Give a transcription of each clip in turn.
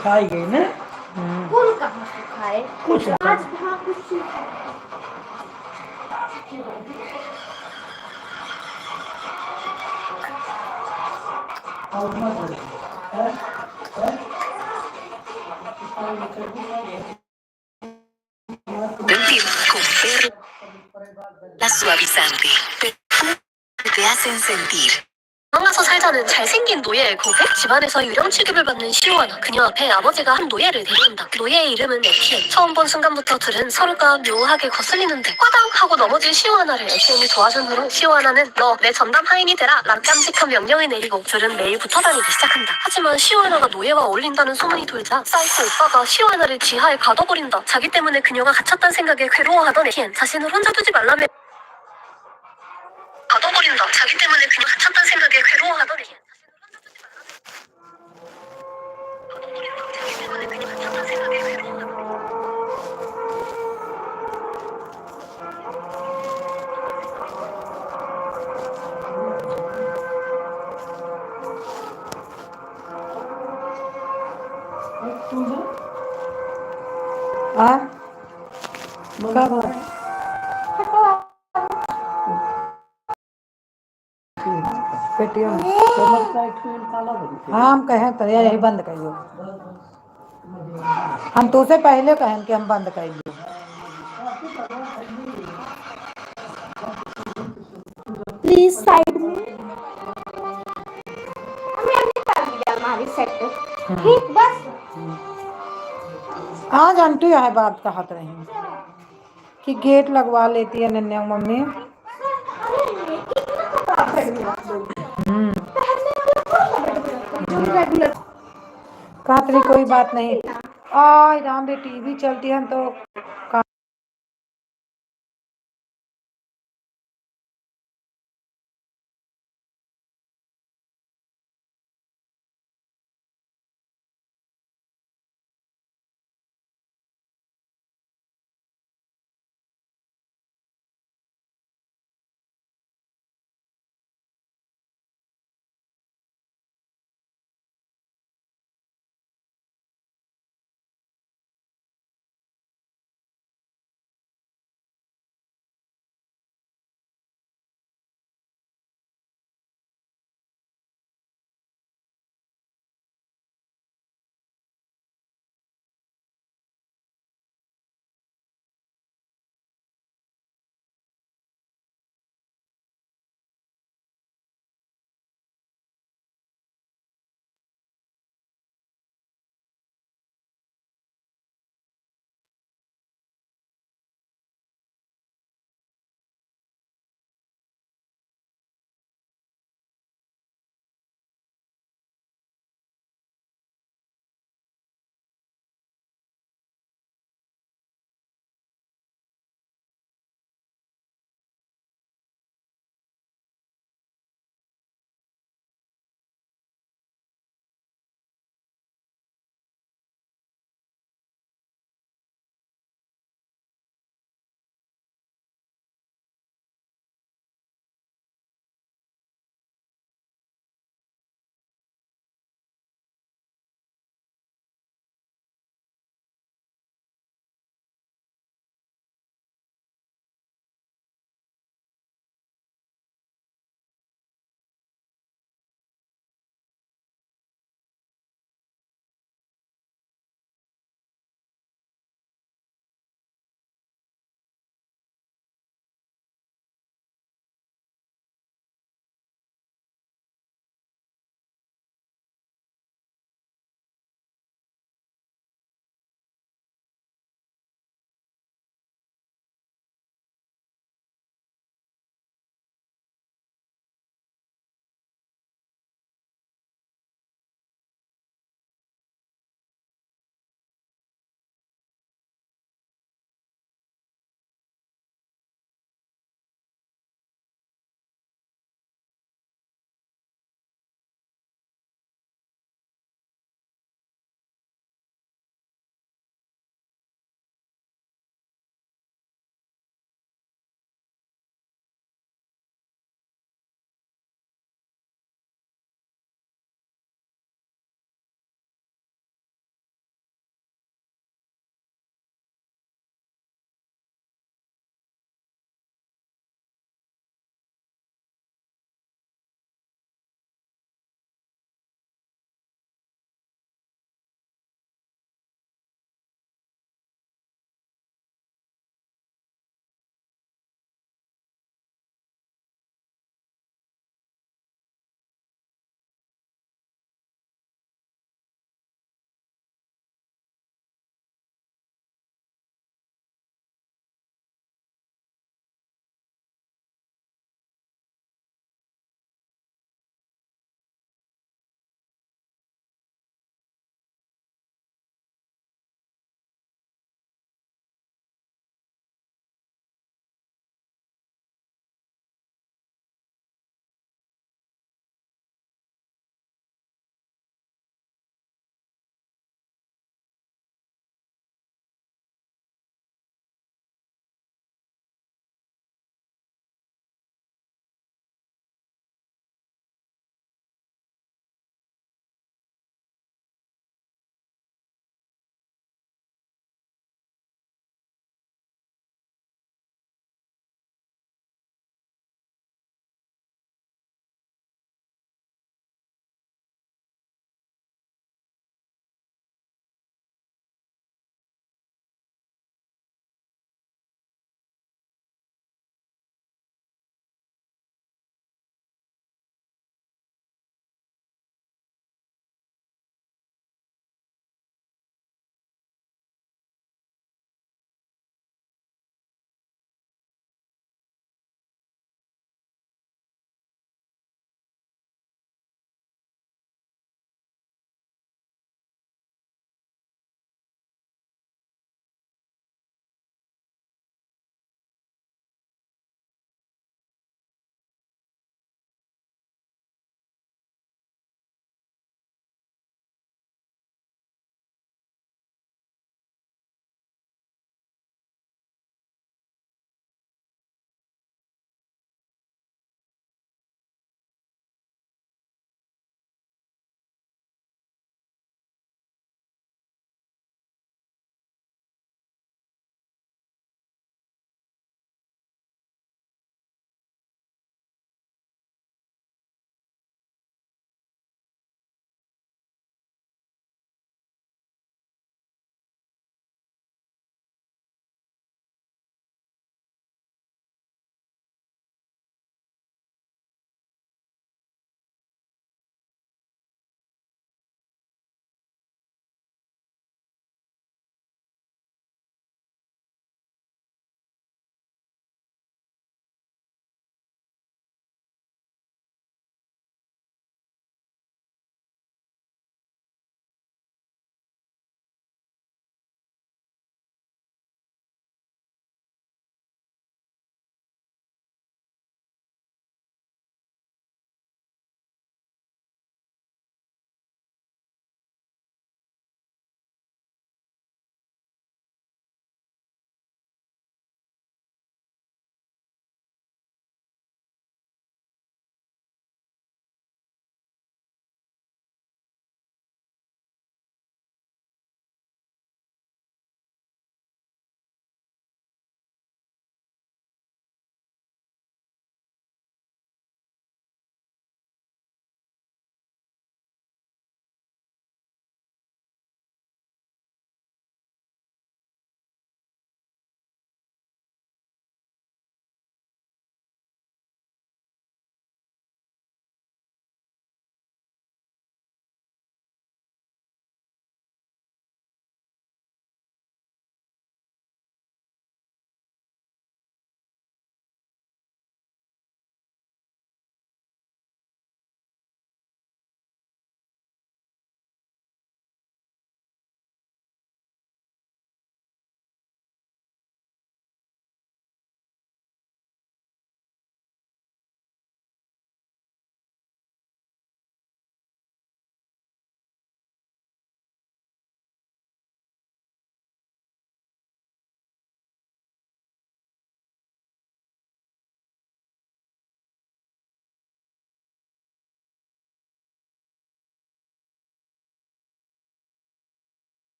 खाई गई ना। फूल कहाँ सुखाए कुछ आज वहाँ कुछ Sentir con perla suavizante. Te hacen sentir. 만나서 살자는 잘생긴 노예의 고백? 집안에서 유령 취급을 받는 시오아나. 그녀 앞에 아버지가 한 노예를 데려온다. 노예의 이름은 에티엔. 처음 본 순간부터 둘은 서로가 묘하게 거슬리는데 화당 하고 넘어진 시오아나를 에티엔이 도와준 후로 시오아나는 너 내 전담 하인이 되라 라는 깜찍한 명령을 내리고 둘은 매일 붙어 다니기 시작한다. 하지만 시오아나가 노예와 어울린다는 소문이 돌자 사이코 오빠가 시오아나를 지하에 가둬버린다. 자기 때문에 그녀가 갇혔다는 생각에 괴로워하던 에티엔 자신을 혼자 두지 말라며 가둬버린다. 자기 때문에 그녀가 갇혔다는 생각에 괴로워하던 에티엔 Paytm हाँ हम कहें तो यही बंद करियो। हम तो से पहले कहें कि हम बंद करियो। प्लीज साइड में हमें निकाल दिया हमारी सेट ठीक बस आज आंटी यह बात कहत रही कि गेट लगवा लेती है नन्या मम्मी। रेगुलर कहत रही कोई बात नहीं। आज राम भी टीवी चलती है तो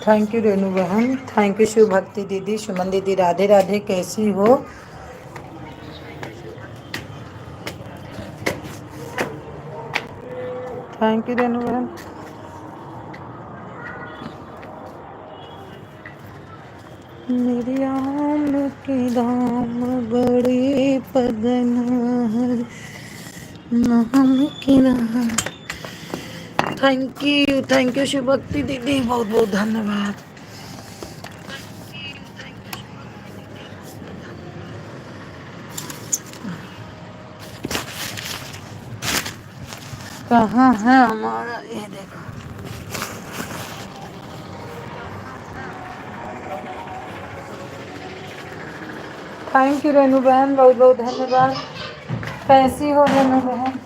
थैंक यू रेनू बहन, थैंक यू शिव भक्ति दीदी, सुमन दीदी, राधे राधे, कैसी हो? थैंक यू रेनू बहन। मेरी आम के दाम बड़े पदन नाम की ना। थैंक यू शिव भक्ति दीदी, बहुत बहुत धन्यवाद। कहाँ है हमारा, ये देखो। थैंक यू रेनू बहन, बहुत बहुत धन्यवाद। कैसी हो रेनू बहन?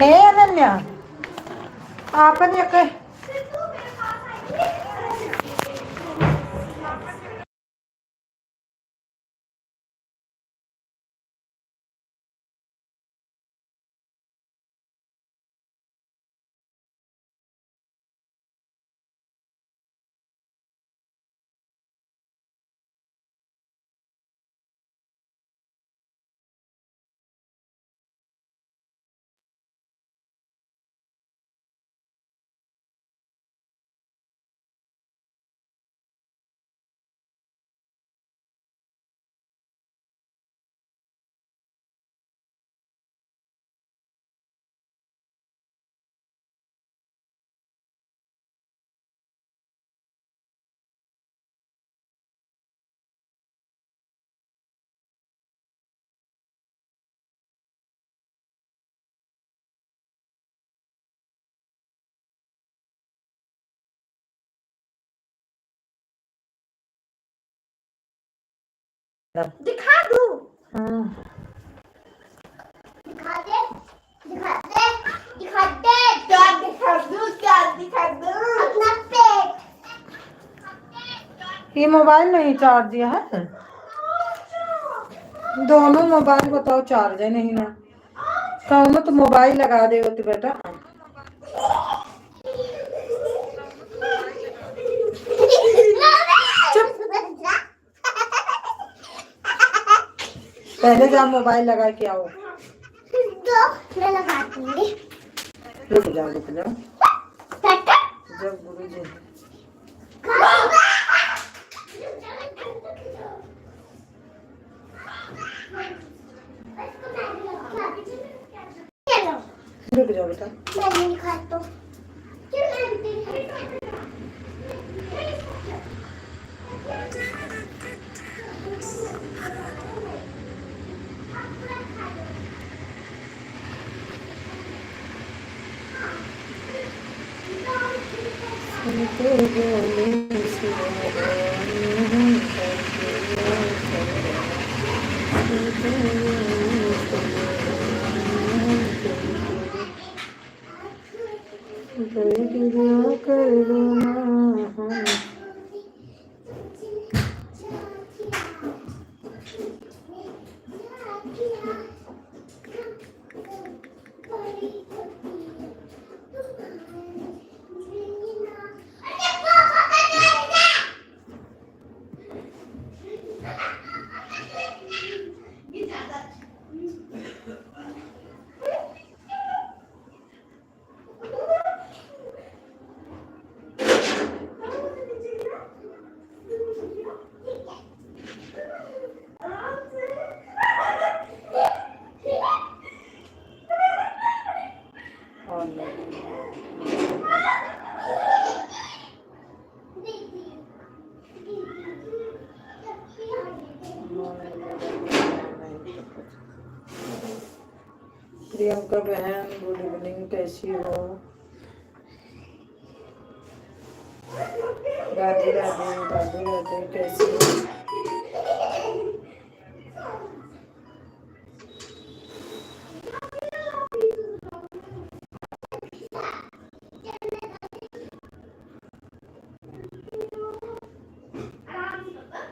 हे अनन्या, आपन एक दिखा दूं? हाँ। दिखा दे, दिखा दे, दिखा दे। क्या दिखा दूं, क्या दिखा दूं? अपना पेट। ये मोबाइल नहीं चार्ज दिया है? दोनों मोबाइल बताओ, चार्ज है नहीं ना? कौनो तो मोबाइल लगा दे तो बेटा। पहले जा मोबाइल लगा के आओ। तो मैं लगा दूंगी। रुक जाओ रुक जाओ। जब गुरु जी रुक जाओ बेटा। मैं नहीं खाता हूँ। क्यों नहीं खाती? प्रियंका बहन, गुड इवनिंग, कैसी हो? राधे राधे, राधे राधे, कैसी हो?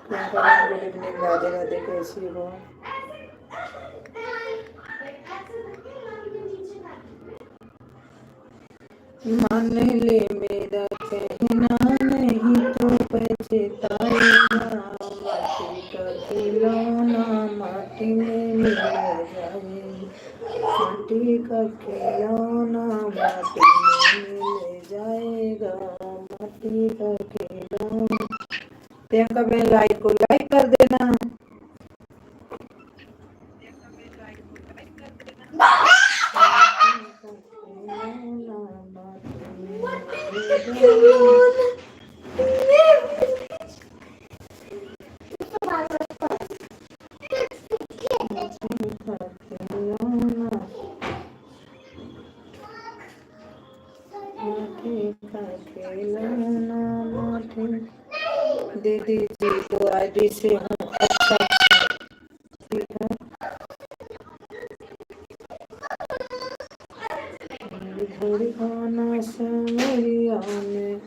प्रियंका बहन, गुड इवनिंग, राधे राधे, कैसी हो? मान ले मेरा कहना नहीं तो पछताएगा, माटी का खिलौना माटी में मिल जाएगा, माटी का खिलौना माटी में मिल जाएगा, माटी का खिलौना। प्रियंका बहन लाइक को लाइक कर देना। दीदी जी तो आईडी से हूँ। अच्छा ठीक है। थोड़ी खाना समरिया में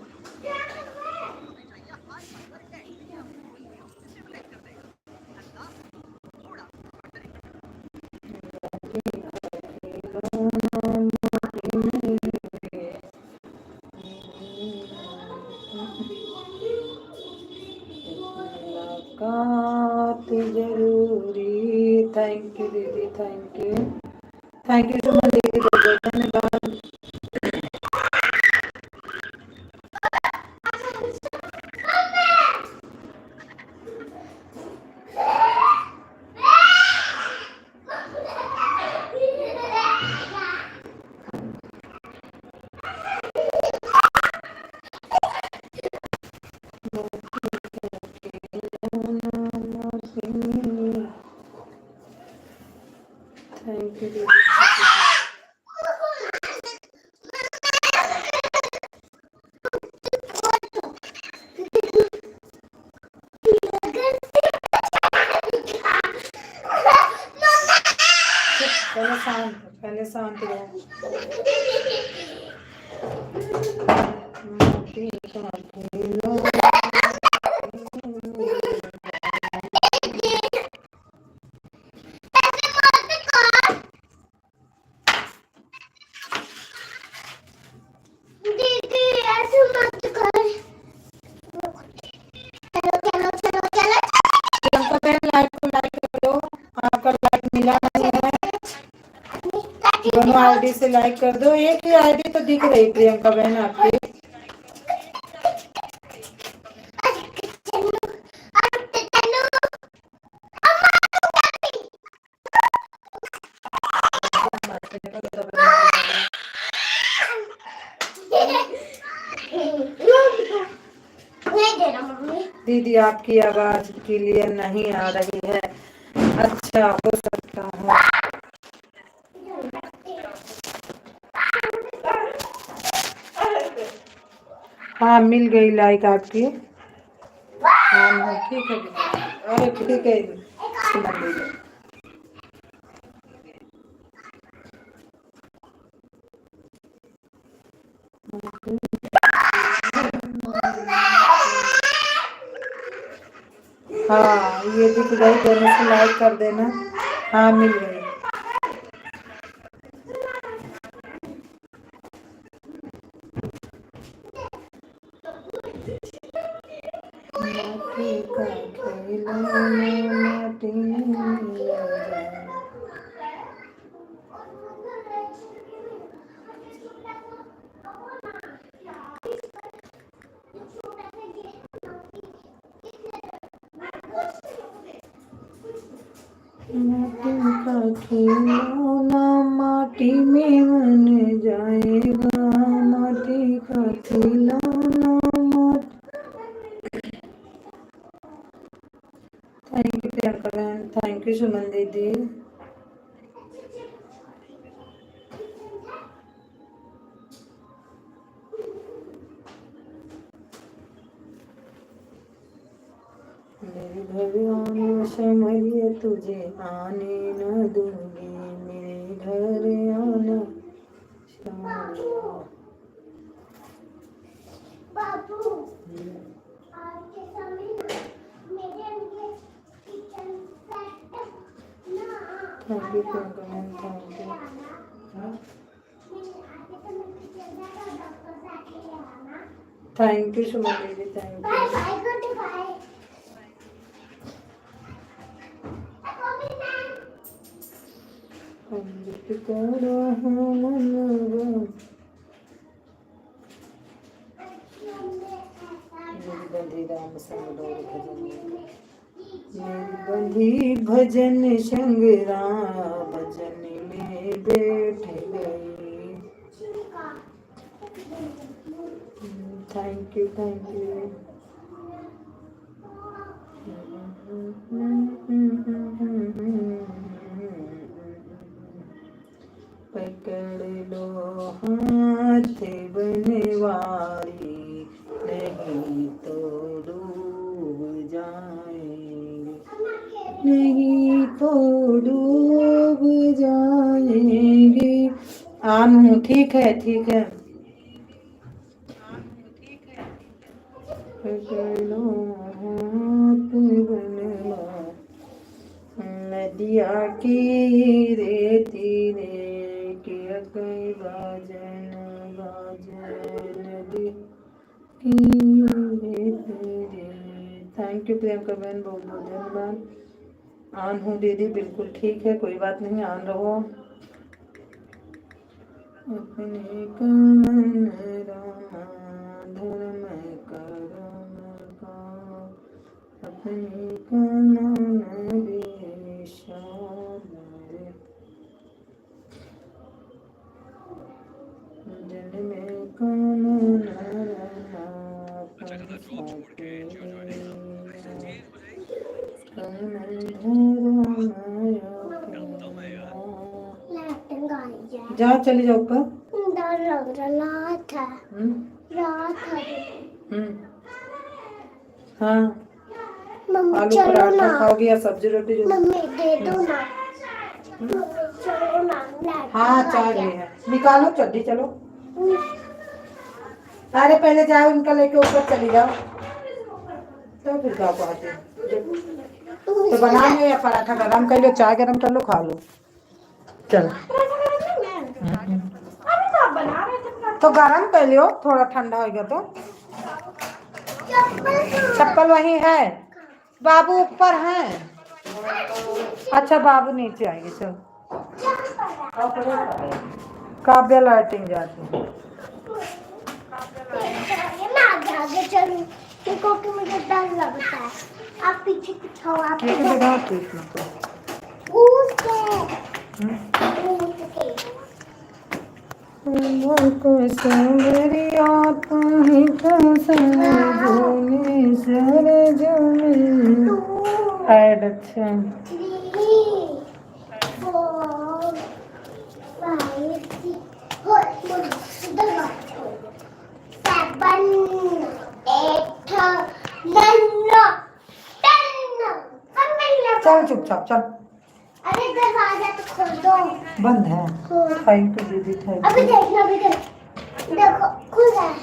जरूरी। थैंक यू दीदी, thank you, thank you so much दीदी, धन्यवाद। थैंक यू दीदी। पहले शांत रहो। आपका लाइक मिला नहीं है, दोनों आईडी से लाइक कर दो। एक ही आईडी तो दिख रही प्रियंका बहन आपकी। दीदी आपकी आवाज क्लियर नहीं आ रही है। अच्छा हो सकता है। हाँ मिल गई लाइक आपकी। हाँ ठीक है, अरे ठीक है। हाँ ये दिख गई, दोनों से लाइक कर देना। हाँ मिल गई। माटी का खिलौना माटी में मिल जाए। माटी का खिलौना माटी में बन जाएगा, माटी का खिलौना माटी। थैंक यू प्रियंका बहन, थैंक यू सुमन दीदी। मेरी भगवान समझिए तुझे आने न दूंगी, मेरे घर आना बाबू आज के समय मेरे लिए किचन सेट ना। Thank you Priyanka ma'am, thank you. मैंने आगे तो मैं kitchen set thank you Suman दीदी, thank bye you. Bye good bye अमृत करो मनवा, मेरी बंधी राम संग डोर भजन, मेरी बंधी भजन संग राम भजन में बैठ गई। Thank you, thank you. पकड़ लो हाथ बनवारी, नहीं तो डूब जाएंगे, नहीं तो डूब जाएंगे। आनू ठीक है, ठीक है। पकड़ लो हाथ बनवा, नदिया की रेती रे के कई बाजन बाजन नदी की रेती रे। थैंक यू प्रियंका बहन, बहुत बहुत धन्यवाद। ऑन हूँ दीदी, बिल्कुल ठीक है, कोई बात नहीं, ऑन रहो। अपने कमन रामा धर्म करम का, अपने कमन विशाल रे, जल में कमन रमा पंसके कमन धर्म। जा चली जाओ ऊपर। डर लग रहा था। रात है। हाँ, मम्मी आलू चलो पराठा ना। खाओगी या सब्जी रोटी? जो मम्मी दे दो ना। मम्मी चलो ना। हाँ, चाय भी है, निकालो चड्डी, चलो। अरे पहले जाओ, इनका लेके ऊपर चली जाओ, तो फिर जाओ पहुँचे। तो बना लो या पराठा गरम कर लो, चाय गरम कर लो, खा लो। चलो, तो गरम कर लियो, थोड़ा ठंडा हो गया तो। चप्पल वही है, बाबू ऊपर है। अच्छा, बाबू नीचे आएंगे, चलो। काव्या लाइटिंग जाती है। मैं आगे चलूं क्योंकि मुझे डर लगता है। आप पीछे कुछ हो, आप लेकिन बेटा ठीक मत हो। कूद के को संवरिया तुम्हीं को समझोने सर जमी ऐड। अच्छा, 3 4 5 6 7 8 9 10। चल चुपचाप चल। अरे दरवाजा तो खोल दो। बंद है। थैंक यू दीदी, थैंक अभी यू। देखना, अभी देखो खुल रहा है।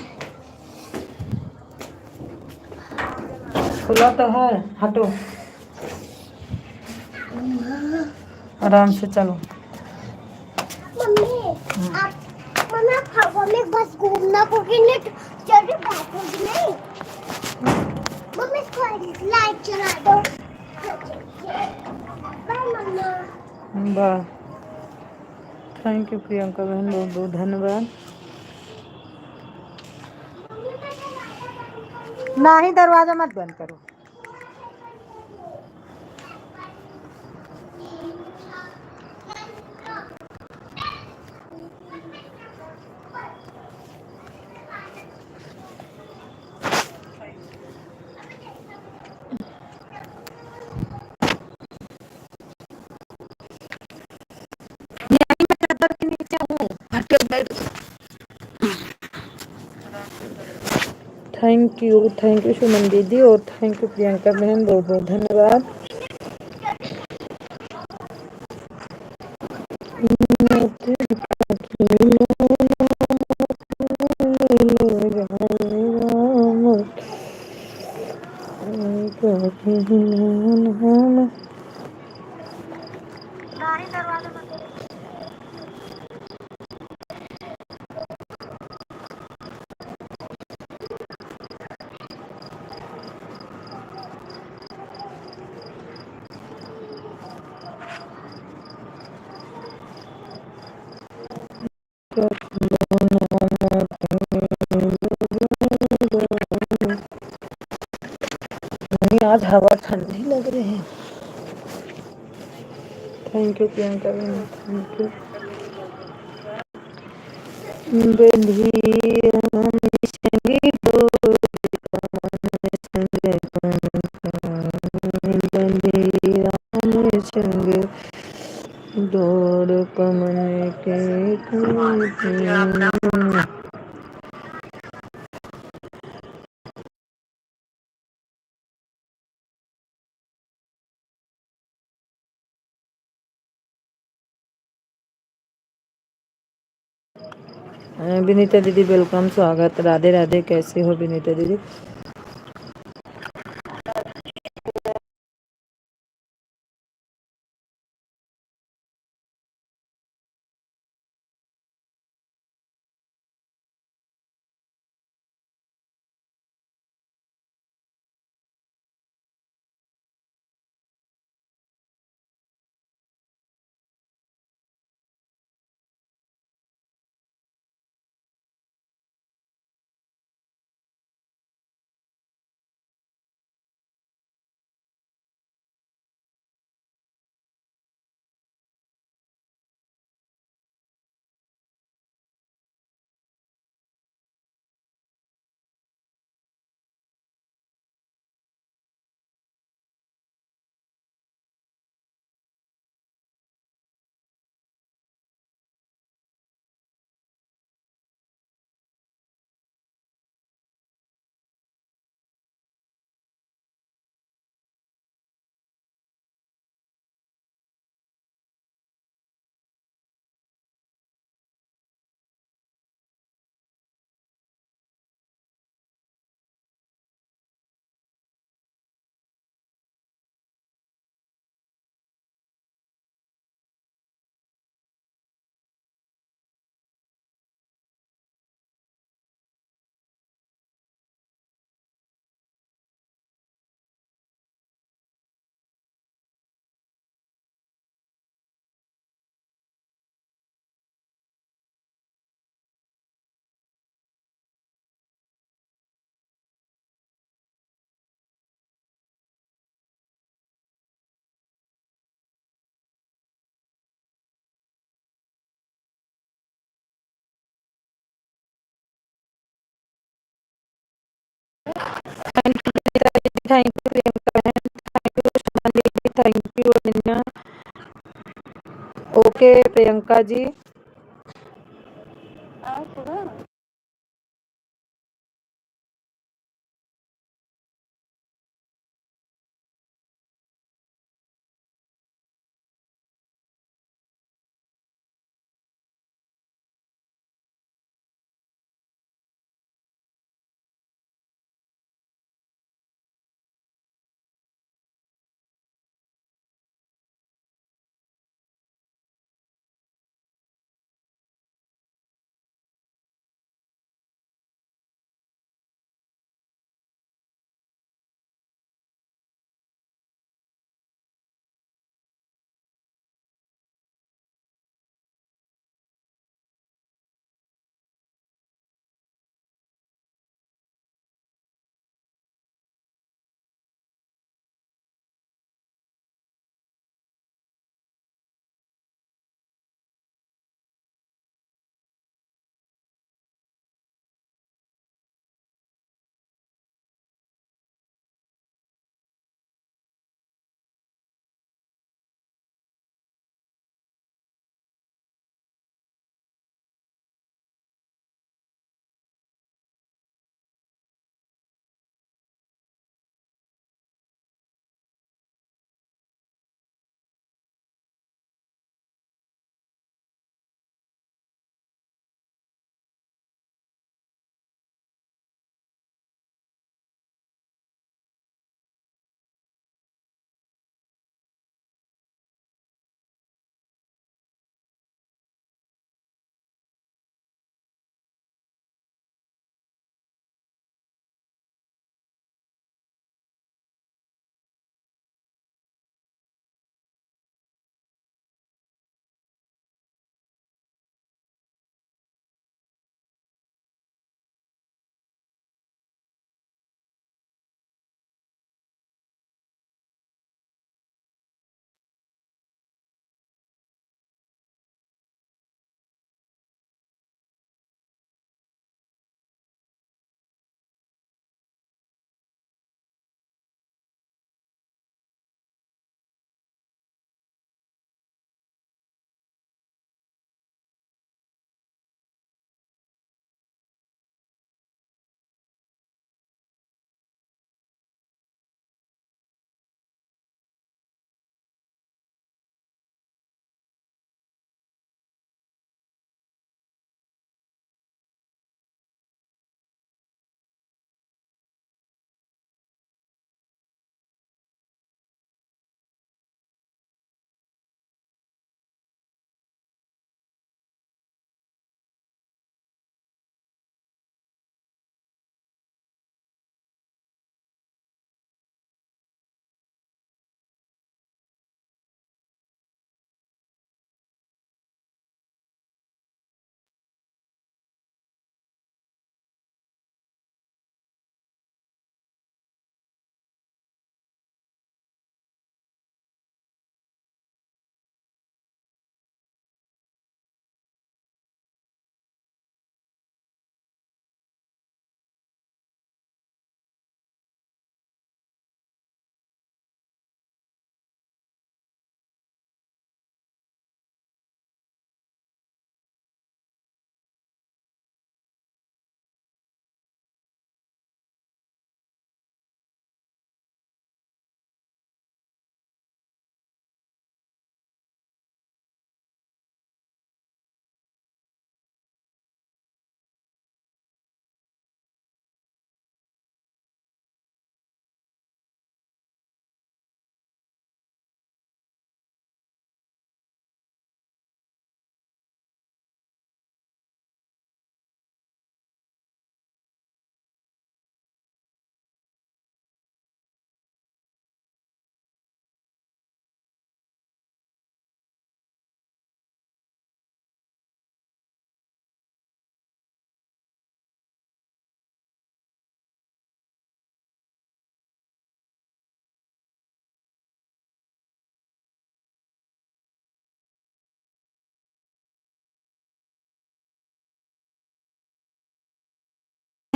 खुला तो है, हटो, आराम से चलो। मम्मी आप हवा में बस घूमना कोगी नहीं, चलो बैठोगी नहीं। मम्मी इसको लाइट चला दो। बाय मम्मा। वाह, थैंक यू प्रियंका बहन, बहुत बहुत धन्यवाद। ना ही दरवाजा मत बंद करो। चादर के नीचे हूँ, हट के बैठ। थैंक यू सुमन दीदी, और थैंक यू प्रियंका बहन, बहुत बहुत धन्यवाद। आज हवा ठंडी लग रही है। थैंक यू प्रियंका बहन, थैंक यू। बंधी राम संगी डोर कमन संग बंधी राम संग डोर कमन के कांटे। विनीता दीदी वेलकम, स्वागत। राधे राधे, कैसे हो विनीता दीदी? थैंक यू प्रियंका बहन, थैंक यू सुमन दीदी, thank you Ananya. Okay Priyanka ji.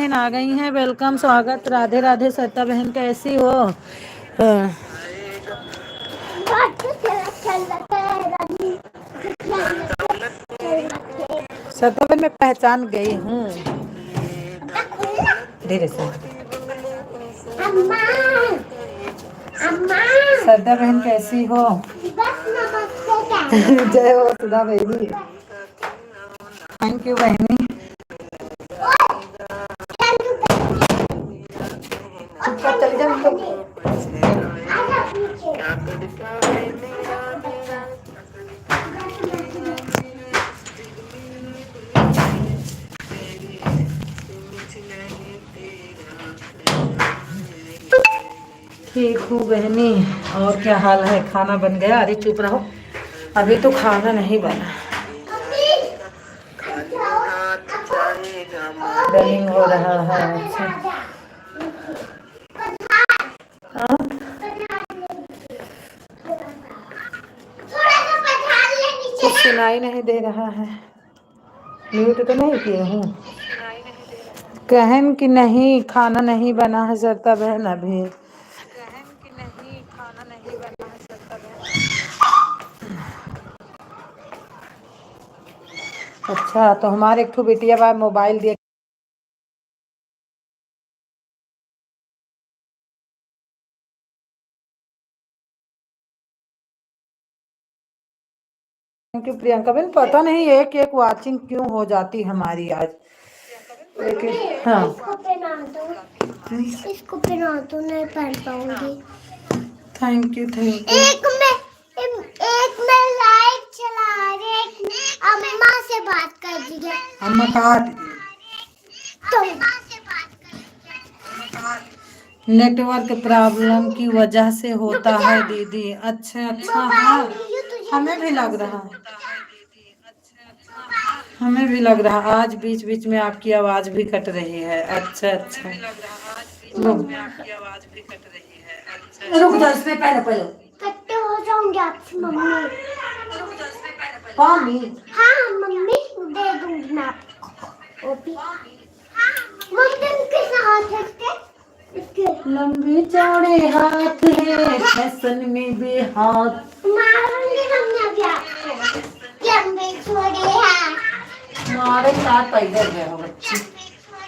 बहन आ गई हैं। वेलकम, स्वागत, राधे राधे। सत्ता बहन कैसी हो? सत्ता बहन मैं पहचान गई हूँ। धीरे से। अम्मा, अम्मा, सत्ता बहन कैसी हो? बस नमस्ते जय हो सुधा बहनी। थैंक यू बहनी। चल जा ठीक हूँ बहनी। और क्या हाल है? खाना बन गया? अरे चुप रहो, अभी तो खाना नहीं बना। रनिंग हो रहा है। अच्छा हाँ? कुछ सुनाई नहीं दे रहा है। म्यूट तो नहीं किए हूँ। कहन कि नहीं खाना नहीं बना है सरता बहन अभी। अच्छा तो हमारे एक ठो बेटिया बा मोबाइल दिए कि प्रियंका बहन पता नहीं एक एक वाचिंग क्यों हो जाती हमारी आज। लेकिन हाँ इसको पहना दो, नहीं पहन पाऊंगी। थैंक यू एक में लाइट चला रहे, एक अम्मा से बात कर दीजिए। अम्मा काट तो नेटवर्क प्रॉब्लम की वजह से होता है दीदी। अच्छा अच्छा हाँ हमें भी लग रहा है। हमें भी लग रहा है आज बीच बीच में आपकी आवाज भी कट रही है। अच्छा अच्छा रुक जा इसमें पहले पहले कट्टे हो जाऊंगी आपकी मम्मी। पानी हाँ मम्मी दे दूंगी मैं आपको। वो भी मम्मी किस हाथ है इसके? लंबे चौड़े हाथ है फैशन में बेहाथ। मारूंगी मम्मी अभी आपको। लंबे छोड़े हाथ। हमारे साथ पैदल गए हो बच्ची।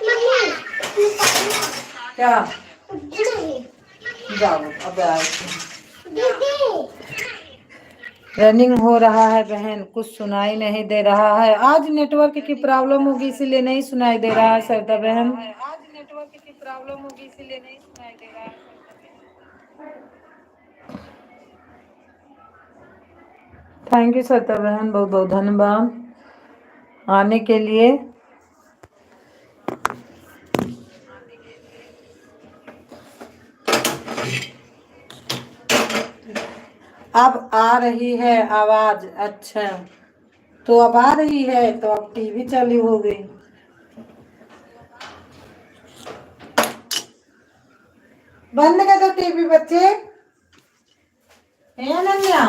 मम्मी क्या नहीं जाओ अब आए। दीदी रनिंग हो रहा है बहन, कुछ सुनाई नहीं दे रहा है। आज नेटवर्क की प्रॉब्लम होगी इसीलिए नहीं सुनाई दे रहा है सरदा बहन। आज नेटवर्क की प्रॉब्लम होगी इसीलिए नहीं सुनाई दे रहा है। थैंक यू सरदा बहन, बहुत बहुत धन्यवाद आने के लिए। अब आ रही है आवाज? अच्छा तो अब आ रही है तो अब टीवी चालू हो गई। बंद कर दो टीवी बच्चे। अनन्या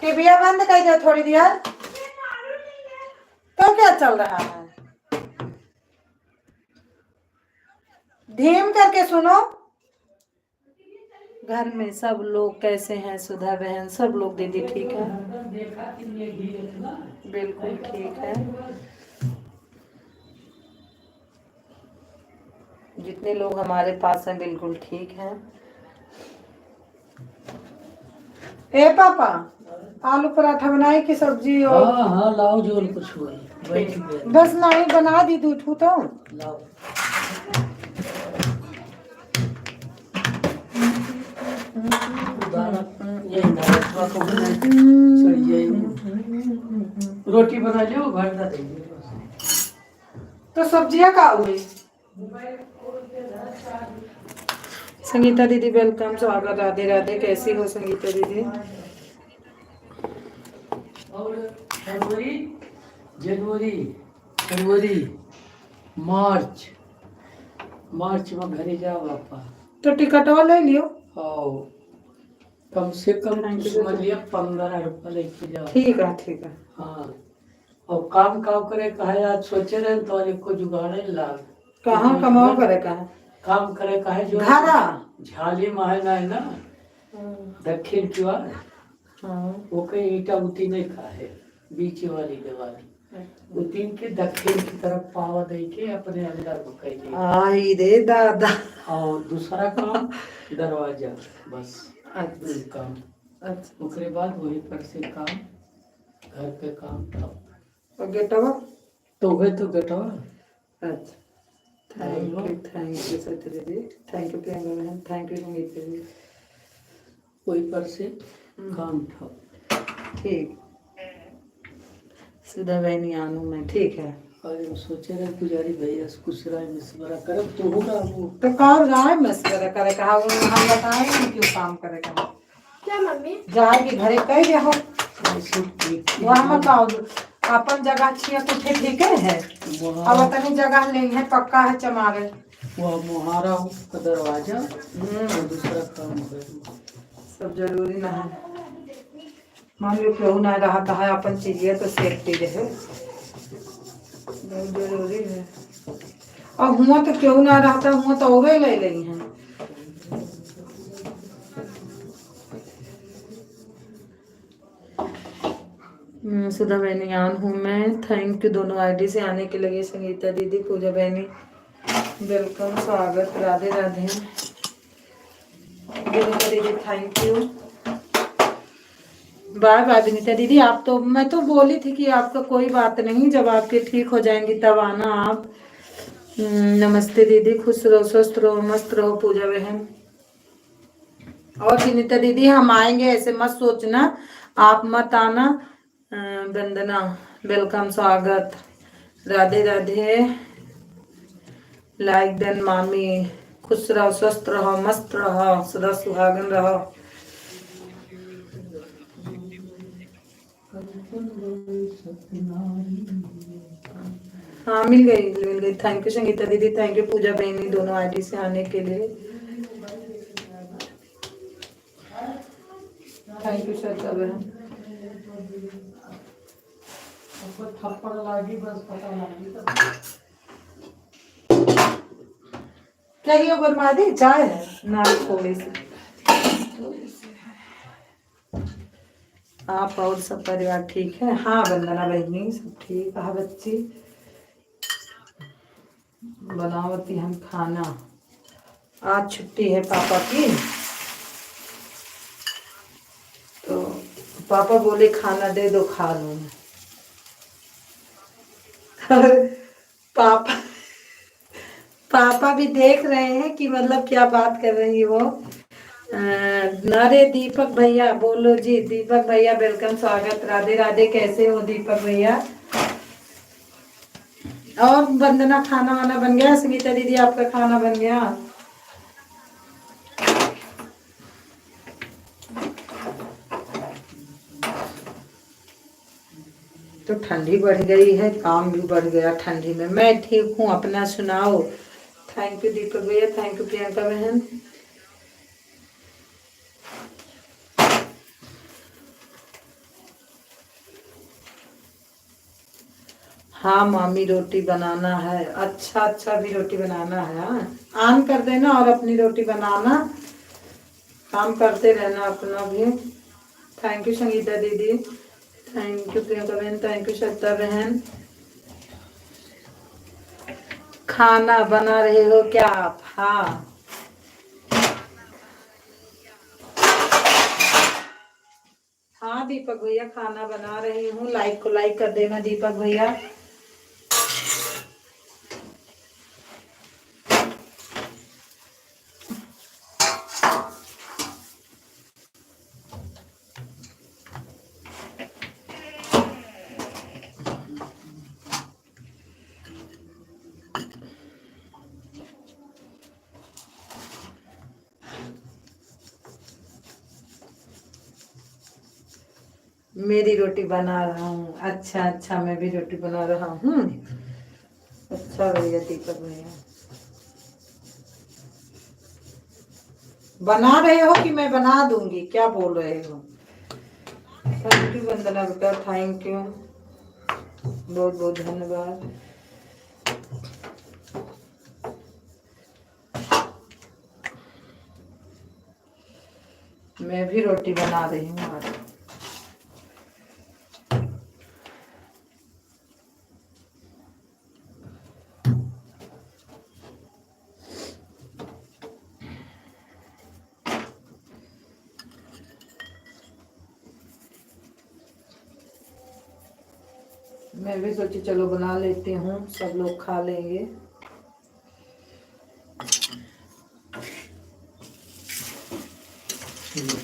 टीविया बंद कर दो थोड़ी देर। तो क्या चल रहा है? धीम करके सुनो। घर में सब लोग कैसे हैं सुधा बहन? सब लोग दीदी ठीक है, बिल्कुल ठीक है। जितने लोग हमारे पास हैं बिल्कुल ठीक हैं। ए पापा आलू पराठा बनाई की सब्जी? और हाँ हाँ लाओ जो कुछ हुआ बस नहीं बना दी दूठू तो लाओ। रोटी बना लियो घर का देंगे। तो सब्जियां का हुई? संगीता दीदी वेलकम, स्वागत, राधे राधे। कैसी हो संगीता दीदी? और फरवरी जनवरी फरवरी मार्च में घरे जाओ पापा। तो टिकटवा ले लियो। आओ कम से कम समझ लिया 15 रुपया लेके जाओ। ठीक है। हाँ और काम काम करे कहा आज सोचे रहे तो एक को जुगाड़े लाग कहाँ कमाओ करे कहाँ काम करे का है जो घरा झाली महल है ना दक्षिण की ओर, हाँ वो कहीं ईटा उती नहीं का है, बीच वाली दीवार उतीन के दक्षिण की तरफ पावा दे के अपने अंदर बुकाई आई रे दादा और दूसरा काम दरवाजा, बस अच्छा दो काम। अच्छा उसके बाद वही पर से काम, घर पे काम था और गेटवा तो गए तो गटवा। अच्छा थैंक यू सत्य दीदी, थैंक यू प्रियंका बहन, थैंक यू संगीत दीदी। वही पर से काम था। ठीक सुधा बहनी आनू मैं ठीक है। और हम सोचे रहे पुजारी भैया कुछ राय मशवरा करब तो होगा वो तो कौन राय मशवरा करे कहा हम बताएंगे क्यों काम करे कहा क्या मम्मी जाएगी घरे कह रहो ऐसे ठीक थी। वहाँ मत आओ अपन जगह छिया कुछ ठीक है अब अपनी जगह नहीं है पक्का है चमारे वह मुहारा का दरवाजा और दूसरा काम है। सब जरूरी ना है मान लो क्यों ना रहा है अपन चीजें तो सेफ्टी रहे बहुत जरूरी है। और हुआ तो क्यों ना रहता हुआ तो और ले रही हैं। सुधा बहनी आन हूँ मैं, थैंक यू दोनों आईडी से आने के लिए। संगीता दीदी, पूजा बहनी वेलकम, स्वागत, राधे राधे। विनीता दीदी thank you, bye bye. Vinita दीदी आप तो, मैं तो बोली थी कि आपका कोई बात नहीं, जब आपके ठीक हो जाएंगी तब आना आप। नमस्ते दीदी, खुश रहो, स्वस्थ रहो, मस्त रहो पूजा बहन। और विनीता दीदी हम आएंगे, ऐसे मत सोचना, आप मत आना। वंदना वेलकम, स्वागत, राधे राधे। लाइक देन मामी, खुश रहो, स्वस्थ रहो, मस्त रहो, सदा सुहागन रहो। हाँ मिल गई। थैंक यू संगीता दीदी, थैंक यू पूजा बहनी, दोनों आईडी से आने के लिए। थैंक यू श्रद्धा बहन। थप्पड़ लागी बस पता लगी तो क्या ये बर्बादी चाय है ना थोड़ी सी। आप और सब परिवार ठीक है? हाँ वंदना बहनी सब ठीक है। बच्ची बनावती हम खाना, आज छुट्टी है पापा की, तो पापा बोले खाना दे दो खा लूँ मैं। पापा भी देख रहे हैं कि मतलब क्या बात कर रही है वो। नरे दीपक भैया बोलो जी, दीपक भैया वेलकम, स्वागत, राधे राधे। कैसे हो दीपक भैया? और वंदना खाना वाना बन गया? सुनीता दीदी आपका खाना बन गया? तो ठंडी बढ़ गई है, काम भी बढ़ गया ठंडी में। मैं ठीक हूँ, अपना सुनाओ। थैंक यू दीपक भैया, थैंक यू प्रियंका बहन। हाँ मामी रोटी बनाना है। अच्छा अच्छा भी रोटी बनाना है। हाँ ऑन कर देना और अपनी रोटी बनाना, काम करते रहना अपना भी। थैंक यू संगीता दीदी, थैंक यू प्रियंका बहन, थैंक यू श्रद्धा बहन। खाना बना रहे हो क्या आप? हाँ हाँ दीपक भैया खाना बना रही हूँ। लाइक को लाइक कर देना दीपक भैया। मेरी रोटी बना रहा हूँ। अच्छा अच्छा मैं भी रोटी बना रहा हूँ। अच्छा भैया दीपक भैया, बना रहे हो कि मैं बना दूंगी? क्या बोल रहे हो? थैंक यू वंदना बेटा, थैंक यू, बहुत बहुत धन्यवाद। मैं भी रोटी बना रही हूँ आज। मैं भी सोची चलो बना लेती हूँ, सब लोग खा लेंगे।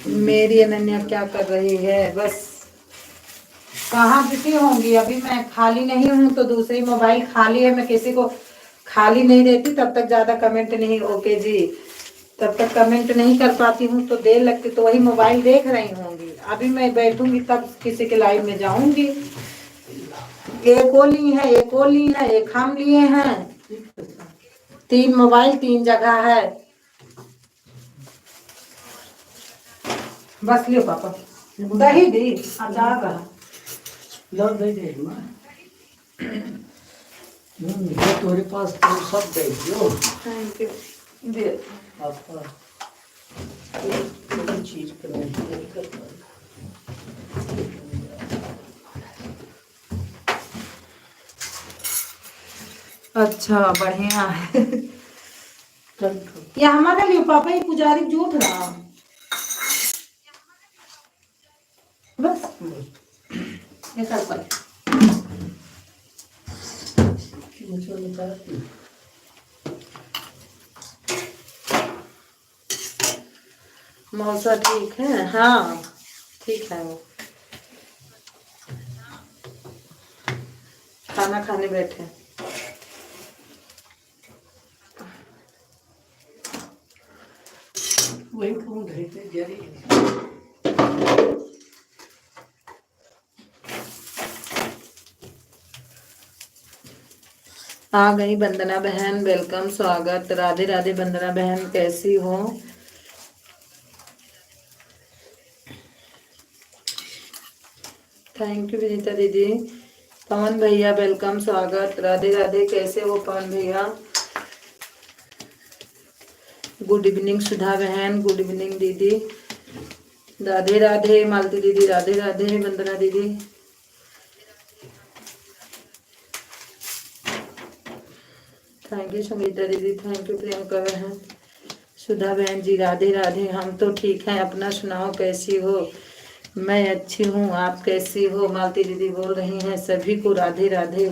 मेरी अनन्या क्या कर रही है? बस कहाँ बिजी होंगी, अभी मैं खाली नहीं हूँ तो दूसरी मोबाइल खाली है, मैं किसी को खाली नहीं देती तब तक ज्यादा कमेंट नहीं, ओके जी, तब तक कमेंट नहीं कर पाती हूँ तो देर लगती, तो वही मोबाइल देख रही होंगी। अभी मैं बैठूंगी तब किसी के लाइव में जाऊंगी। एक वो ली है, एक वो ली है, एक हम लिए हैं, 3 मोबाइल 3 जगह है। बस लियो पापा, दही दी अचार रहा। लो दे दे माँ। ये तुम्हारे पास तो सब दे दो। Thank you. दे आपका कोई चीज करवाई नहीं कर पाएगा। अच्छा बढ़िया है। चल ये हमारे लिए पापा, ये पुजारी झूठ रहा। बस ये कर पाए। मुझे निकाल मौसा ठीक है? हाँ ठीक है, वो खाना खाने बैठे। वही ढूंढ रहे थे जरी। आ गई वंदना बहन, वेलकम, स्वागत। राधे राधे वंदना बहन, कैसी हो? थैंक यू विनीता दीदी। पवन भैया वेलकम, स्वागत। राधे राधे, कैसे हो पवन भैया? गुड इवनिंग सुधा बहन, गुड इवनिंग दीदी। राधे राधे मालती दीदी, राधे राधे वंदना दीदी। थैंक यू संगीता दीदी, थैंक यू प्रियंका बहन। सुधा बहन जी राधे राधे। हम तो ठीक हैं, अपना सुनाओ, कैसी हो? मैं अच्छी हूँ, आप कैसी हो? मालती दीदी बोल रही हैं सभी को राधे राधे।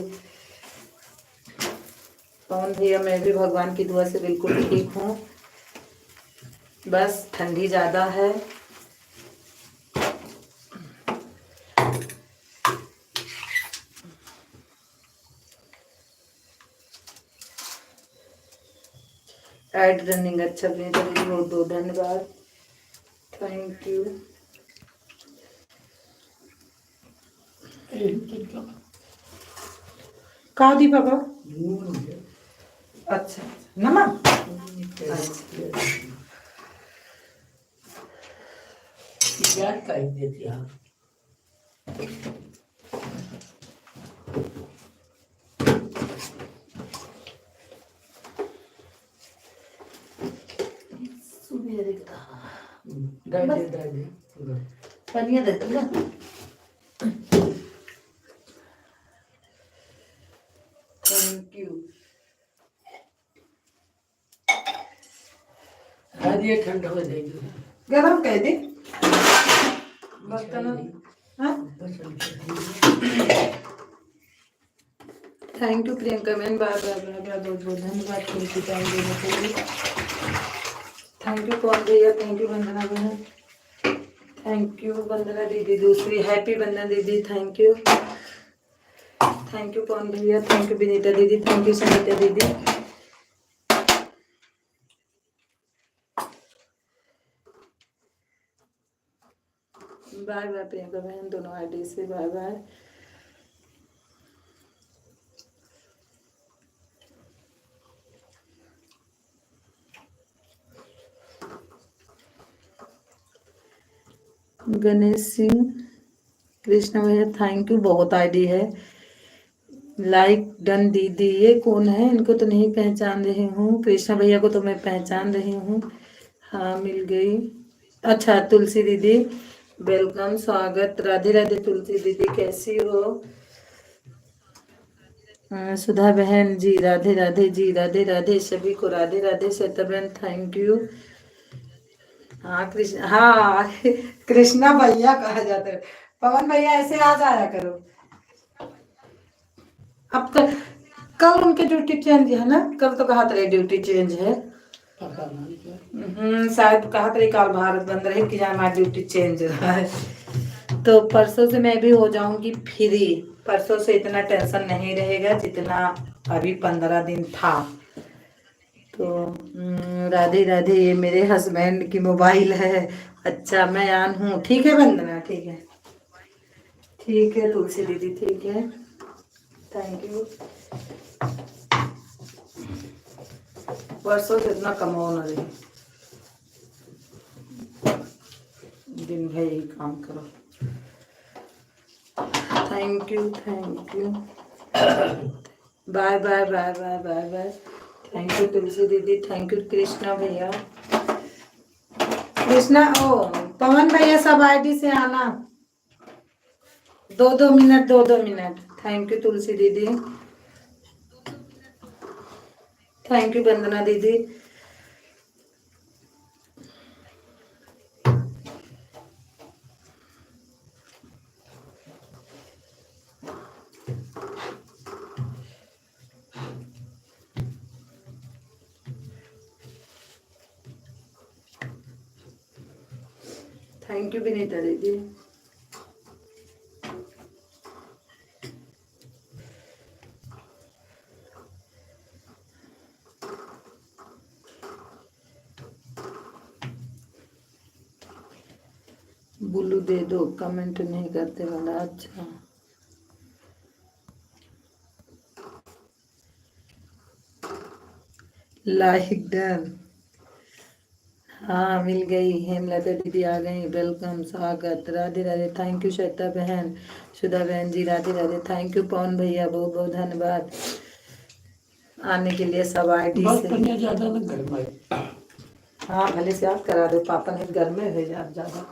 पवन भैया मैं भी भगवान की दुआ से बिल्कुल ठीक हूँ, बस ठंडी ज़्यादा है। एड रनिंग अच्छा बेहतर दीदी, बहुत बहुत धन्यवाद, थैंक यू। का दी पापा? अच्छा नमक। क्या काट देती आप? दे पनिया देती ना। Thank you. आज ये ठंडा हो जाएगी। गरम कह दे बर्तन। हाँ थैंक यू प्रियंका मैन, बार बार बहुत बहुत धन्यवाद कीमती टाइम देने के लिए। थैंक यू कौन भैया, थैंक यू वंदना बहन, थैंक यू वंदना दीदी दूसरी, हैप्पी वंदना दीदी, थैंक यू। थैंक यू कौन भैया, थैंक यू विनीता दीदी, थैंक यू संगीता दीदी। बाय बाय प्रियंका बहन, दोनों आईडी से बाय बाय। गणेश सिंह, कृष्ण भैया थैंक यू, बहुत आईडी है। लाइक डन दीदी, ये कौन है? इनको तो नहीं पहचान रही हूँ। कृष्ण भैया को तो मैं पहचान रही हूँ। हाँ मिल गई। अच्छा तुलसी दीदी वेलकम, स्वागत, राधे राधे तुलसी दीदी, कैसी हो? सुधा बहन जी राधे राधे जी, राधे राधे सभी को, राधे राधे श्वेता बहन थैंक यू। हाँ कृष्ण, हाँ कृष्णा भैया कहा जाता है। पवन भैया ऐसे आ जाया करो। अब तो कल उनके ड्यूटी चेंज है ना, कल तो कहा था ड्यूटी चेंज है। पता नहीं क्या। शायद कहा था काल भारत बंद रहे कि हमारा ड्यूटी चेंज रहा है। तो परसों से मैं भी हो जाऊंगी फ्री, परसों से इतना टेंशन नहीं रहेगा जितना अभी 15 दिन था। तो राधे राधे, ये मेरे हस्बैंड की मोबाइल है। अच्छा मैं आन हूँ, ठीक है वंदना, ठीक है, ठीक है तुलसी दीदी, ठीक है, थैंक यू। परसों से इतना कमाओ ना रही, दिन भर यही काम करो। Thank you thank you, bye bye bye bye bye bye. Thank you Tulsi दीदी, थैंक यू कृष्णा भैया, कृष्णा ओ पवन भैया सब आईडी से आना, 2-2 minute, 2-2 minute. Thank you Tulsi दीदी, थैंक यू वंदना दीदी। थैंक यू विनीता दीदी। बुल्लू दे दो, कमेंट नहीं करते वाला, अच्छा लाइक डन, हाँ मिल गई। हेमलता दीदी आ गई, वेलकम, स्वागत, राधे राधे, थैंक यू श्वेता बहन, सुधा बहन जी राधे राधे, थैंक यू पवन भैया, बहुत बहुत धन्यवाद आने के लिए सब आईडी बस से। पनिया ज्यादा ना घर में। हाँ भले से याद करा दो, पापा ने घर में है ज्यादा।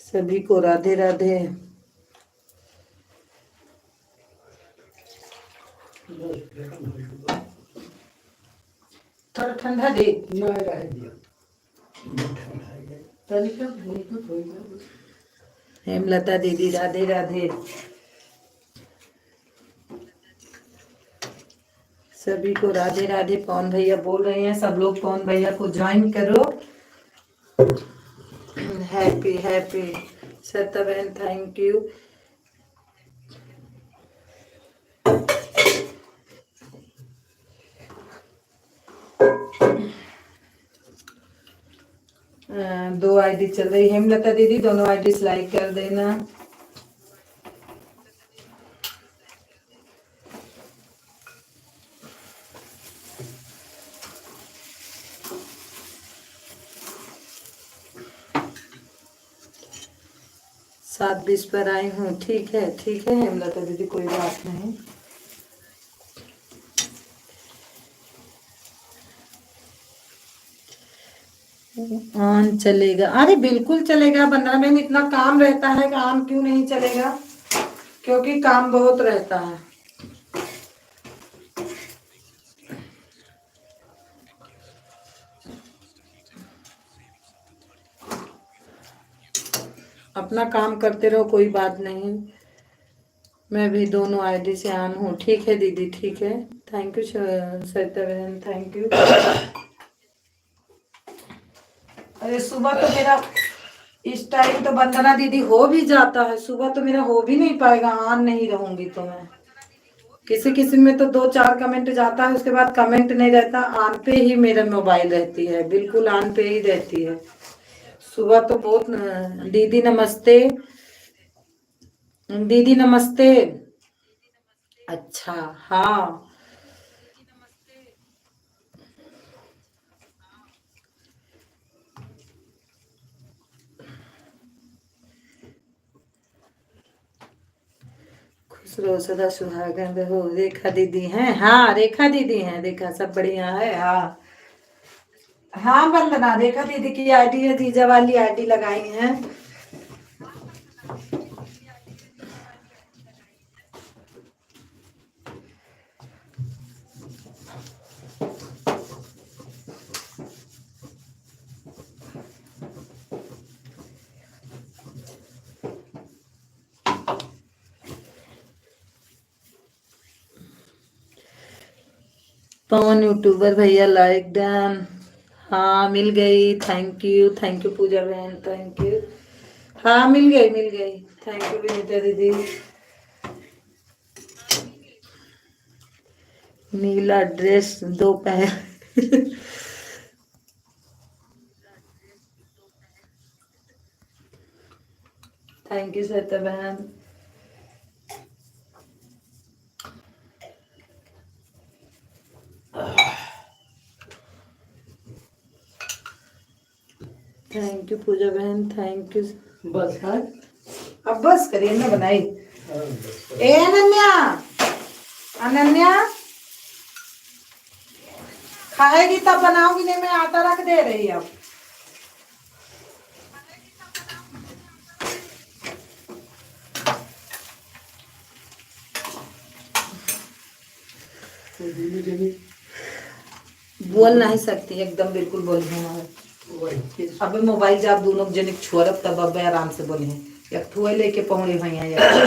सभी को राधे राधे। थोड़ा ठंडा दे, ना रह दिया ठंडा है गया। तनिका ब्लूटूथ हो गया। हेमलता दीदी राधे राधे, सभी को राधे राधे। पवन भैया बोल रहे हैं सब लोग पवन भैया को ज्वाइन करो। हैप्पी हैप्पी श्वेता बहन, थैंक यू। दो आईडी चल रही, हेमलता दीदी दोनों आईडी लाइक कर देना। सात 20 पर आई हूँ, ठीक है हेमलता दीदी, कोई बात नहीं। ऑन चलेगा, अरे बिल्कुल चलेगा, 15 मिनट इतना काम रहता है कि ऑन क्यों नहीं चलेगा, क्योंकि काम बहुत रहता है। अपना काम करते रहो, कोई बात नहीं। मैं भी दोनों आईडी से ऑन हूँ, ठीक है दीदी, ठीक है, थैंक यू श्वेता बहन, थैंक यू। अरे सुबह तो मेरा इस टाइम तो वंदना दीदी हो भी जाता है, सुबह तो मेरा हो भी नहीं पाएगा, ऑन नहीं रहूंगी तो मैं। किसी किसी में तो 2-4 कमेंट जाता है, उसके बाद कमेंट नहीं रहता, ऑन पे ही मेरा मोबाइल रहती है, बिल्कुल ऑन पे ही रहती है। सुबह तो बहुत। दीदी नमस्ते, दीदी नमस्ते। अच्छा हाँ, खुश रहो सदा सुहागन रहो। रेखा दीदी हैं, हाँ रेखा दीदी हैं, रेखा सब बढ़िया है, हाँ हाँ वंदना, देखा दीदी की आईडी है, जीजा वाली आईडी लगाई है। पवन यूट्यूबर भैया लाइक डन। हाँ मिल गई, थैंक यू पूजा बहन, थैंक यू। हाँ मिल गई, थैंक यू विनीता दीदी। नीला ड्रेस दोपहर थैंक यू श्वेता बहन। थैंक यू पूजा बहन, थैंक यू। बस है। अब बस करिए ना बनाई। हाँ, बस। ए अनन्या, अनन्या खाएगी तब बनाऊंगी, नहीं मैं आटा रख दे रही अब। तो धीरे धीरे बोल नहीं सकती एकदम, बिल्कुल बोल वही चीज। अब मोबाइल जब दोनों जने छोड़ब तब अब आराम से बोले एक ठुए लेके पहुंचे भैया यार।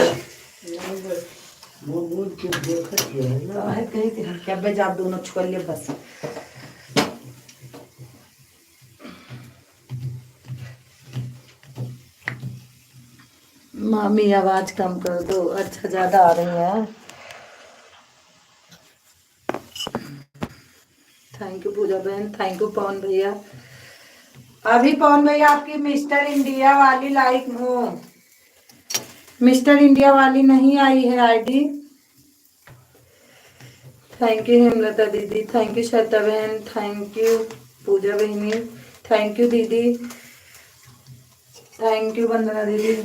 मुंह के देखत है ना। है कहीं थी क्या बे जब दोनों छोड़ ले बस। मामी आवाज कम कर दो, अच्छा ज्यादा आ रही है। थैंक यू पूजा बहन, थैंक यू पवन भैया। अभी पवन भैया आपकी मिस्टर इंडिया वाली लाइक हो, मिस्टर इंडिया वाली नहीं आई है आईडी। थैंक यू हेमलता दीदी, थैंक यू श्वेता बहन, थैंक यू पूजा बहनी, थैंक यू दीदी, थैंक यू वंदना दीदी।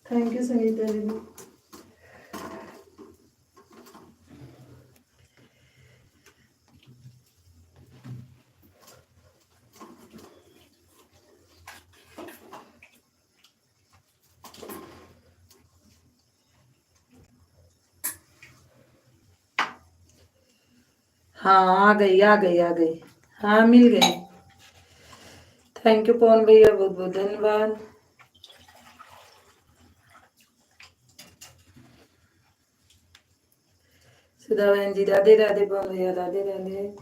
थैंक यू संगीता दीदी। हाँ आ गई आ गई आ गई, हाँ मिल गई। थैंक यू पवन भैया, बहुत बहुत धन्यवाद। सुधा बहन जी राधे राधे, पवन भैया राधे राधे।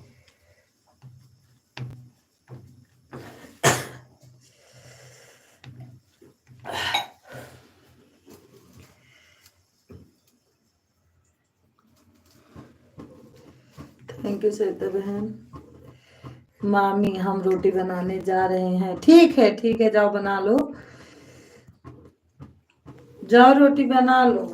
थैंक यू श्वेता बहन। मामी हम रोटी बनाने जा रहे हैं, ठीक है जाओ बना लो, जाओ रोटी बना लो।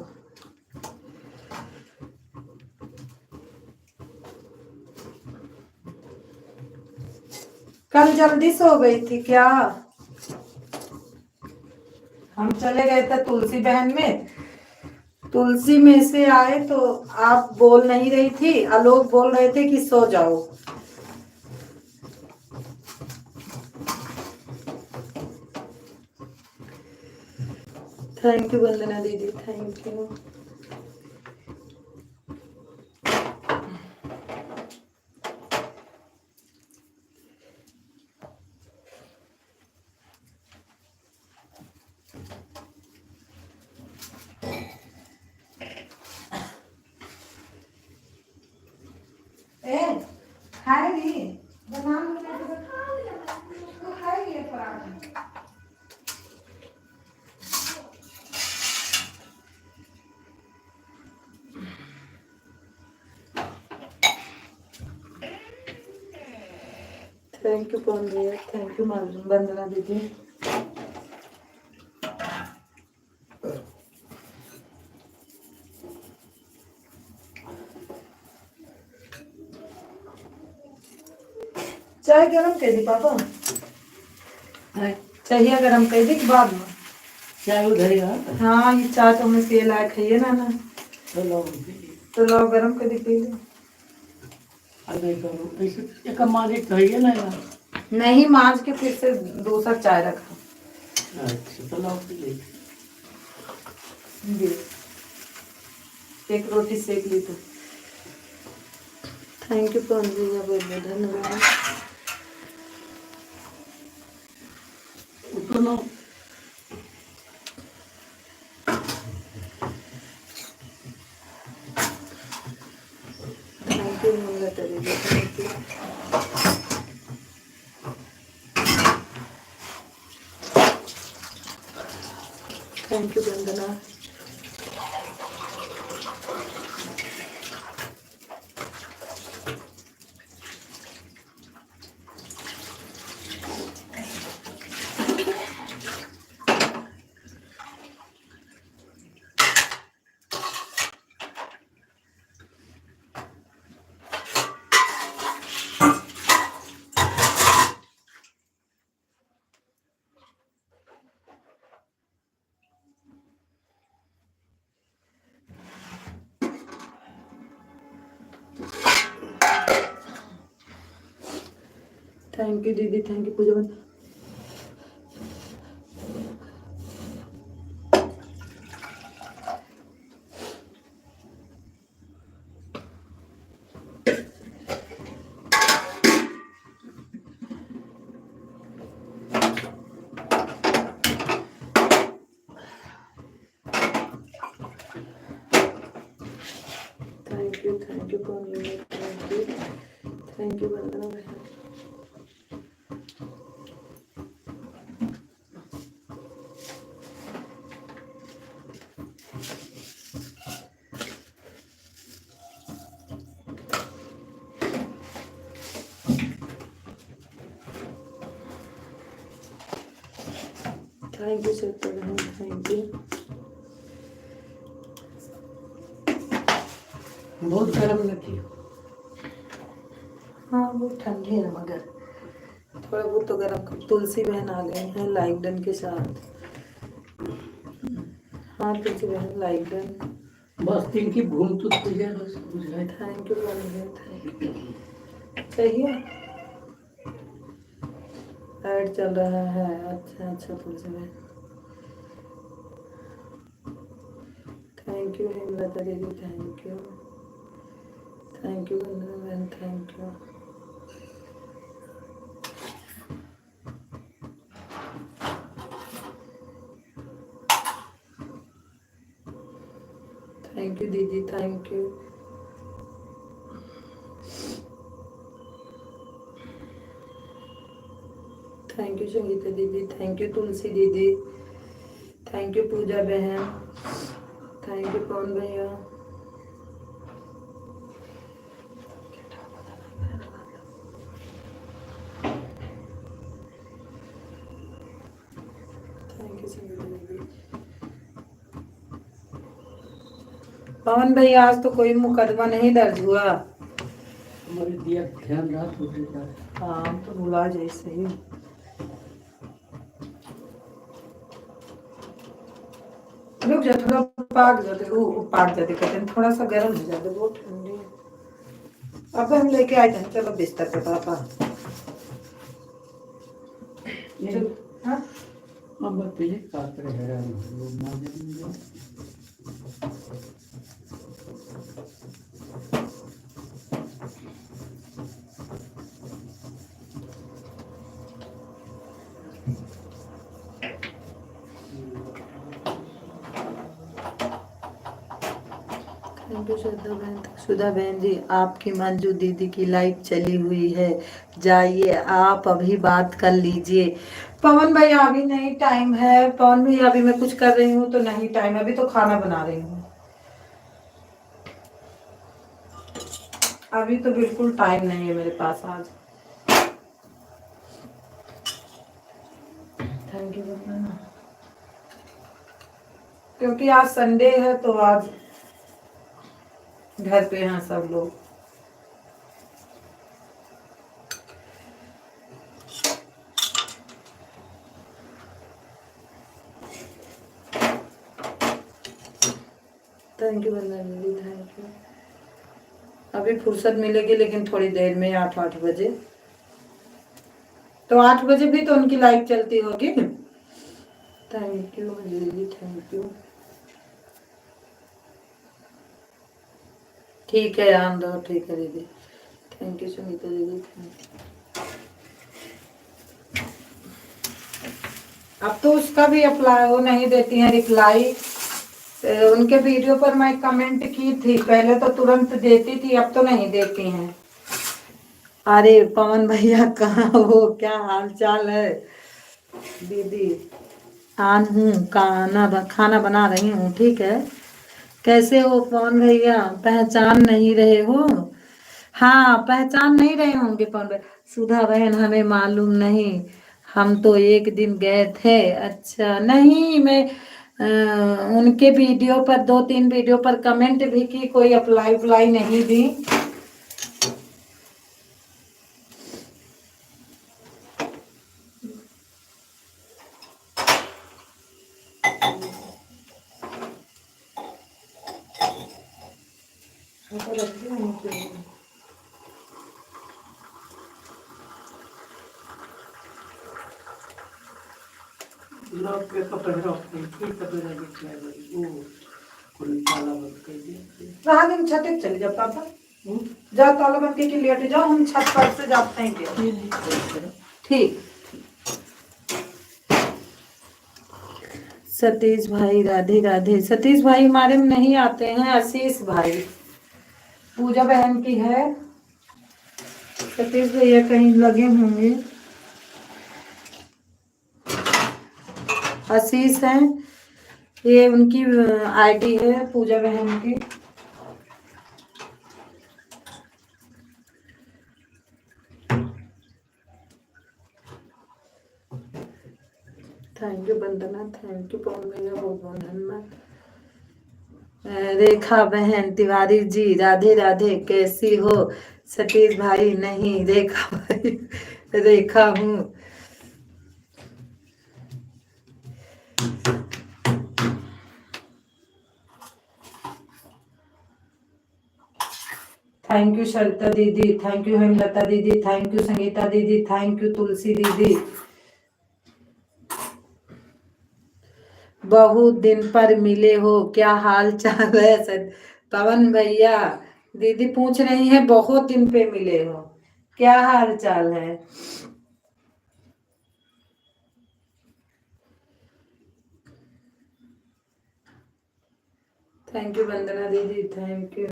कल जल्दी सो गई थी क्या? हम चले गए थे तुलसी बहन में, तुलसी में से आए तो आप बोल नहीं रही थी, आलोक बोल रहे थे कि सो जाओ। थैंक यू वंदना दीदी, थैंक यू। ए खाएगी बना तो खाएगी पराठा। थैंक यू पवन भैया, थैंक यू वंदना दीदी। चाय गरम कर दी पापा? चाहिए गरम कर दी कि बाद में? चाय उधर ही है। हाँ ये चाय तो हमें पिए लायक है ना ना, चलो। तो लो गरम कर दी पी लो। नहीं करो ऐसे एक मारी कहिए ना यार। नहीं, मांझ के फिर से दूसरा चाय रखा। अच्छा तो लाओ पी ले। जी, एक रोटी सेक ली तो। थैंक यू पवन भैया, बहुत बहुत धन्यवाद। उठो थैंक यू मंगला तेरे लिए, thank you. Thank you Vandana. Thank you दीदी, thank you Pooja. Thank you Pawan भैया, थैंक यू वंदना बहन। थैंक यू सत्य बहन, थैंक यू। बहुत गर्म न थी। हाँ वो ठंडी है, मगर थोड़ा बहुत तो गर्म। तुलसी बहन आ गए हैं लाइक डन के साथ। हाँ तुलसी बहन लाइक डन। बस दिन की घूम तो तुझे बस बुझाए। थैंक यू बहन, थैंक यू। चाहिए ऐड चल रहा है। अच्छा अच्छा तुलसी बहन, थैंक यू हेमलता दीदी, थैंक यू। थैंक यू वंदना बहन, थैंक यू। थैंक यू दीदी, thank you. Thank you Sangeeta दीदी, थैंक यू तुलसी दीदी, थैंक यू पूजा बहन, थैंक यू पवन भैया। थैंक यू संगीता दीदी। पवन भैया आज तो कोई मुकदमा नहीं दर्ज हुआ। हमारे दिया ध्यान रहा तो जाए। हाँ हम तो भुला जैसे ही। रुक जा, थोड़ा पाक जाते, वो पाक जाते कहते हैं, थोड़ा सा गर्म हो जाते, बहुत ठंडी है। अब हम लेके आए थे, चलो बिस्तर पे पापा। चलो हाँ हम पहले काट रहे हैरान हो लोग मांगे। थैंक यू श्रद्धा बहन। सुधा बहन जी, आपकी मंजू दीदी की लाइव चली हुई है, जाइए आप अभी बात कर लीजिए। पवन भैया अभी नहीं टाइम है। पवन भैया अभी मैं कुछ कर रही हूँ तो नहीं टाइम, अभी तो खाना बना रही हूँ। अभी तो बिल्कुल टाइम नहीं है मेरे पास आज। थैंक यू वंदना। क्योंकि आज संडे है तो आज घर पे हैं सब लोग। थैंक यू वंदना दीदी, थैंक यू। अभी फुर्सत मिलेगी लेकिन थोड़ी देर में, 8 बजे। तो 8 बजे भी तो उनकी लाइव चलती होगी। थैंक यू दीदी, थैंक यू। ठीक है आन दो, ठीक है दीदी। थैंक यू सुनीता दीदी, अब तो उसका भी अप्लाई वो नहीं देती हैं रिप्लाई। उनके वीडियो पर मैं कमेंट की थी, पहले तो तुरंत देती थी, अब तो नहीं देती हैं। अरे पवन भैया कहाँ हो, क्या हाल चाल है दीदी? आन हूँ, खाना बना रही हूँ, ठीक है। कैसे हो पवन भैया, पहचान नहीं रहे हो? हाँ पहचान नहीं रहे होंगे पवन भैया। सुधा बहन हमें मालूम नहीं, हम तो एक दिन गए थे। अच्छा नहीं, मैं उनके वीडियो पर 2-3 वीडियो पर कमेंट भी की, कोई अप्लाई नहीं दी। लोग के कपड़े रखते हैं, ठीक कपड़े रखते हैं भाई, वो कोई ताला बंद कर दिया। रात दिन छत पे चले जाओ पापा, जाओ ताला बंद के लेट जाओ, हम छत पर से जाते हैं क्या? ठीक। सतीश भाई राधे राधे। सतीश भाई हमारे में नहीं आते हैं, आशीष भाई पूजा बहन की है। सतीश भैया कहीं लगे होंगे। आशीष है, ये उनकी आईडी है पूजा बहन की। Thank you Vandana, thank you Pawan भैया, बहुत बहुत धन्यवाद। रेखा बहन तिवारी जी राधे राधे, कैसी हो? सतीश भाई नहीं, रेखा भाई, रेखा हूँ। थैंक यू सरिता दीदी, थैंक यू हेमलता दीदी, थैंक यू संगीता दीदी, थैंक यू तुलसी दीदी। बहुत दिन पर मिले हो, क्या हाल चाल है? पवन भैया दीदी पूछ रही है, बहुत दिन पे मिले हो, क्या हाल चाल है? थैंक यू वंदना दीदी, थैंक यू।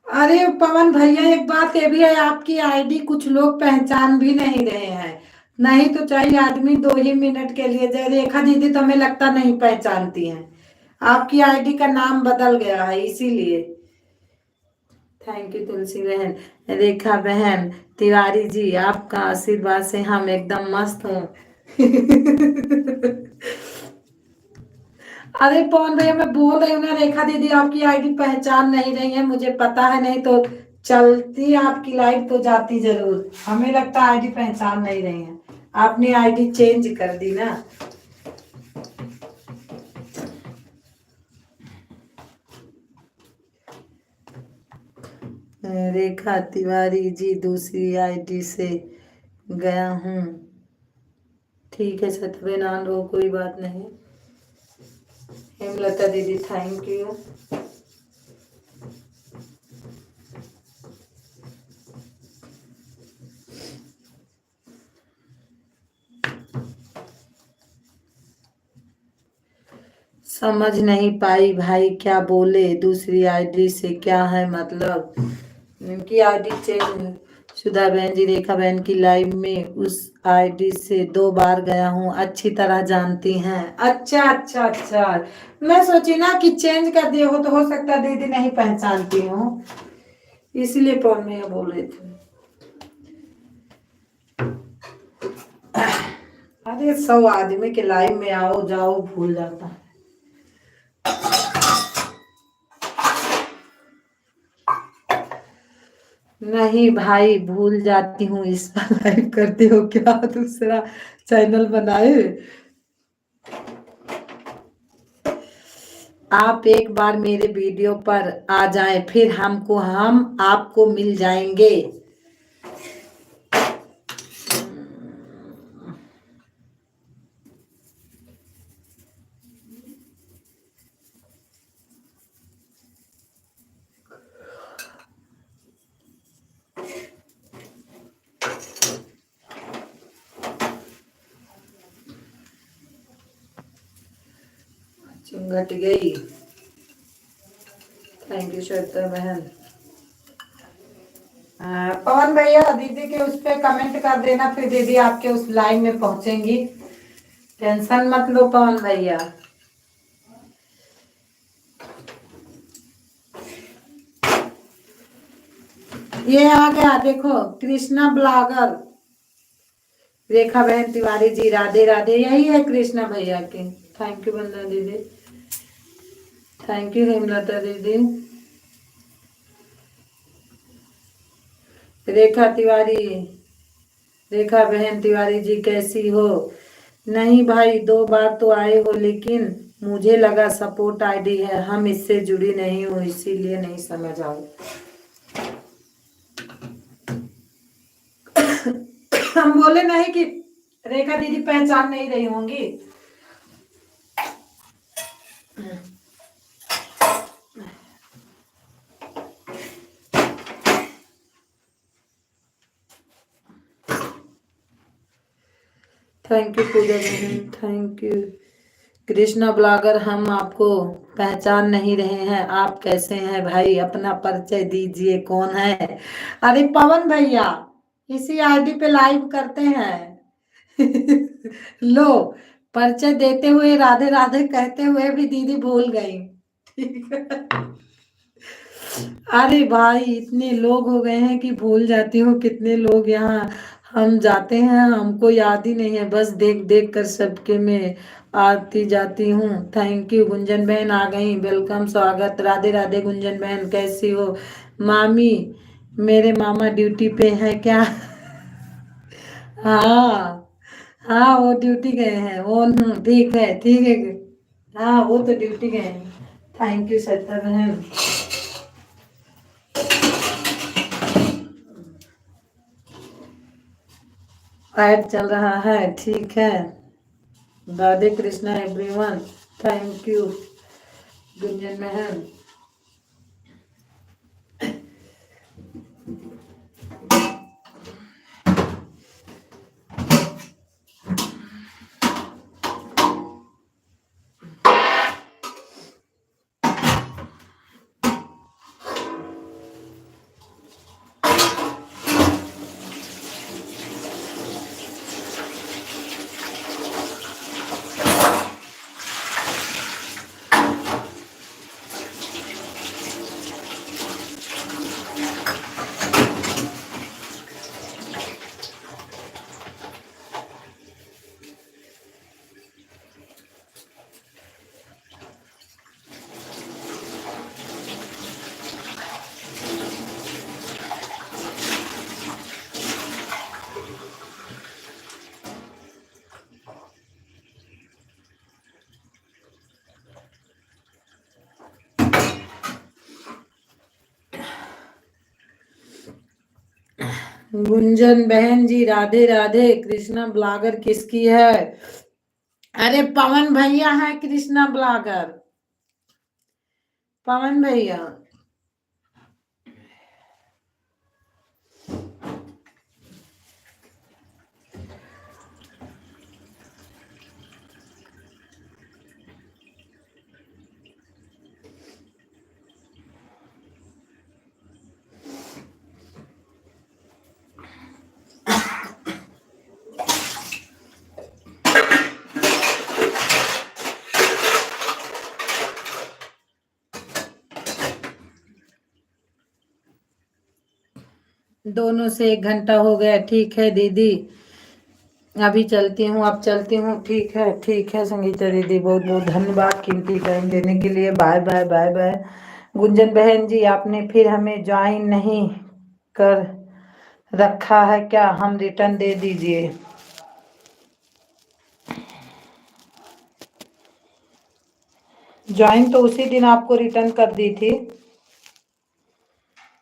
अरे पवन भैया एक बात ये भी है, आपकी आईडी कुछ लोग पहचान भी नहीं रहे हैं। नहीं तो चाहिए आदमी 2 ही मिनट के लिए जाए। रेखा दीदी तो हमें लगता नहीं पहचानती हैं, आपकी आईडी का नाम बदल गया है इसीलिए। थैंक यू तुलसी बहन। रेखा बहन तिवारी जी, आपका आशीर्वाद से हम एकदम मस्त हूँ। अरे पवन भैया मैं बोल रही हूँ ना, रेखा दीदी आपकी आईडी पहचान नहीं रही है, मुझे पता है, नहीं तो चलती आपकी लाइव तो जाती जरूर। हमें लगता है आईडी पहचान नहीं रही है, आपने आईडी चेंज कर दी ना। रेखा तिवारी जी दूसरी आईडी से गया हूँ, ठीक है सतबे नान रो, कोई बात नहीं। हेमलता दीदी थैंक यू। समझ नहीं पाई भाई क्या बोले, दूसरी आईडी से क्या है मतलब? उनकी आईडी चेंज। सुधा बहन जी रेखा बहन की लाइव में उस आईडी से 2 बार गया हूँ, अच्छी तरह जानती हैं। अच्छा अच्छा अच्छा, मैं सोची ना कि चेंज कर दिए हो तो हो सकता दीदी नहीं पहचानती हूँ, इसलिए पवन में बोल रही थी। अरे 100 आदमी के लाइव में आओ जाओ भूल जाता है। नहीं भाई भूल जाती हूँ, इस पर लाइव करते हो क्या? दूसरा चैनल बनाए? आप एक बार मेरे वीडियो पर आ जाएं, फिर हम आपको मिल जाएंगे। घट गई। थैंक यू श्वेता बहन। पवन भैया दीदी के उस पे कमेंट कर देना, फिर दीदी आपके उस लाइन में पहुंचेंगी। टेंशन मत लो पवन भैया। ये आ गया देखो, कृष्णा ब्लॉगर रेखा बहन तिवारी जी, राधे राधे। यही है कृष्णा भैया के। थैंक यू वंदना दीदी, थैंक यू हेमलता दीदी। रेखा तिवारी, रेखा बहन तिवारी जी कैसी हो? नहीं भाई, 2 बार तो आए हो, लेकिन मुझे लगा सपोर्ट आईडी है, हम इससे जुड़ी नहीं हो, इसीलिए नहीं समझ आओ। हम बोले नहीं कि रेखा दीदी पहचान नहीं रही होंगी। थैंक यू पूजा बहन, थैंक यू। कृष्णा ब्लॉगर, हम आपको पहचान नहीं रहे हैं, आप कैसे हैं भाई? अपना परिचय दीजिए, कौन है? अरे पवन भैया, इसी आईडी पे लाइव करते हैं। लो, परिचय देते हुए राधे राधे कहते हुए भी दीदी भूल गई। ठीक है। अरे भाई, इतने लोग हो गए हैं कि भूल जाती हूँ कितने लोग यहाँ हम जाते हैं, हमको याद ही नहीं है, बस देख देख कर सबके में आती जाती हूँ। Thank you. गुंजन बहन आ गई, वेलकम, स्वागत। राधे राधे गुंजन बहन, कैसी हो? मामी, मेरे मामा ड्यूटी पे है क्या? हाँ हाँ, वो ड्यूटी गए हैं। वो ठीक है, ठीक है। हाँ, वो तो ड्यूटी गए हैं। थैंक यू सत्ता बहन। ऐड चल रहा है, ठीक है। Radhe Krishna everyone, thank you Gunjan बहन। गुंजन बहन जी राधे राधे। कृष्णा ब्लॉगर किसकी है? अरे पवन भैया है कृष्णा ब्लॉगर, पवन भैया। दोनों से 1 घंटा हो गया, ठीक है दीदी, अभी चलती हूँ, अब चलती हूँ। ठीक है, ठीक है संगीता दीदी, बहुत बहुत धन्यवाद कीमती टाइम देने के लिए। Bye bye bye bye. Gunjan बहन जी, आपने फिर हमें ज्वाइन नहीं कर रखा है क्या? हम रिटर्न दे दीजिए। ज्वाइन तो उसी दिन आपको रिटर्न कर दी थी।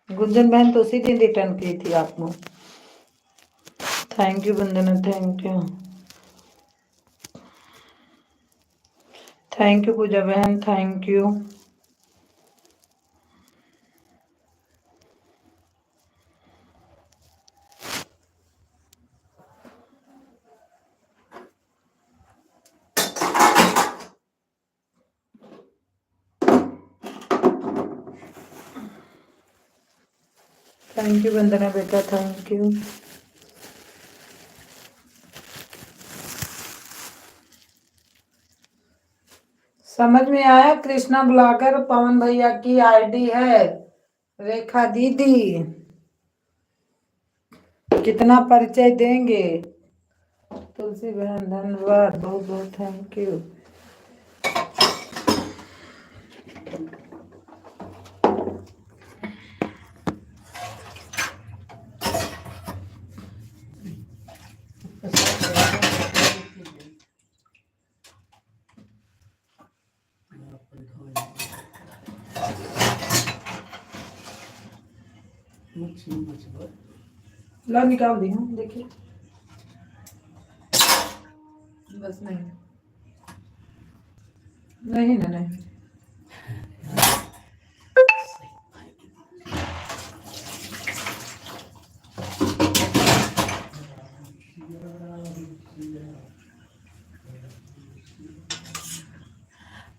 गुंजन बहन तो उसी दिन रिटर्न की थी आपको। Thank you Vandana, thank you. Thank you Pooja बहन, thank you. Thank you Vandana बेटा, थैंक यू। समझ में आया? कृष्णा ब्लॉगर पवन भैया की आईडी है। रेखा दीदी कितना परिचय देंगे? तुलसी बहन धन्यवाद, बहुत बहुत थैंक यू। ला निकाल दी हूँ, देखिए बस। नहीं नहीं ना, नहीं।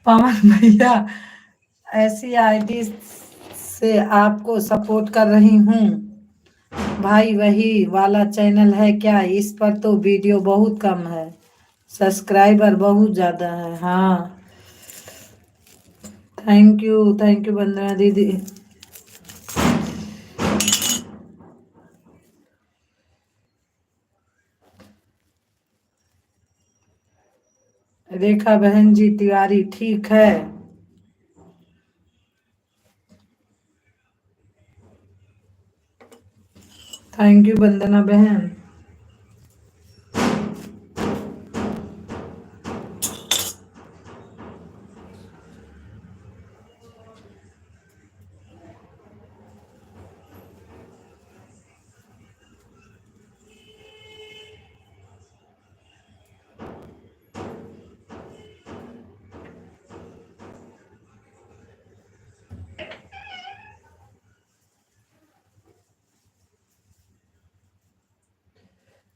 पवन भैया ऐसी आईडी से आपको सपोर्ट कर रही हूँ भाई, वही वाला चैनल है क्या? इस पर तो वीडियो बहुत कम है, सब्सक्राइबर बहुत ज्यादा है। हाँ थैंक यू वंदना दीदी। रेखा बहन जी तिवारी, ठीक है। थैंक यू वंदना बहन।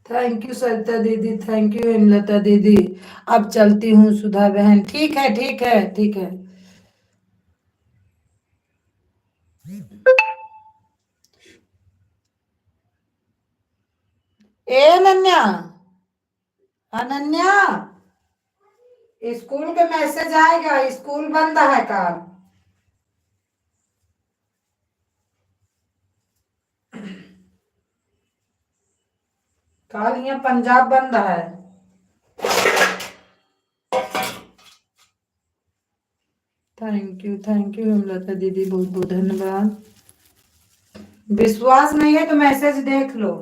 थैंक यू सरिता दीदी, थैंक यू हेमलता दीदी। अब चलती हूँ सुधा बहन, ठीक है ठीक है ठीक है। ए अनन्या, अनन्या स्कूल के मैसेज आएगा, स्कूल बंद है कल। कल यहाँ पंजाब बंद है। थैंक यू हेमलता दीदी, बहुत बहुत धन्यवाद। विश्वास नहीं है तो मैसेज देख लो।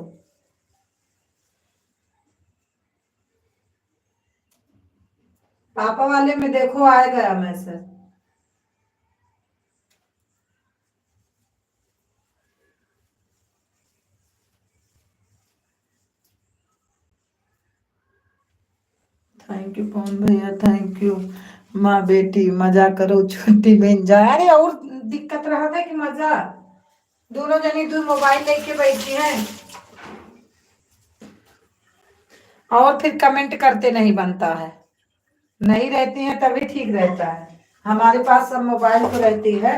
पापा वाले में देखो, आ गया मैसेज। थैंक यू पवन भैया, थैंक यू। माँ बेटी मजा करो, छुट्टी में जा। अरे और दिक्कत रहा था कि मजा, दोनों जनी दूर मोबाइल लेके बैठी हैं और फिर कमेंट करते नहीं बनता है। नहीं रहती हैं तभी ठीक रहता है। हमारे पास सब मोबाइल तो रहती है।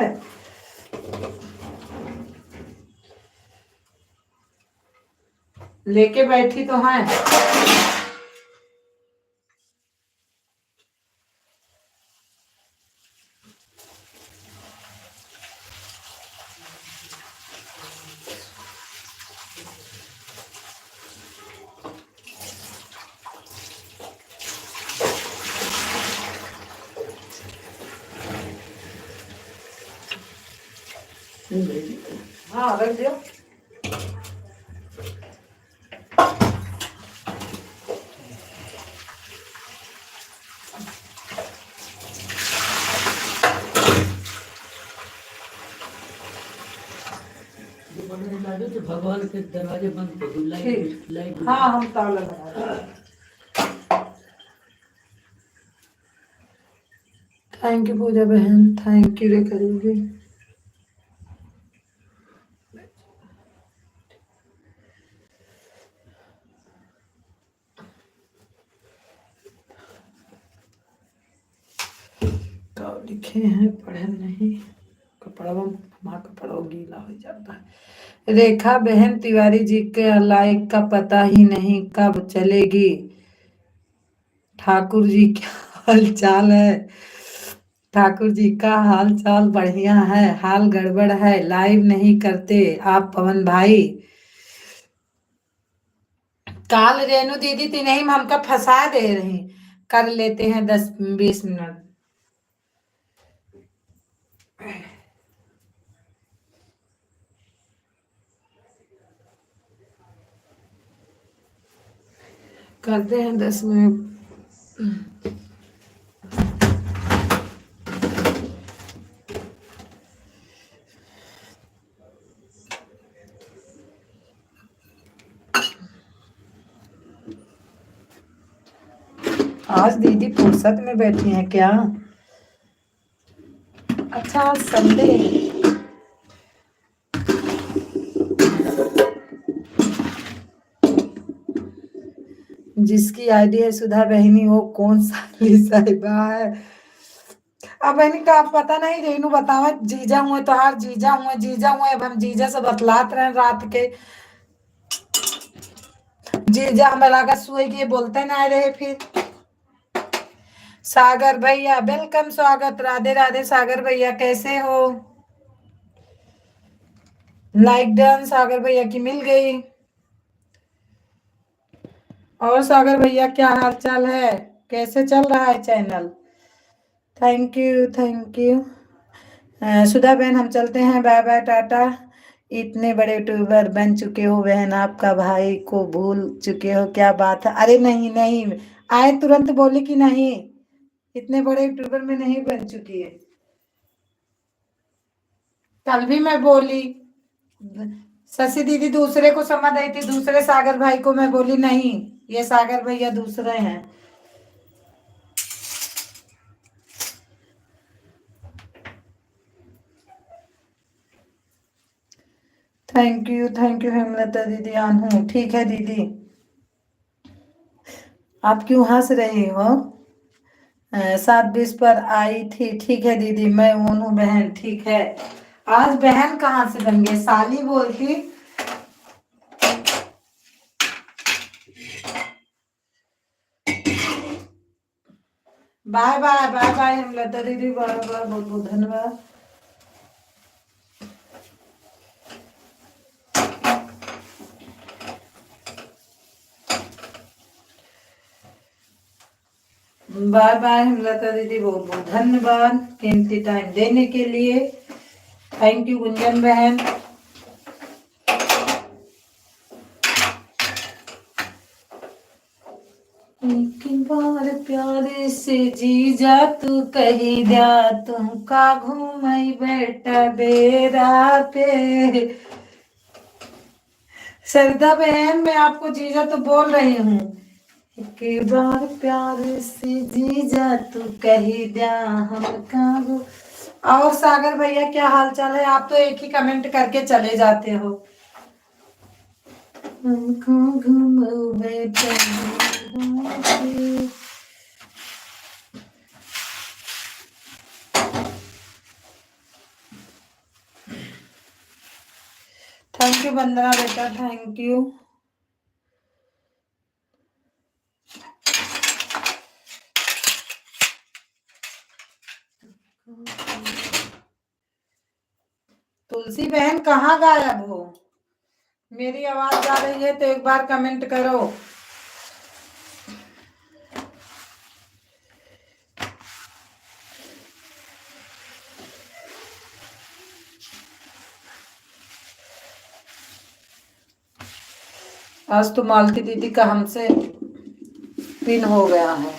लेके बैठी तो हैं। हाँ रख दियो। दो तो भगवान के दरवाजे बंद कर दो, लाइट लाइट। हाँ हम ताला लगा देंगे। थैंक यू पूजा बहन, थैंक यू रेखा दीदी। तो लिखे हैं पढ़े नहीं, कपड़ा हमारा कपड़ा गीला हो जाता है। रेखा बहन तिवारी जी के लाइक का पता ही नहीं कब चलेगी। ठाकुर जी क्या हाल चाल है? ठाकुर जी का हाल चाल बढ़िया है, हाल गड़बड़ है, लाइव नहीं करते आप पवन भाई। काल रेणु दीदी थी नहीं, हमका फंसा दे रही। कर लेते हैं 10-20 मिनट। करते हैं 10 मिनट। आज दीदी फुर्सत में बैठी हैं क्या? अच्छा आज संडे। जिसकी आईडी है सुधा बहनी वो कौन साली साहिबा है? अब बहनी का पता नहीं, रेनू बतावा। जीजा हुए तो हार जीजा हुए, जीजा हुए। अब हम जीजा से बतलात रहे रात के। जीजा हम लगा सुए के बोलते ना रहे। फिर सागर भैया वेलकम, स्वागत, राधे राधे। सागर भैया कैसे हो? लाइक डन सागर भैया की मिल गई। और सागर भैया क्या हाल चाल है, कैसे चल रहा है channel? Thank you thank you. Sudha बहन हम चलते हैं, बाय बाय टाटा। इतने बड़े यूट्यूबर बन चुके हो बहन, आपका भाई को भूल चुके हो, क्या बात है? अरे नहीं नहीं, आए तुरंत बोले कि नहीं, इतने बड़े यूट्यूबर में नहीं बन चुकी है। कल भी मैं बोली, शशि दीदी दूसरे को समझ आई थी, दूसरे सागर भाई को। मैं बोली नहीं, ये सागर भैया दूसरे हैं। थैंक यू हेमलता दीदी। आन हूँ, ठीक है दीदी। आप क्यों हंस रही हो? 7:20 पर आई थी, ठीक है दीदी। मैं मोनू बहन, ठीक है। आज बहन कहाँ से बन गई, साली बोलती। Bye bye bye bye Hemlata दीदी, बाय बाय, बहुत बहुत धन्यवाद। बाय बाय हेमलता दीदी, बहुत बहुत धन्यवाद कीमती टाइम देने के लिए। थैंक यू गुंजन बहन। एक बार प्यारे से जीजा तू कही दिया, तुमका घूमई बेटा डेरा पे। सरदा बहन मैं आपको जीजा तो बोल रही हूँ। एक बार प्यारे से जीजा तू कही दिया हमका। और सागर भैया क्या हाल चाल है? आप तो एक ही कमेंट करके चले जाते हो। हमको घूमो बेटा। थैंक यू वंदना बेटा, थैंक यू। तुलसी बहन कहाँ गायब हो? मेरी आवाज जा रही है तो एक बार कमेंट करो। आज तो मालती दीदी का हमसे पिन हो गया है।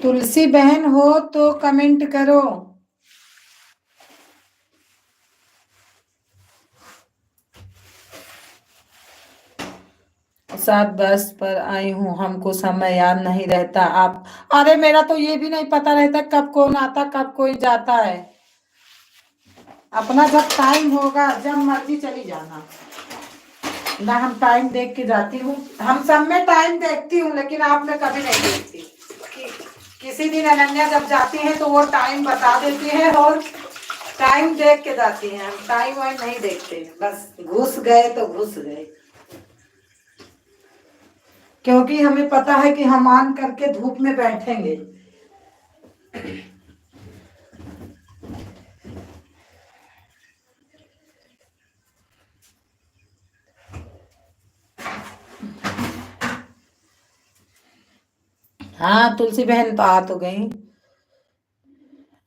तुलसी बहन हो तो कमेंट करो। 7:10 पर आई हूँ, हमको समय याद नहीं रहता। आप, अरे मेरा तो ये भी नहीं पता रहता कब कौन आता कब कोई जाता है। अपना जब टाइम होगा जब मर्जी चली जाना ना। हम टाइम देख के जाती हूँ, हम सब में टाइम देखती हूँ, लेकिन आप में कभी नहीं देखती। किसी दिन अनन्या जब जाती है तो वो टाइम बता देती है और टाइम देख के जाती है। हम टाइम वाइम नहीं देखते, बस घुस गए तो घुस गए, क्योंकि हमें पता है कि हम ऑन करके धूप में बैठेंगे। हाँ तुलसी बहन तो आ तो गई।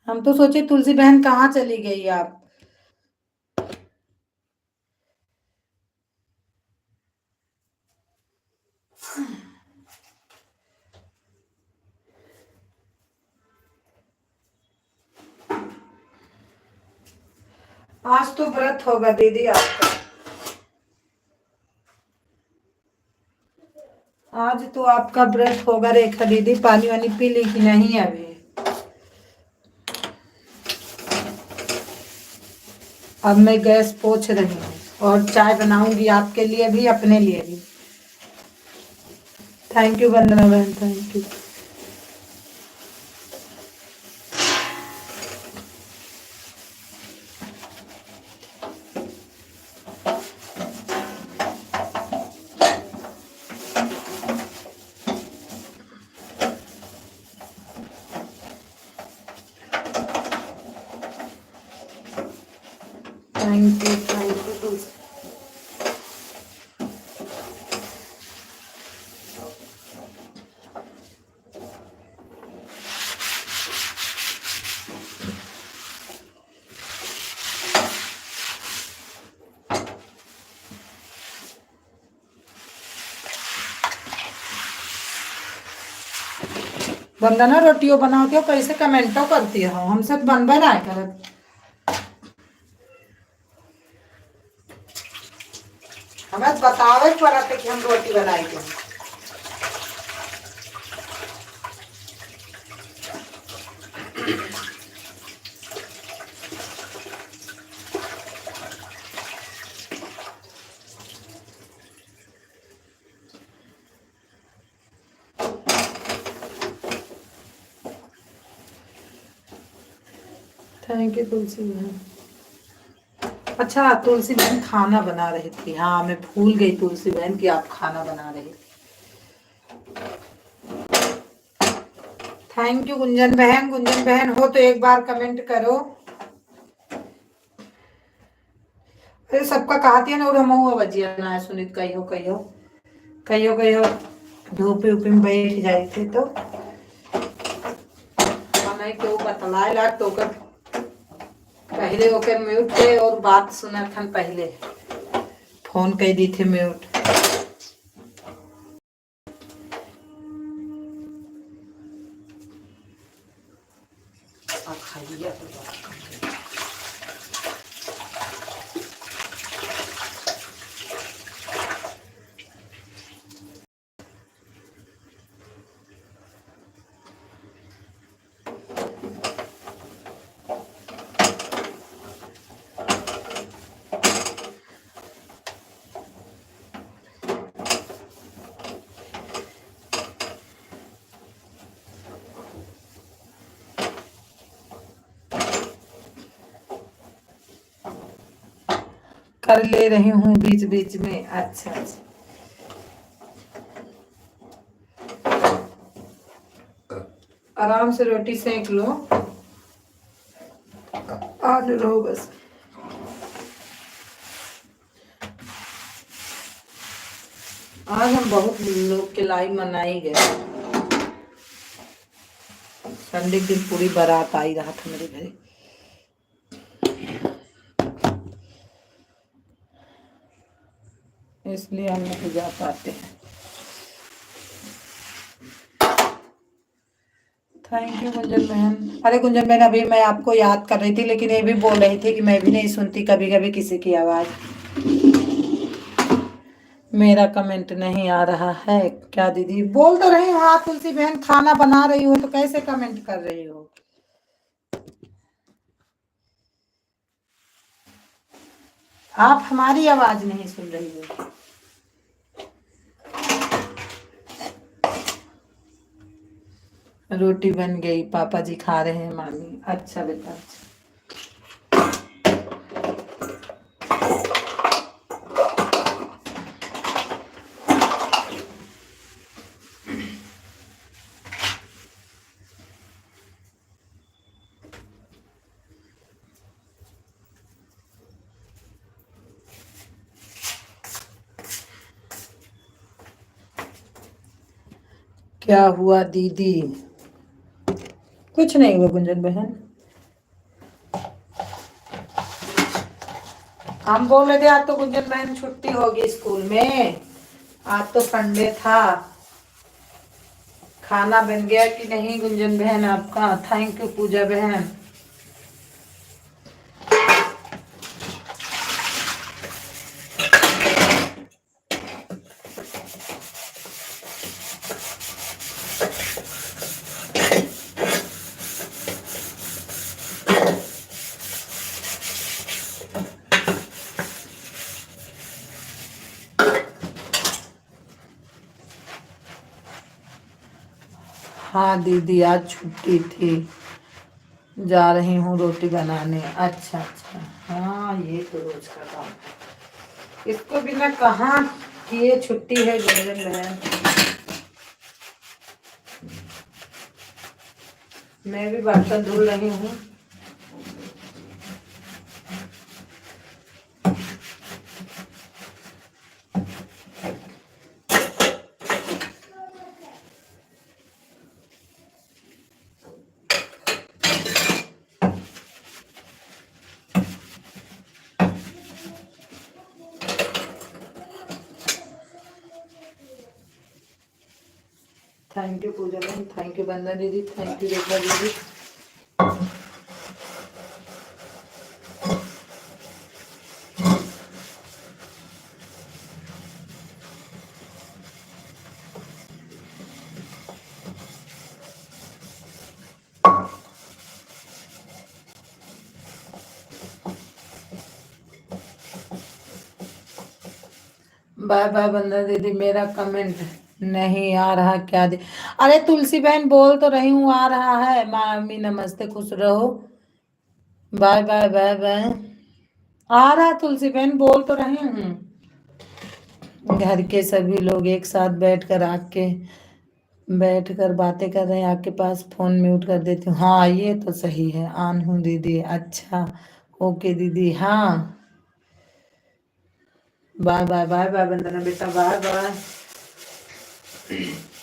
हम तो सोचे तुलसी बहन कहाँ चली गई आप। आज तो व्रत होगा दीदी आपका। आज तो आपका व्रत होगा रेखा दीदी। पानी वानी पी ली कि नहीं अभी? अब मैं गैस पोंछ रही हूँ और चाय बनाऊंगी आपके लिए भी अपने लिए भी। थैंक यू वंदना बहन, थैंक यू। थैंक यू तुलसी। वंदना रोटियों बनाती हो कैसे कमेंटो करती हो? हमसे बन बनाए करत। हमें बतावे पड़त है कि हम रोटी बनाए के। थैंक यू तुलसी बहन। अच्छा तुलसी बहन खाना बना रही थी। हाँ मैं भूल गई तुलसी बहन कि आप खाना बना रही थी। थैंक यू गुंजन बहन। गुंजन बहन हो तो एक बार कमेंट करो। अरे सबका कहती है ना, और हम बजिया ना सुनित कहियो कहियो कहियो कहियो धूप ऊप में बैठ जाए थे तो हमें क्यों बतलाए लाग तो कर पहले ओके म्यूट थे और बात सुना था पहले फोन कह दी थे म्यूट। कर ले रही हूँ बीच बीच में। अच्छा अच्छा आराम से रोटी सेक लो और रहो बस। आज हम बहुत लोग के लाई मनाई गए। संडे के दिन पूरी बारात आई रहा था मेरे घर, इसलिए हम नहीं जा पाते हैं। थैंक यू गुंजन बहन। अरे गुंजन बहन, अभी मैं आपको याद कर रही थी, लेकिन ये भी बोल रही थी कि मैं भी नहीं सुनती कभी कभी किसी की आवाज। मेरा कमेंट नहीं आ रहा है क्या दीदी? बोल तो रही हूँ। हाँ तुलसी बहन, खाना बना रही हो तो कैसे कमेंट कर रही हो? आप हमारी आवाज नहीं सुन रही हो। रोटी बन गई, पापा जी खा रहे हैं, मामी। अच्छा बेटा, अच्छा। क्या हुआ दीदी? कुछ नहीं हुआ गुंजन बहन। हम बोल रहे थे आज तो गुंजन बहन छुट्टी होगी स्कूल में, आज तो संडे था। खाना बन गया कि नहीं गुंजन बहन आपका? थैंक यू पूजा बहन। हाँ दीदी आज छुट्टी थी, जा रही हूँ रोटी बनाने। अच्छा अच्छा, हाँ ये तो रोज का काम है। इसको बिना कहाँ किए छुट्टी है गुंजन बहन। मैं भी बर्तन धुल रही हूँ। थैंक यू पूजा बहन, थैंक यू बंदना दीदी, थैंक यू रेखा दीदी। बाय बाय बंदना दीदी, मेरा कमेंट नहीं आ रहा क्या दे? अरे तुलसी बहन बोल तो रही हूँ आ रहा है। मामी नमस्ते, खुश रहो। Bye bye bye bye. आ रहा तुलसी बहन, बोल तो रही हूँ। घर के सभी लोग एक साथ बैठ कर बातें कर रहे हैं, आपके पास फोन म्यूट कर देती हूँ। हाँ ये तो सही है, ऑन हूँ दीदी। अच्छा ओके दीदी, हाँ। बाय बाय बाय बाय वंदना बेटा, बाय बाय।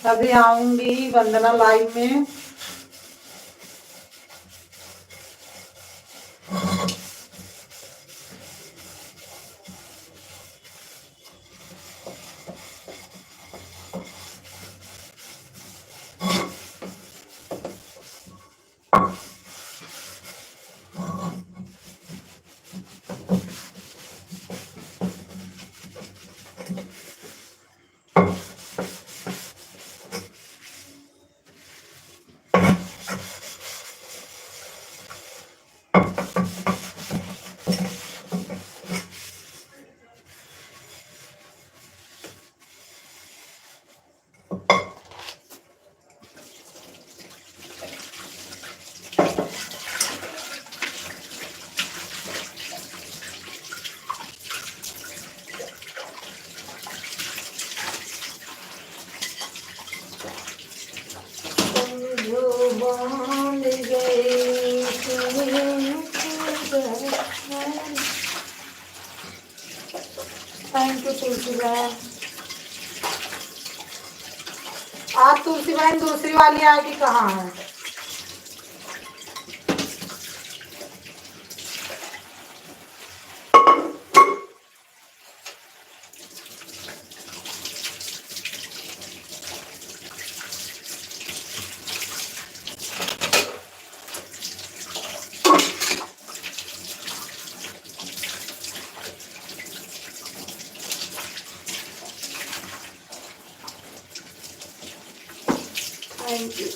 अभी आऊंगी वंदना लाइव में। थैंक यू तुलसी बहन। आप तुलसी बहन दूसरी वाली आगे कहाँ है? Thank you.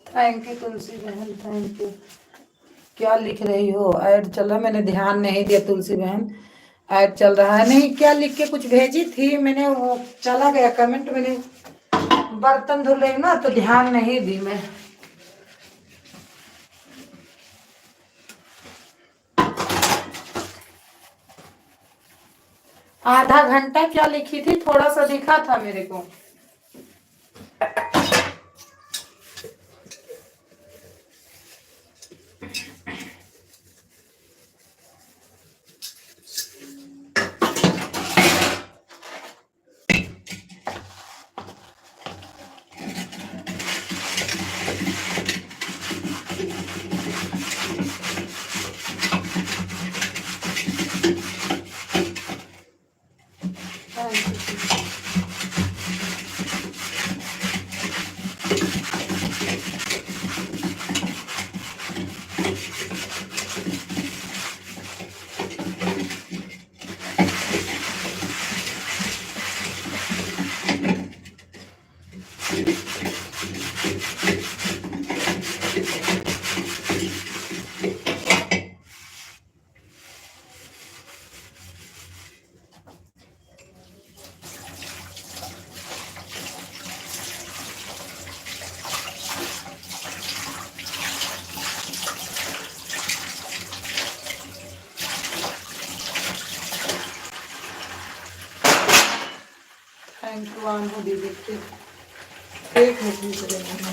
थैंक यू तुलसी बहन, थैंक यू। क्या लिख रही हो? ऐड चल रहा, मैंने ध्यान नहीं दिया तुलसी बहन। ऐड चल रहा है। नहीं, क्या लिख के कुछ भेजी थी मैंने, वो चला गया कमेंट। मैंने बर्तन धुल रही हूँ ना, तो ध्यान नहीं दी मैं। आधा घंटा क्या लिखी थी? थोड़ा सा दिखा था मेरे को। थैंक यू आंबू दीदी के। एक मिनट चलेगा।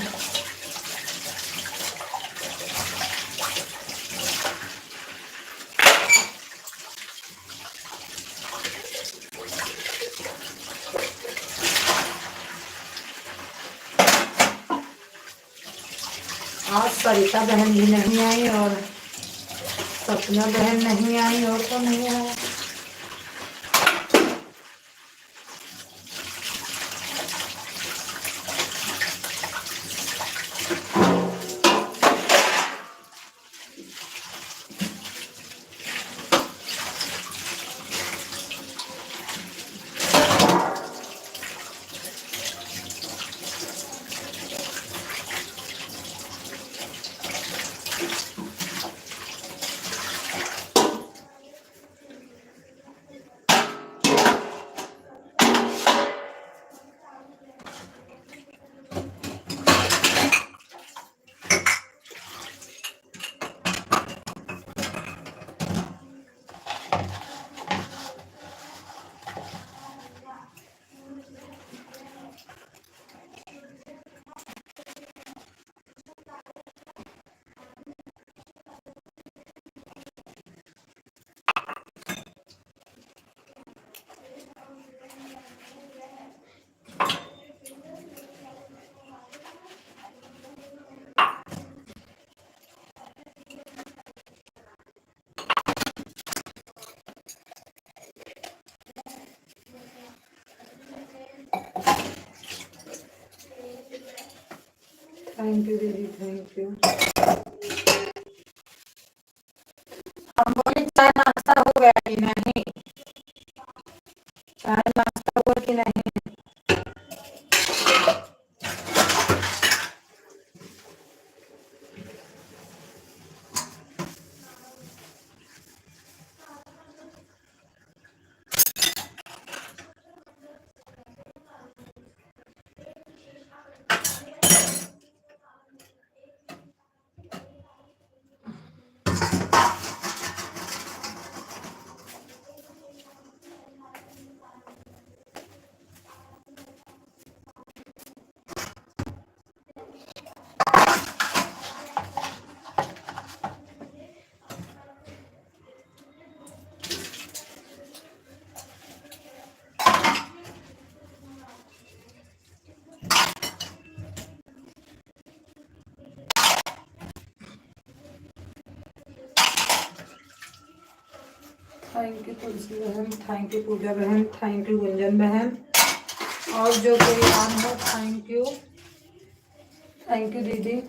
आज सरिता बहन भी नहीं आई और सपना बहन नहीं आई, और तो नहीं आया। थैंक यू दीदी, थैंक यू। हम बोले चाय नाश्ता हो गया कि नहीं? चाय नाश्ता हुआ कि नहीं? थैंक यू तुलसी बहन, थैंक यू पूजा बहन, थैंक यू गुंजन बहन, और जो कोई नाम हो थैंक यू, थैंक यू दीदी।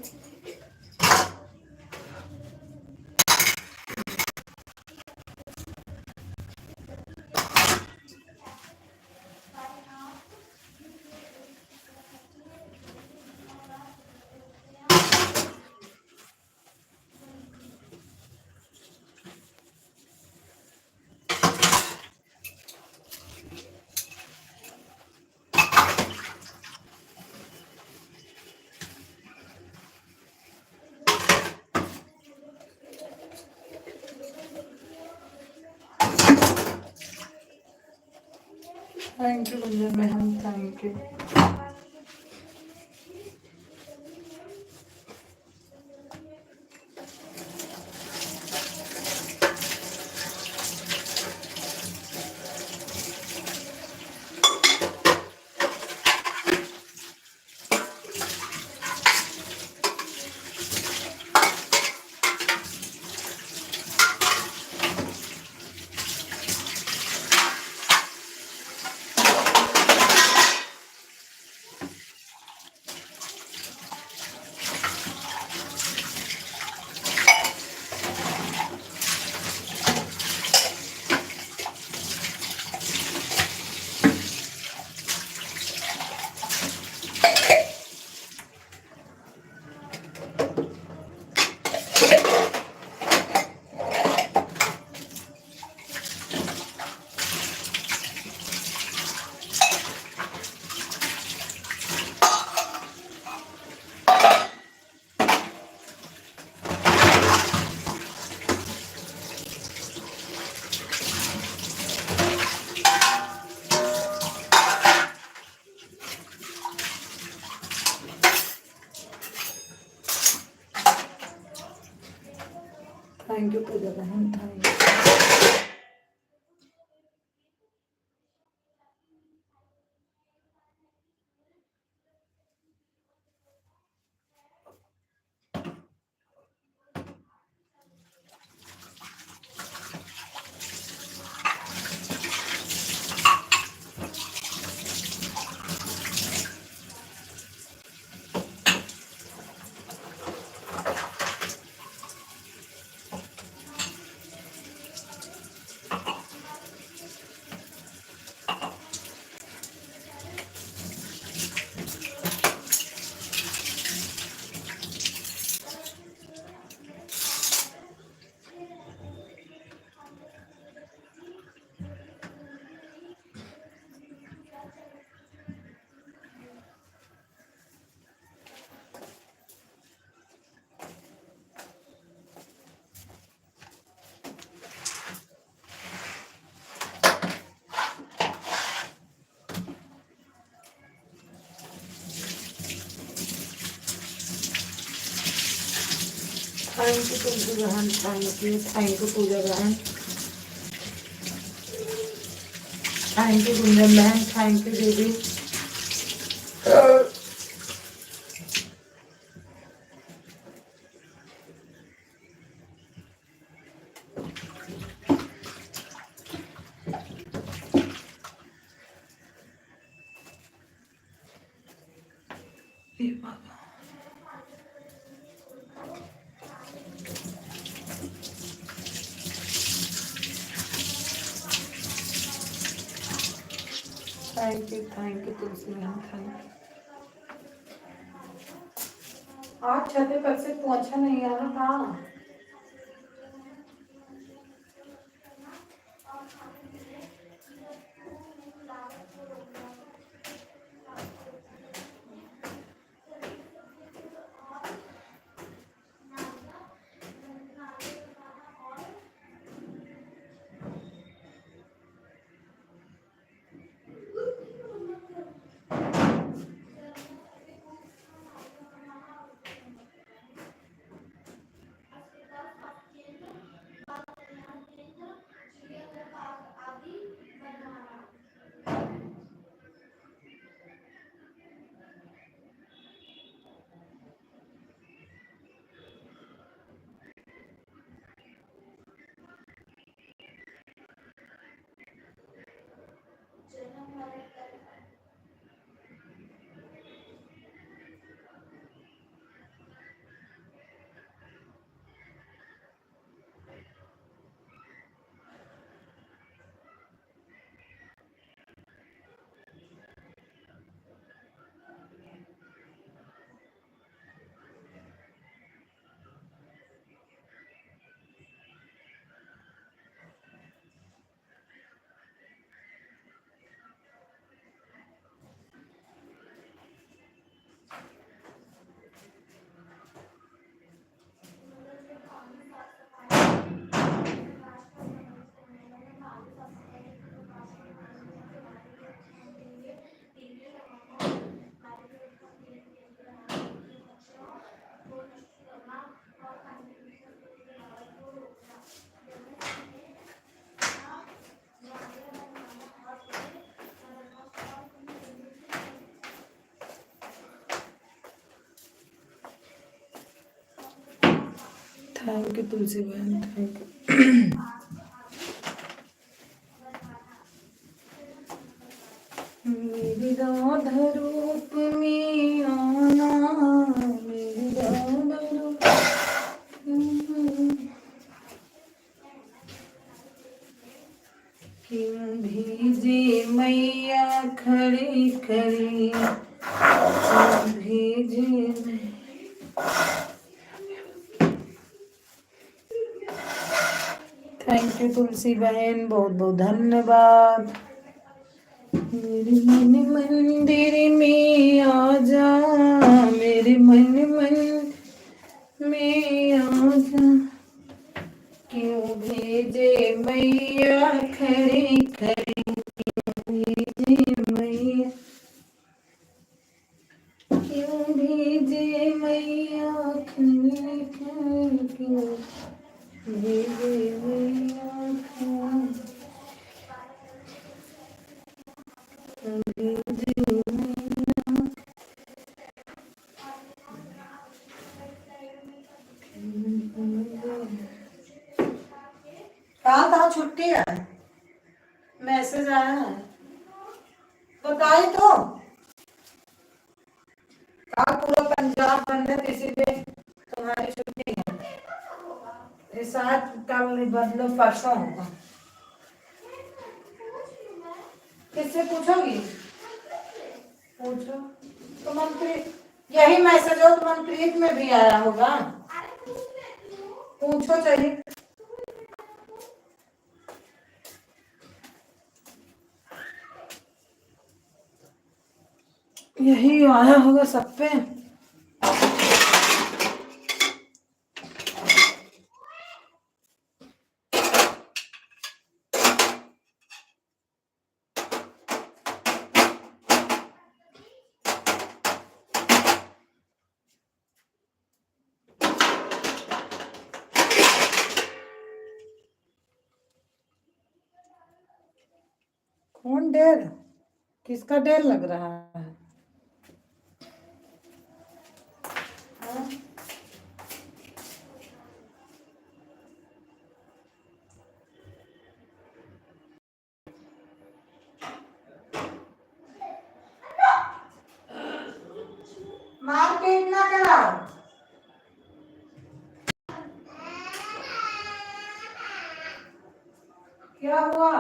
थैंक यू गुंजन बहन, thank you. Thank you Pooja बहन, थैंक यू। थैंक यू तुलसी बहन, थैंक यू पूजा बहन, थैंक यू गुंजन बहन, थैंक यू दीदी। थैंक यू तुलसी बहन, थैंक यू। आज छत पर से पोछा नहीं आ रहा था। थैंक यू तुलसी बहन, थैंक यू। मेरी राधा रूप में आना, मेरी राधा रूप में। क्यों भेजे मैया खड़ी खड़ी, क्यों भेजे। थैंक यू तुलसी बहन, बहुत बहुत धन्यवाद। मेरे मन मंदिर में आ जा, मेरे मन में आ जा। क्यों भेजे मैया खड़ी खड़ी, क्यों भेजे मैया, क्यों भेजे मैया खड़ी खड़ी, क्यों भेजे मैया खड़ी। कहाँ कहाँ छुट्टी है, मैसेज आया है, बताई तो। कल पूरा पंजाब बंद है, इसीलिए तुम्हारी छुट्टी है। ये शायद कल बदलो परसों होगा। किससे पूछोगी? पूछो तो मनप्रीत, यही मैसेज हो तो मनप्रीत में भी आया होगा, पूछो चाहिए। यही आया होगा सब पे। कौन डेर, किसका डेर लग रहा है? हाँ? मारपीट ना कराओ। क्या हुआ?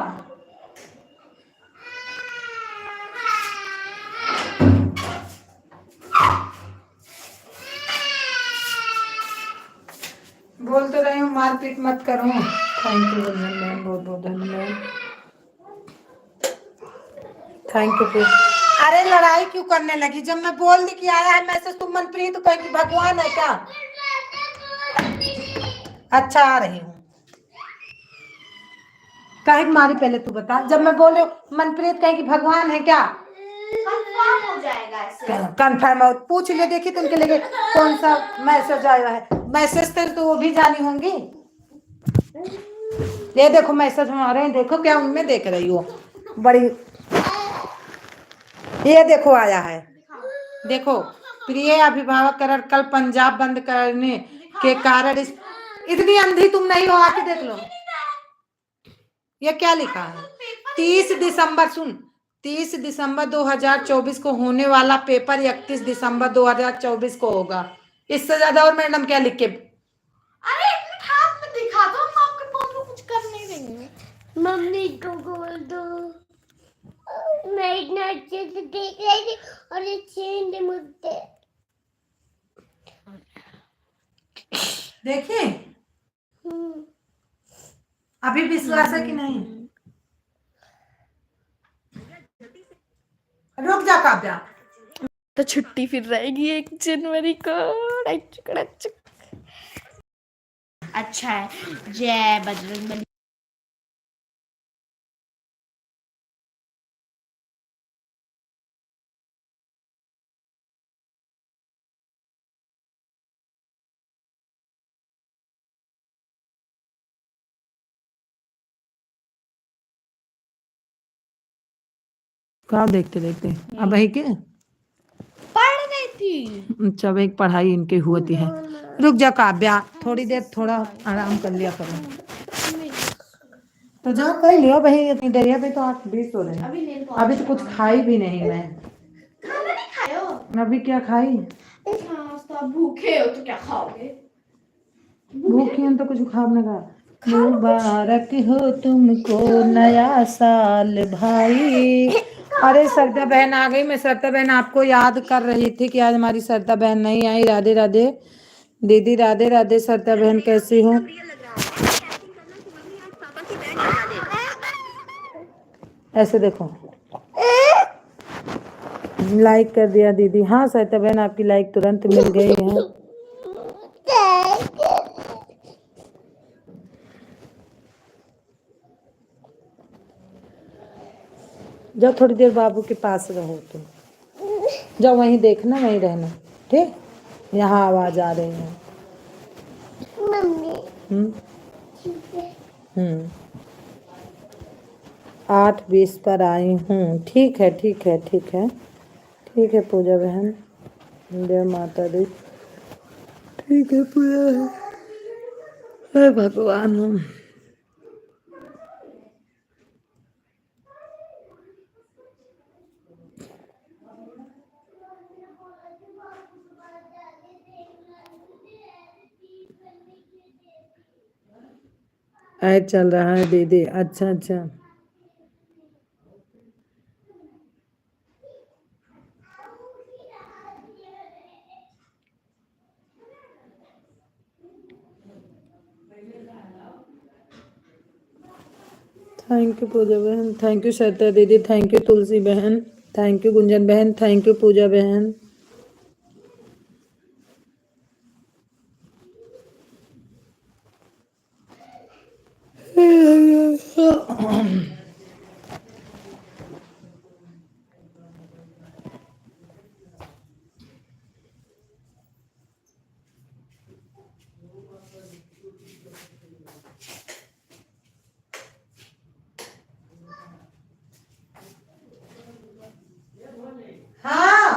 मारपीट मत करो। थैंक यू गुंजन मैम, बहुत बहुत धन्यवाद। Thank you. अरे लड़ाई क्यों करने लगी? जब मैं बोल दी कि आया है मैसेज तुम मनप्रीत तो कहेगी भगवान है क्या? अच्छा आ रही हूँ। कहे मारी पहले तू बता, जब मैं बोल रही हूँ मनप्रीत कहेगी भगवान है क्या? कंफर्म हो जाएगा ऐसे। कंफर्म हो पूछ ले, देखी तुमके लिए कौन सा मैसेज आया है। मैसेज तो वो भी जानी होंगी। ये देखो मैसेज हमारे हैं, देखो क्या उनमें देख रही हो बड़ी। ये देखो आया है, देखो। प्रिय अभिभावक कारण कल पंजाब बंद करने के कारण इतनी अंधी तुम नहीं हो, आके देख लो। ये क्या लिखा है? 30 दिसंबर, सुन, 30 दिसंबर 2024 को होने वाला पेपर 31 दिसंबर 2024 को होगा। इससे ज्यादा और मैडम क्या लिख के? अरे एक मिनट हाथ में दिखा दो, हम आपके फोन में कुछ कर नहीं देंगे। मम्मी को बोल दो, मैं इतना अच्छे से देख रही थी और ये छीन मुझसे। देखिए अभी विश्वास है कि नहीं? रुक जा काव्या। तो छुट्टी फिर रहेगी 1 जनवरी को। अच्छा है, जय बजरंगबली। क्या देखते देखते अब है के पढ़ रही थी। अच्छा अब एक पढ़ाई इनके हुई है। रुक जा काव्या, थोड़ी देर थोड़ा आराम कर लिया करो। तो जाओ कर लियो भाई, इतनी देर पे तो 8:20 हो रहे हैं। अभी तो कुछ खाई भी नहीं मैं। खाना नहीं खाए हो? अभी क्या खाई? तो आप भूखे हो तो क्या खाओगे? भूखी हूं तो कुछ खा ना खा। मुबारक हो तुमको नया साल भाई। अरे सरदा बहन आ गई। मैं सरदा बहन आपको याद कर रही थी कि आज हमारी सरदा बहन नहीं आई। राधे राधे दीदी, राधे राधे। सरदा बहन कैसी हो? ऐसे देखो, लाइक कर दिया दीदी। हाँ सरदा बहन आपकी लाइक तुरंत मिल गई है। जाओ थोड़ी देर बाबू के पास रहो तुम। जाओ वहीं देखना, वहीं रहना, ठीक? यहाँ आवाज आ रही है। मम्मी 8:20 पर आई हूँ। ठीक है ठीक है ठीक है ठीक है पूजा बहन, जय माता दी। ठीक है पूजा, हे भगवान हूँ। ऐड चल रहा है दीदी। अच्छा अच्छा। थैंक यू पूजा बहन, थैंक यू श्रद्धा दीदी, थैंक यू तुलसी बहन, थैंक यू गुंजन बहन, थैंक यू पूजा बहन। हाँ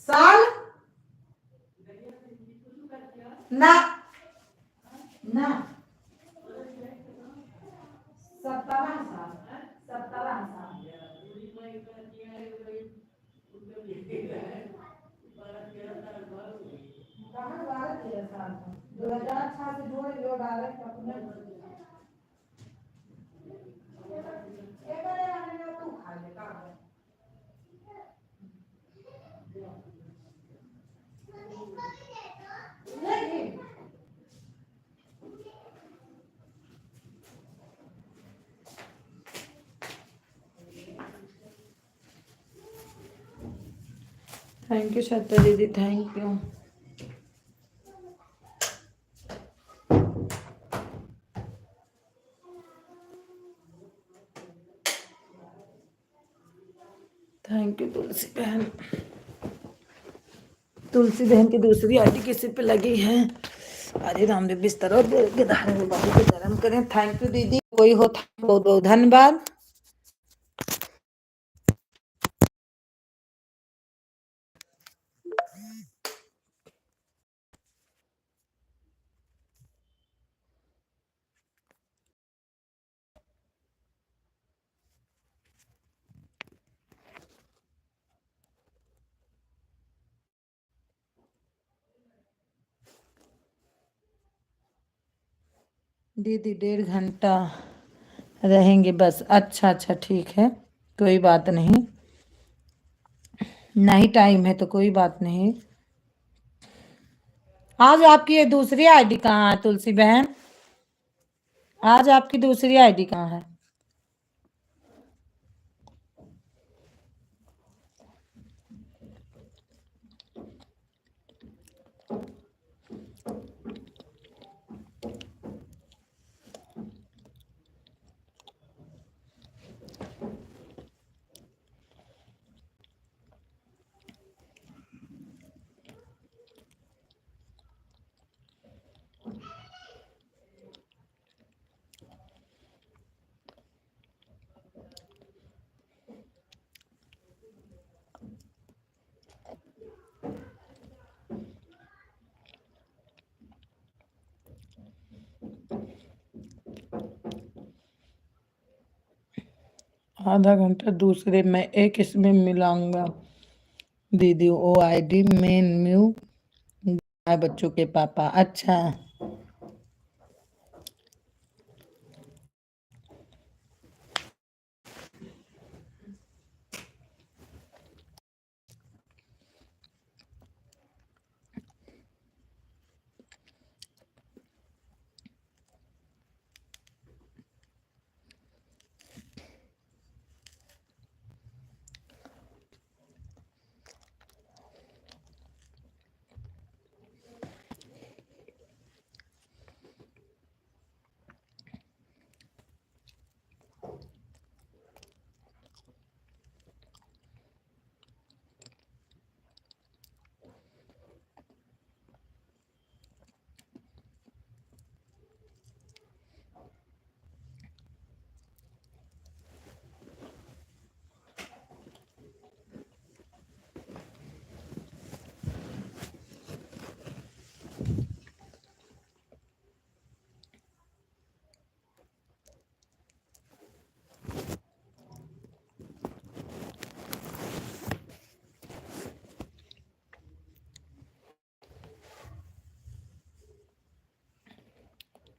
साल ना ना 17 साल 17 साल। कहाँ 12-13 साल 2006 से जोड़ लो डायरेक्ट अपने। एक बार आने में तू खा ले का नहीं थैंक यू श्वेता दीदी, थैंक यू। थैंक यू तुलसी बहन। तुलसी बहन की दूसरी आईडी किसी पे लगी है। अरे रामदेव बिस्तर और गिरधारे में बाबू को गर्म करें। थैंक यू दीदी, कोई हो बहुत बहुत धन्यवाद। दीदी 1.5 घंटा रहेंगे बस। अच्छा अच्छा ठीक है, कोई बात नहीं, नहीं टाइम है तो कोई बात नहीं। आज आपकी ये दूसरी आईडी कहाँ है तुलसी बहन? आज आपकी दूसरी आईडी कहाँ है? आधा घंटा दूसरे में एक इसमें मिलाऊंगा दीदी। ओ आईडी मेन म्यू बच्चों के पापा। अच्छा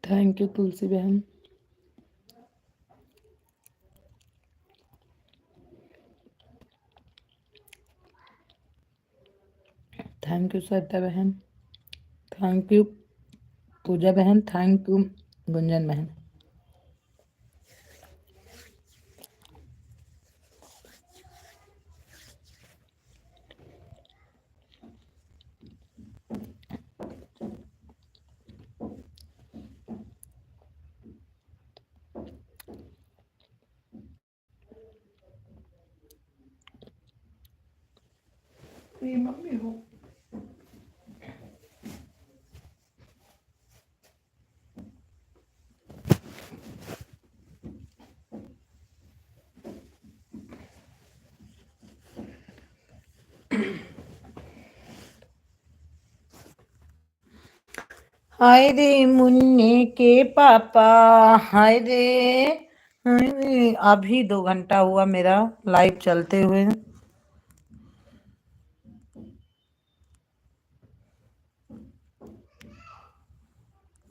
थैंक यू तुलसी बहन। थैंक यू श्वेता बहन, थैंक यू पूजा बहन, थैंक यू गुंजन बहन। मम्मी हो हाय रे मुन्ने के पापा, हाय रे, हाय रे। अभी 2 घंटा हुआ मेरा लाइव चलते हुए।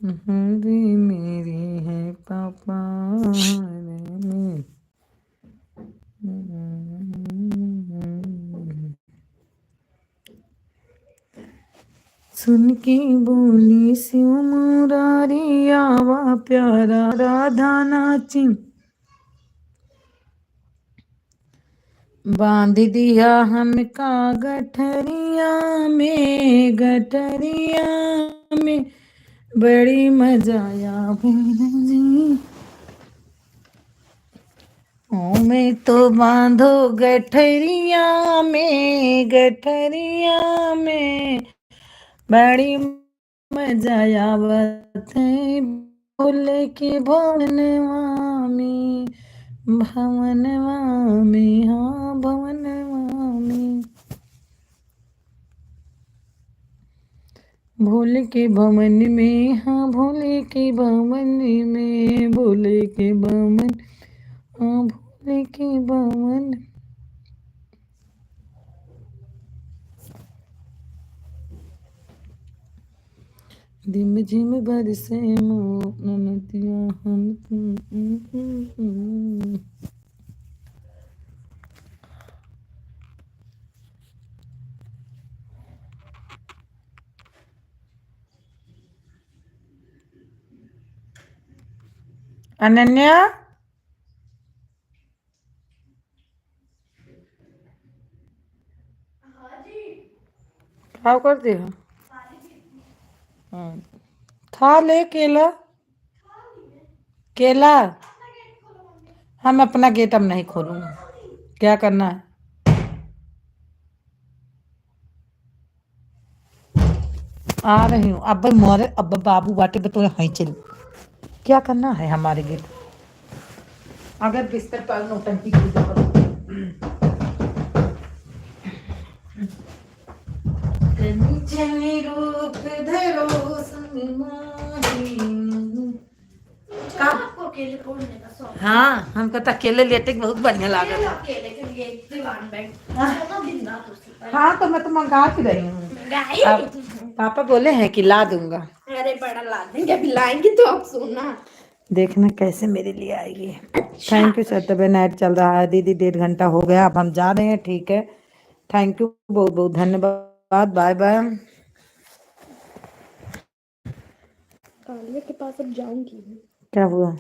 रे मेरे हैं पापा, सुन के बोली शिव मुरारी आवा प्यारा राधा नाची। बांध दिया हमका गठरिया में बड़ी मजा आया जी। ओ मैं तो बांधो गठरिया में बड़ी मजा आवत है बोले के भवनवा में हाँ भवनवा में भोले के भवन में हाँ भोले के भवन में भोले के भवन हाँ भोले के भवन। दिम झिम बरसे नदिया हम अनन्या क्या करती हो? खा ले केला केला। हम अपना गेट अब नहीं खोलूंगा। क्या करना है? आ रही हूँ अब मोरे अब बाबू बाटे तो यहाँ चल। क्या करना है हमारे गेट? अगर बिस्तर पर नौटंकी की चली रूप धरो आपको अकेले छोड़ने का शौक? हाँ हमको तो अकेले लेटे के बहुत बढ़िया लागत है। अकेले के लिए दीवान बेड सोना दिन रात उसी पर। हाँ तो मैं तो मंगा के रही हूँ। अब पापा बोले हैं कि ला दूंगा। अरे बड़ा ला देंगे, अभी लाएंगे तो आप सोना देखना कैसे मेरे लिए आएगी। Thank you sir. तब नाइट चल रहा है दीदी 1.5 घंटा हो गया अब हम जा रहे हैं। ठीक है थैंक यू बहुत बहुत धन्यवाद। Bye bye. कालिया के पास अब जाऊंगी। क्या हुआ?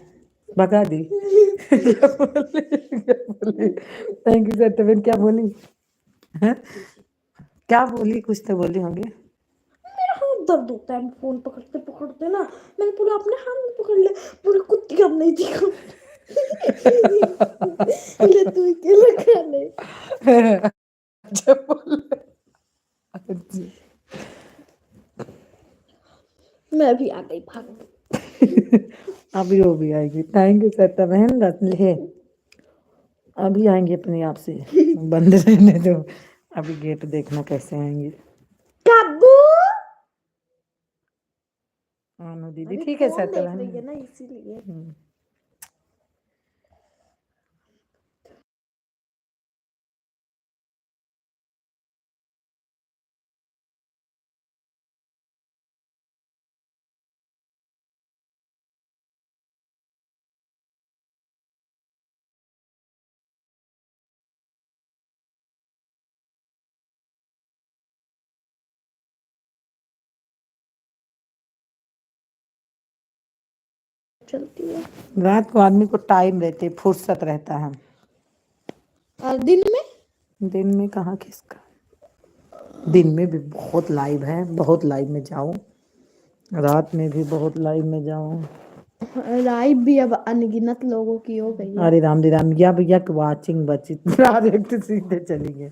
भगा दी। क्या बोली? Thank you sir. तब क्या बोली? हैं? क्या बोली? कुछ तो बोली होंगी। मेरा हाथ दर्द होता है फोन पकड़ते पकड़ते ना। मैंने पूरा अपने हाथ में पकड़ लिया, पूरी कुत्ती अब नहीं दिखा। ले तू अकेले खा ले। अच्छा बोले। मैं भी आ गई भाग। अभी वो भी आएगी। थैंक यू सत्ता बहन ले। अभी आएंगे अपने आप से। बंद रहने दो। अभी गेट देखना कैसे आएंगे। काबू हाँ दीदी ठीक है सत्ता देख रही है बहन। ना इसीलिए। चलती है रात को आदमी को टाइम रहते फुर्सत रहता है। और दिन में कहाँ किसका? दिन में भी बहुत लाइव है। बहुत लाइव में जाऊं। रात में भी बहुत लाइव में जाऊं। लाइव भी अब अनगिनत लोगों की हो गई है। अरे राम या भैया वाचिंग बची। डायरेक्ट सीधे चली गए।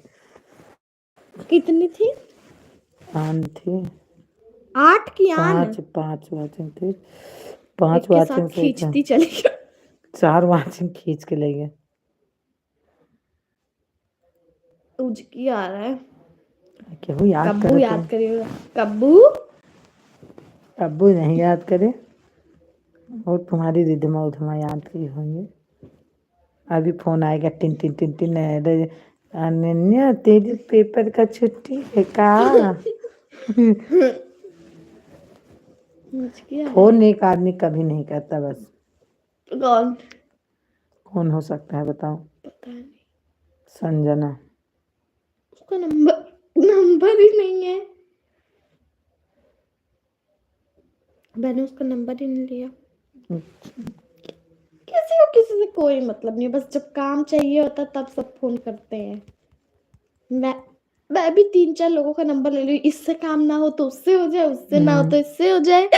कितनी थी? आन थे 8 की आन। पांच वाचिंग थे। 5 एक के वाचिंग साथ से खींचती चली गई। 4 वाचिंग खींच के ले गए। उजकी आ रहा है। क्यों याद कब्बू करो याद तुम? करिएगा। कब्बू अब्बू नहीं याद करे और तुम्हारी रिधमा उधमा याद की होंगे। अभी फोन आएगा tin tin tin tin. Ananya तेरी पेपर का छुट्टी है का? उजकी आ फोन एक आदमी कभी नहीं करता बस। कौन? कौन हो सकता है बताओ? पता नहीं। संजना। उसका नंबर ही नहीं है। मैंने उसका नंबर ही नहीं लिया। किसी से कोई मतलब नहीं, बस जब काम चाहिए होता तब सब फोन करते हैं। मैं मैं भी 3-4 लोगों का नंबर ले लूँ, इससे काम ना हो तो उससे हो जाए, उससे ना हो तो इससे हो जाए।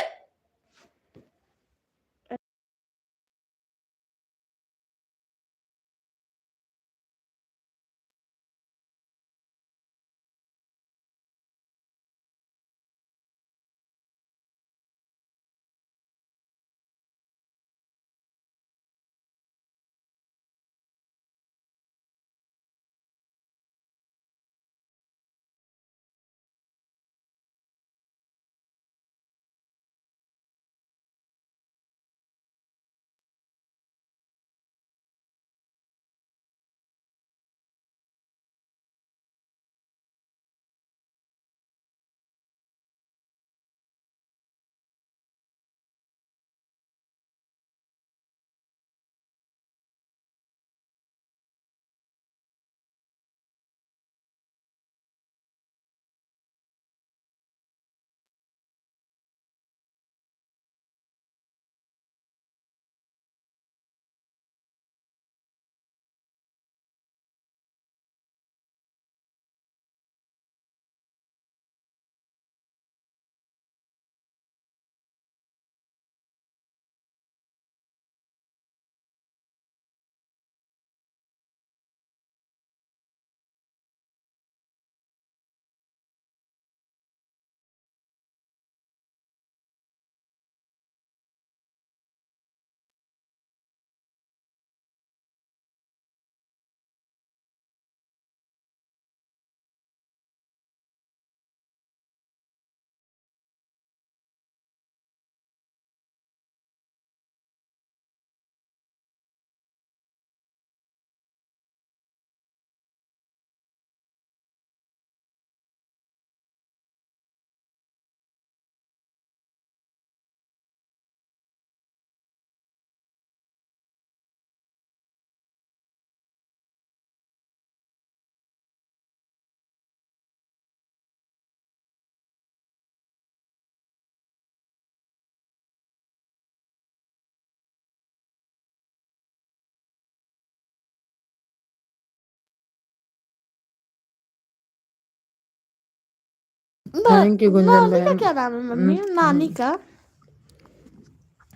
थैंक यू गुंजन नानी का बहन। क्या नाम है मम्मी?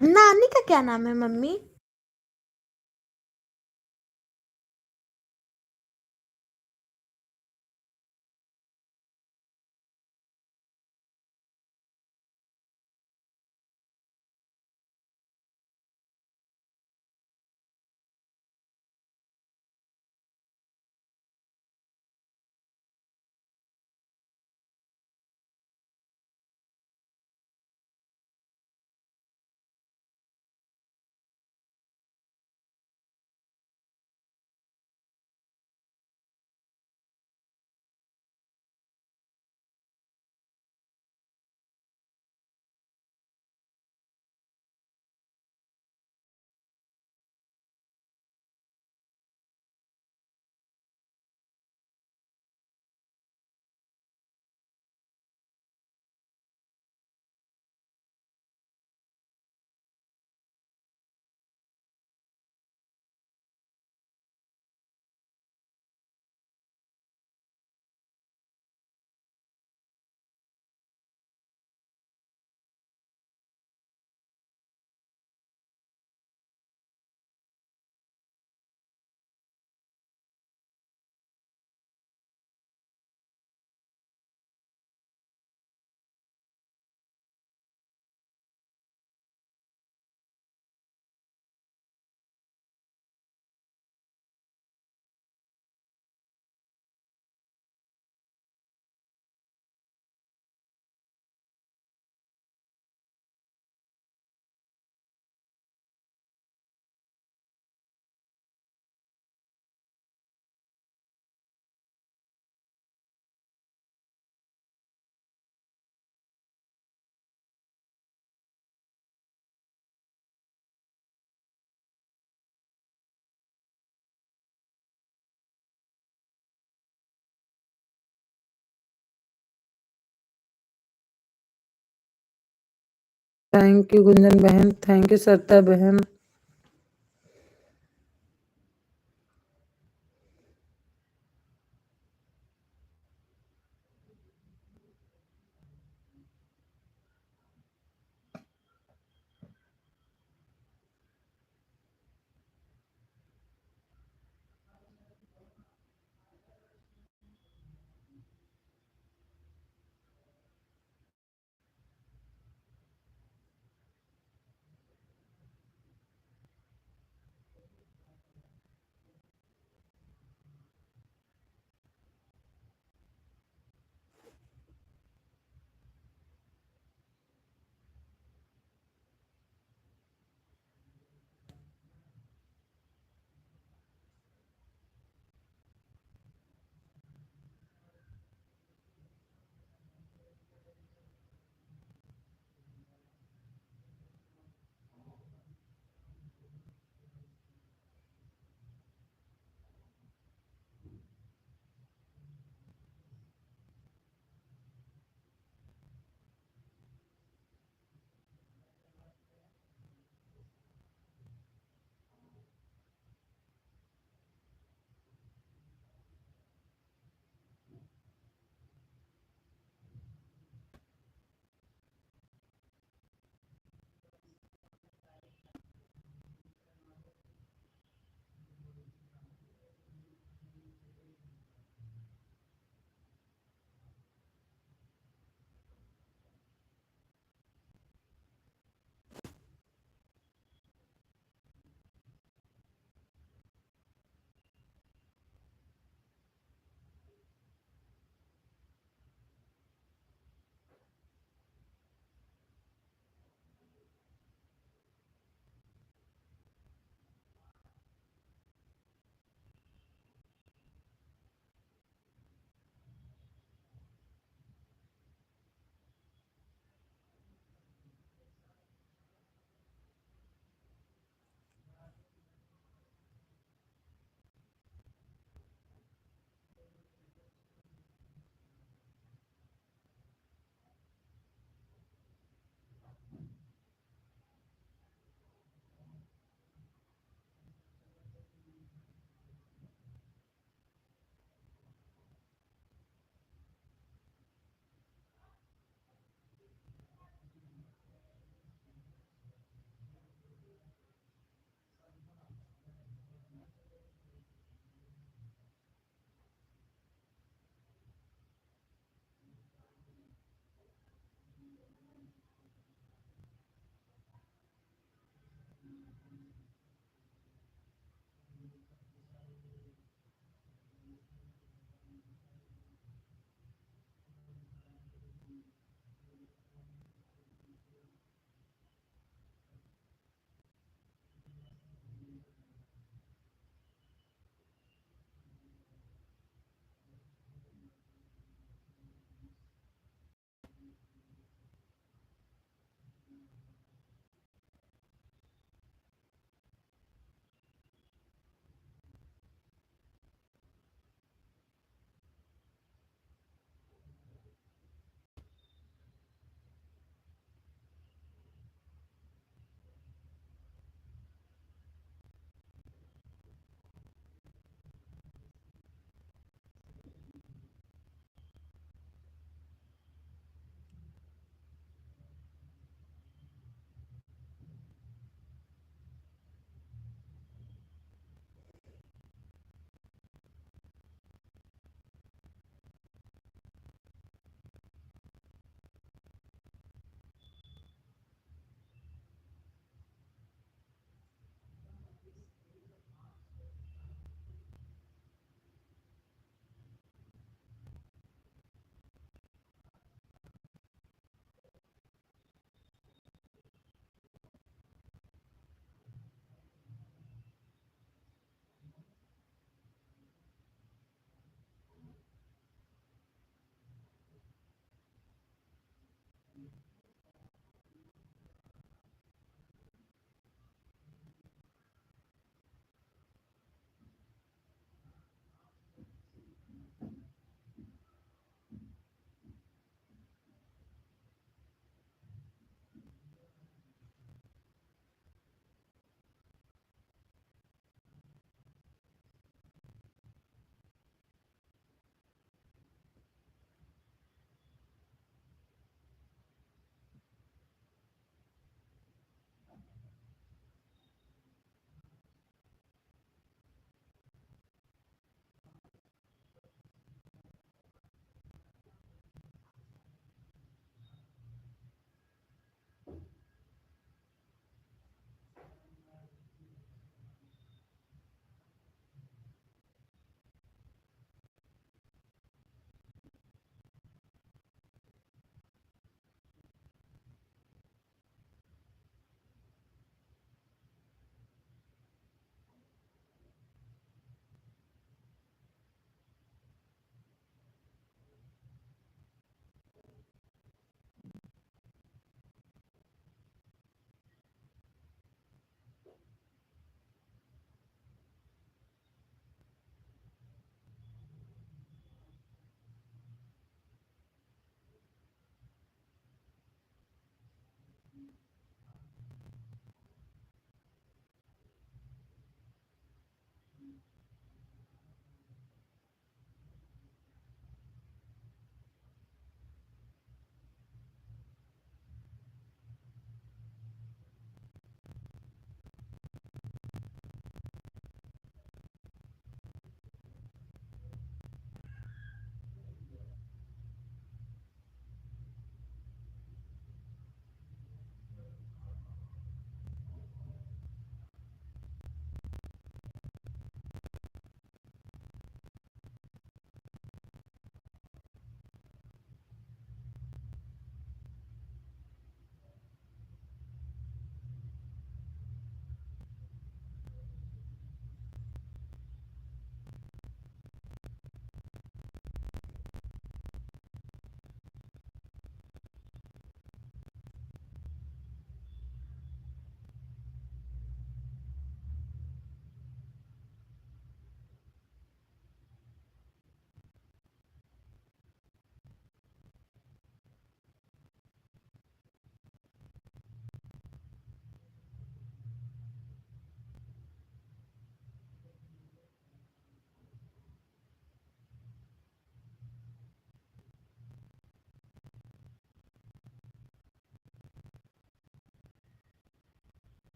नानी का क्या नाम है मम्मी? थैंक यू गुंजन बहन, थैंक यू सरिता बहन।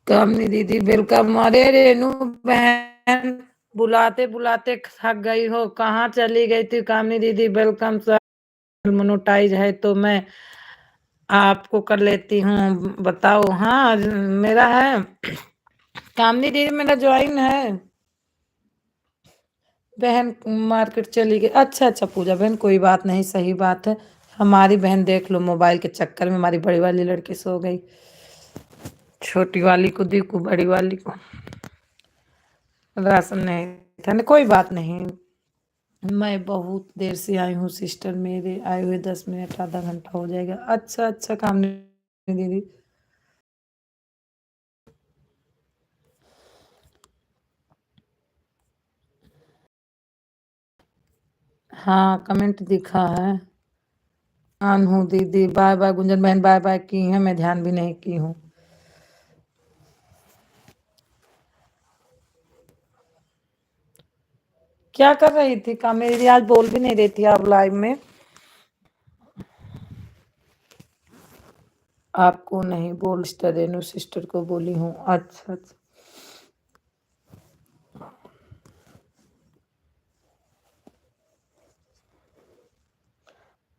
कामनी दीदी वेलकम। अरे रेनू बहन बुलाते बुलाते थक गई हो, कहाँ चली गई थी? कामनी दीदी वेलकम। सर मोनोटाइज है तो मैं आपको कर लेती हूँ, बताओ। हाँ मेरा है कामनी दीदी, मेरा ज्वाइन है। बहन मार्केट चली गई। अच्छा अच्छा पूजा बहन, कोई बात नहीं, सही बात है। हमारी बहन देख लो मोबाइल के चक्कर में हमारी बड़ी वाली लड़की सो गई, छोटी वाली को देखो, बड़ी वाली को राशन नहीं था ना। कोई बात नहीं, मैं बहुत देर से आई हूँ सिस्टर, मेरे आए हुए 10 मिनट आधा घंटा हो जाएगा। अच्छा अच्छा काम नहीं दीदी। हाँ कमेंट दिखा है। आन हूँ दीदी, बाय बाय। गुंजन बहन बाय बाय की है, मैं ध्यान भी नहीं की हूँ। क्या कर रही थी कामेरी दीदी? आज बोल भी नहीं रही थी आप लाइव में। आपको नहीं बोल, सिस्टर रेनू सिस्टर को बोली हूँ। अच्छा अच्छा,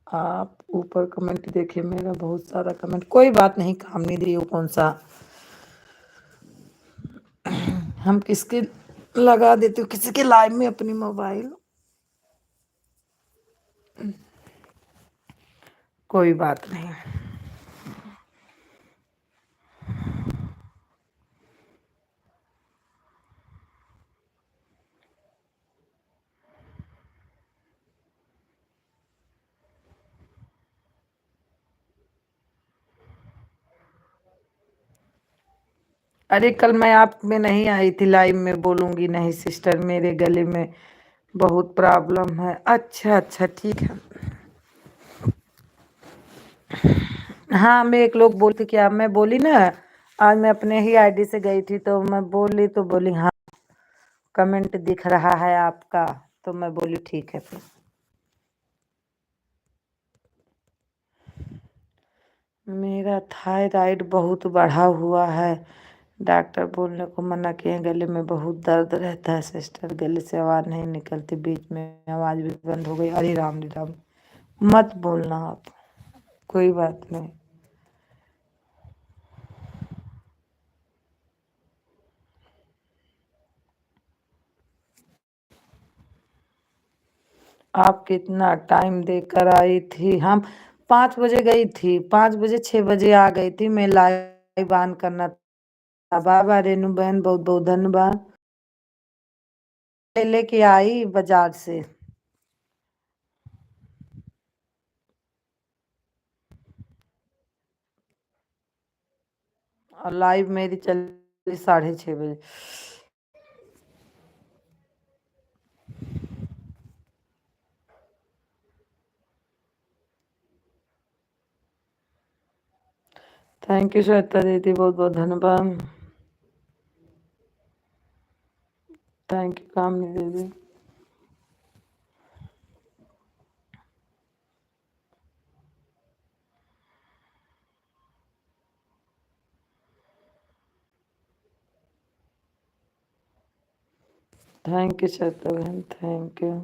आप ऊपर कमेंट देखिए, मेरा बहुत सारा कमेंट। कोई बात नहीं काम नहीं दी, कौन सा हम किसके लगा देते हो किसी के लाइव में अपनी मोबाइल। कोई बात नहीं। अरे कल मैं आप में नहीं आई थी लाइव में, बोलूंगी नहीं सिस्टर, मेरे गले में बहुत प्रॉब्लम है। अच्छा अच्छा ठीक है। हाँ मैं एक लोग बोलती कि आप, मैं बोली ना आज मैं अपने ही आईडी से गई थी तो मैं बोली, तो बोली हाँ कमेंट दिख रहा है आपका, तो मैं बोली ठीक है फिर। मेरा थायराइड बहुत बढ़ा हुआ है, डॉक्टर बोलने को मना किए हैं। गले में बहुत दर्द रहता है सिस्टर, गले से आवाज़ नहीं निकलती, बीच में आवाज़ भी बंद हो गई। अरे राम मत बोलना आप, कोई बात नहीं। आप कितना टाइम देकर आई थी? हम 5 बजे गई थी, 5 बजे 6 बजे आ गई थी। मैं लाइव ऑन करना था। बाबा रेनू बहन बहुत बहुत धन्यवाद। लेके आई बाजार से, और लाइव मेरी चली 6:30 बजे। थैंक यू श्वेता दीदी, बहुत बहुत धन्यवाद। थैंक यू कामनी दीदी। थैंक यू श्वेता बहन, थैंक यू।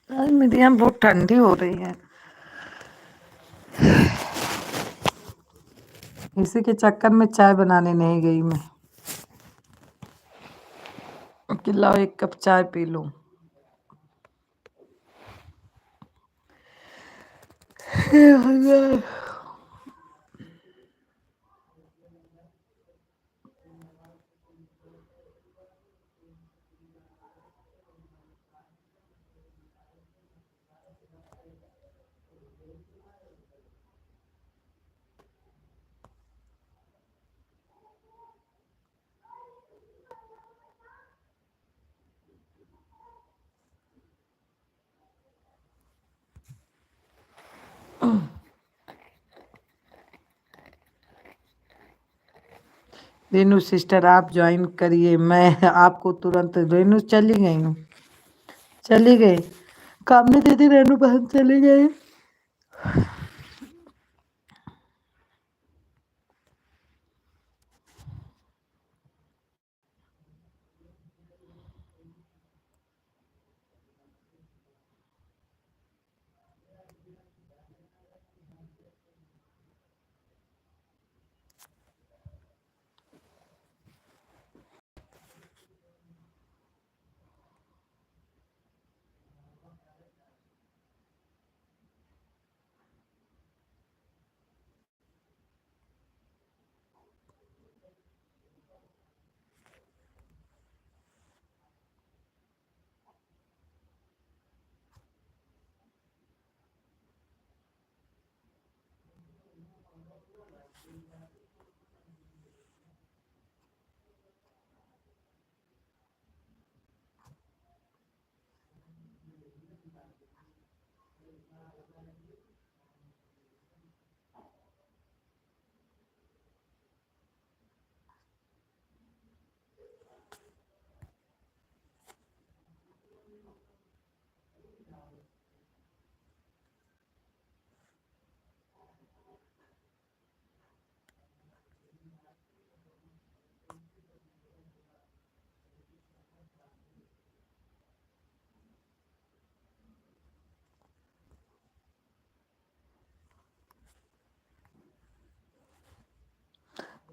आज मेरे यहाँ बहुत ठंडी हो रही है, इसी के चक्कर में चाय बनाने नहीं गई मैं कि लाओ एक कप चाय पी लूं। रेनू सिस्टर आप ज्वाइन करिए, मैं आपको तुरंत। रेनू चली गई हूँ, चली गई। कामनी दीदी रेनू बहन चली गई।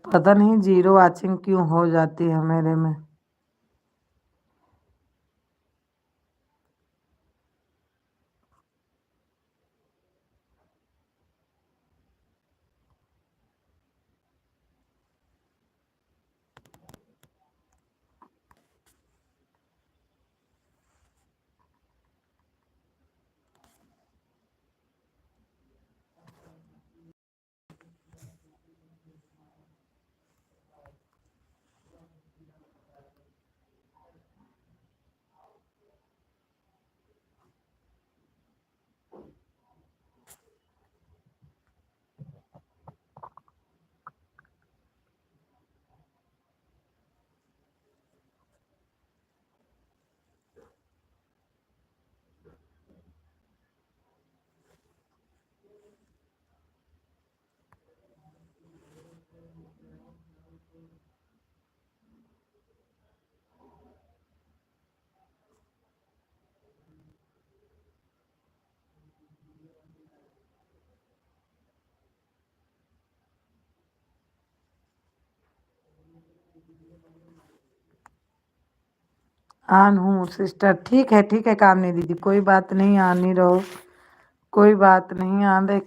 पता नहीं जीरो वॉचिंग क्यों हो जाती है मेरे में। ऑन हूँ सिस्टर, ठीक है कामनी दीदी, कोई बात नहीं, आन ही रहो, कोई बात नहीं। आन रहे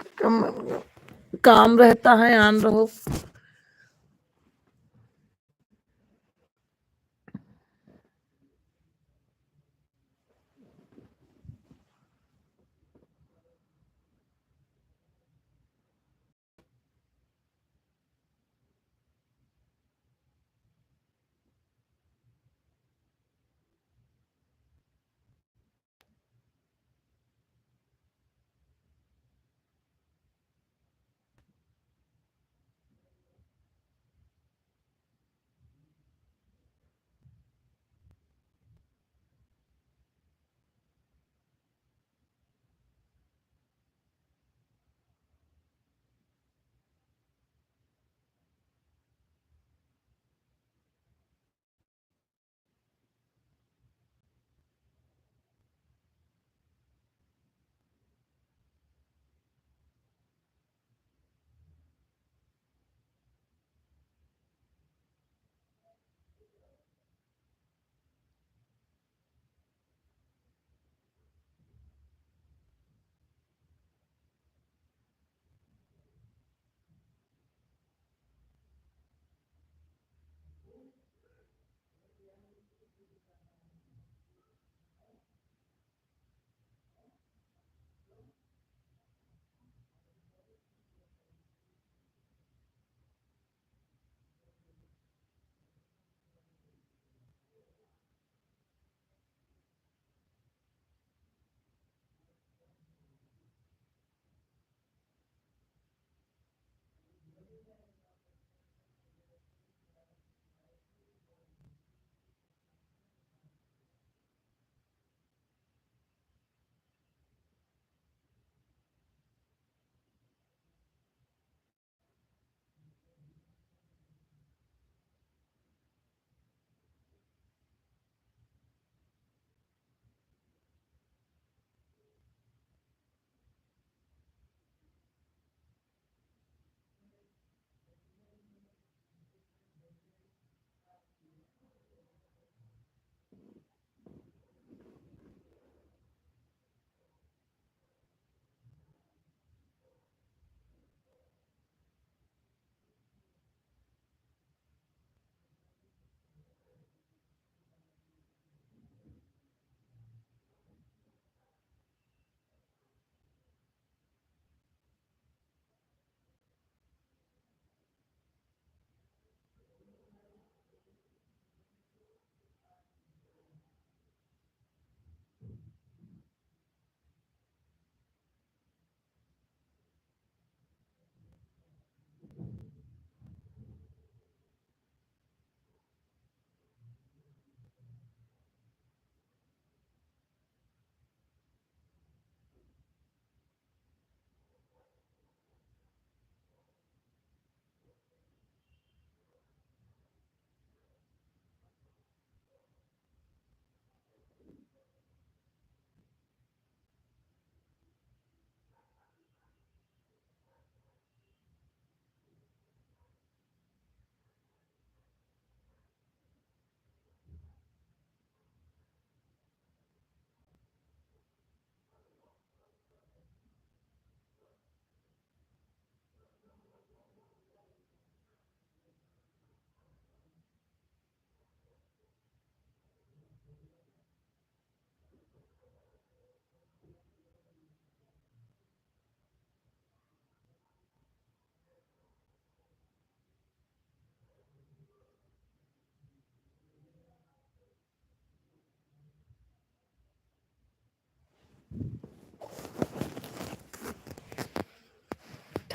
काम रहता है, आन रहो।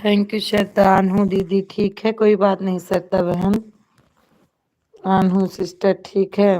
थैंक यू श्रद्धा। अनहू दीदी ठीक है, कोई बात नहीं श्रद्धा बहन। अनहू सिस्टर ठीक है।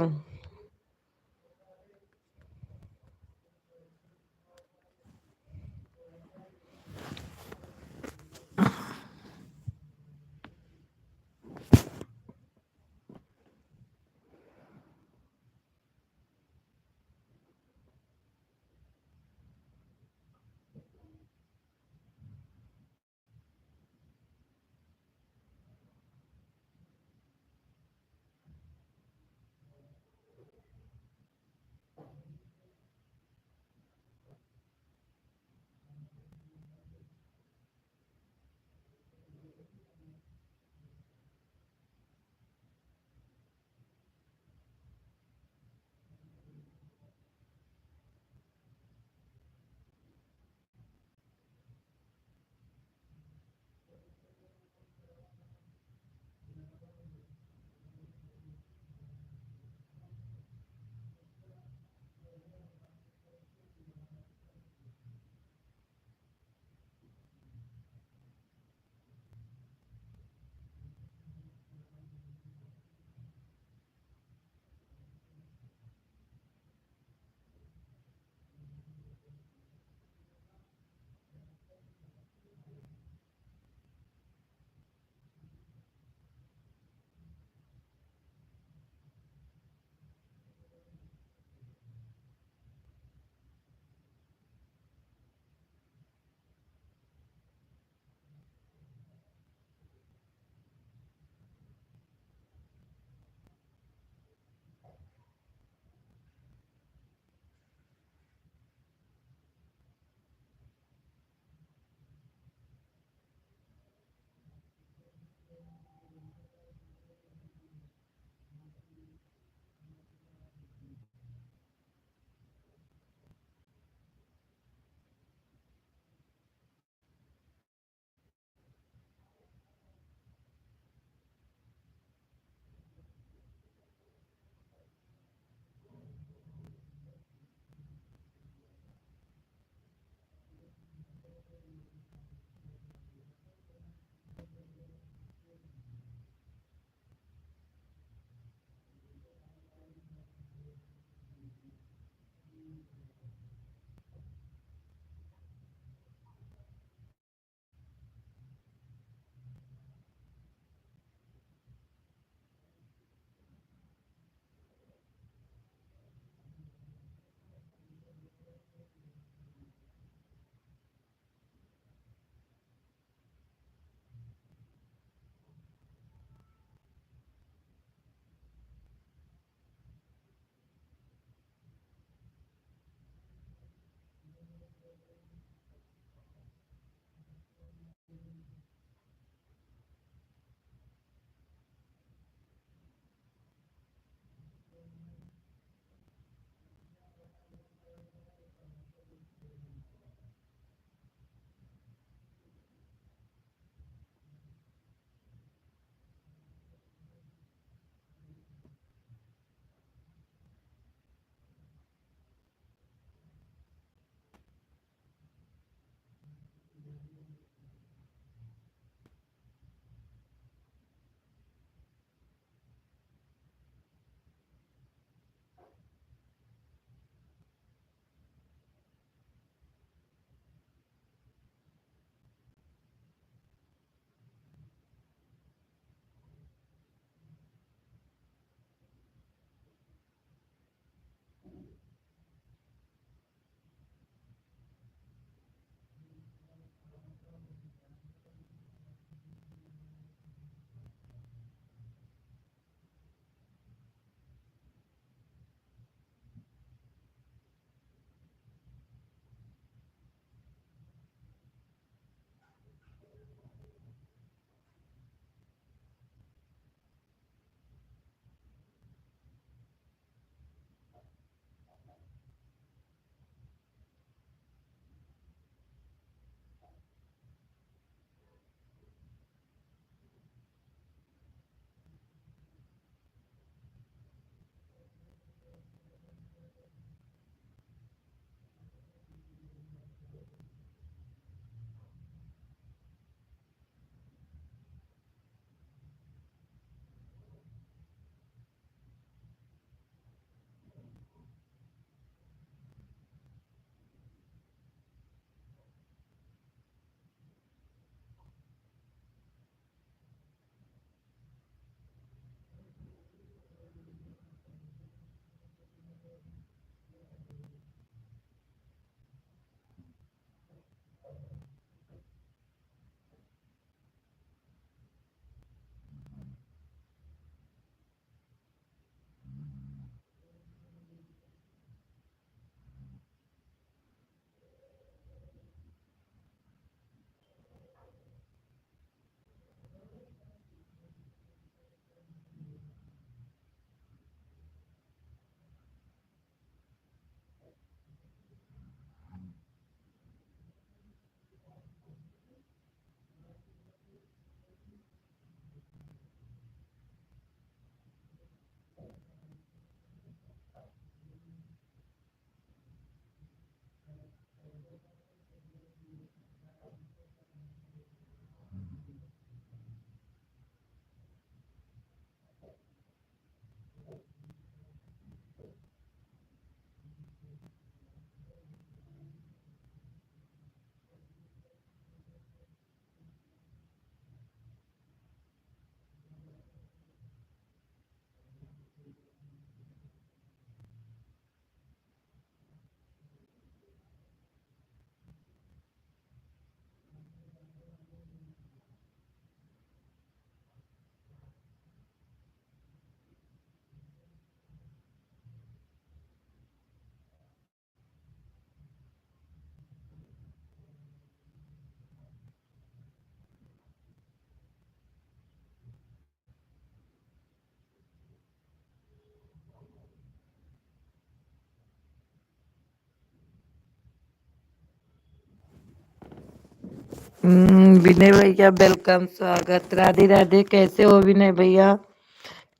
विनय भैया वेलकम, स्वागत। राधे राधे। कैसे हो विनय भैया?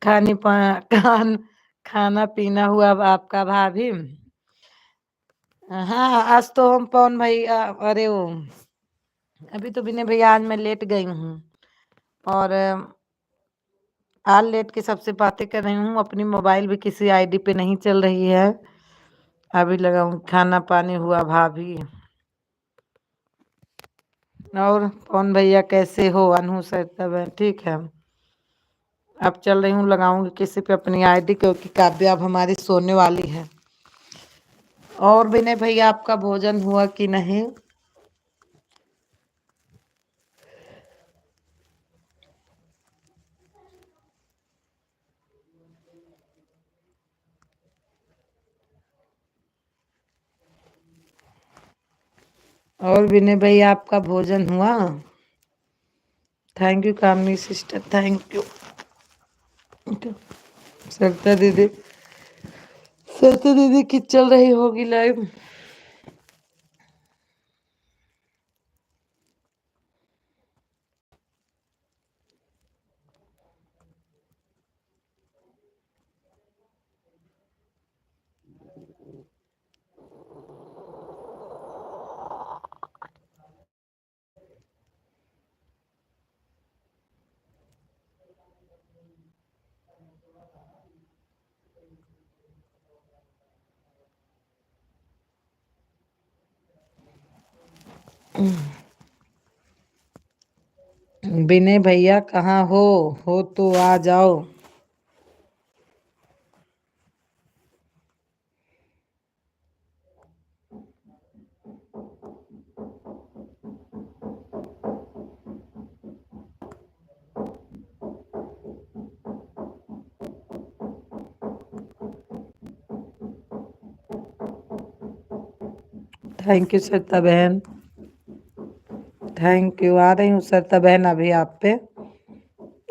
खानी पा खान खाना पीना हुआ अब आपका भाभी? हाँ, आज तो हम पवन भैया, अरे वो अभी तो विनय भैया आज मैं लेट गई हूँ और आज लेट के सबसे बातें कर रही हूँ। अपनी मोबाइल भी किसी आईडी पे नहीं चल रही है। अभी लगाऊं, खाना पानी हुआ भाभी। और पवन भैया कैसे हो? अनु सर तब ठीक है। अब चल रही हूँ, लगाऊंगी किसी पे अपनी आईडी, क्योंकि काव्या अब हमारी सोने वाली है। और विनय भैया आपका भोजन हुआ कि नहीं? और विनय भैया आपका भोजन हुआ? Thank you Kamini sister, thank you. Sarita दीदी, सरिता दीदी की चल रही होगी लाइव। विनय भैया कहाँ हो तो आ जाओ। थैंक यू सरिता बहन, थैंक यू। आ रही हूँ सरिता बहन अभी आप पे।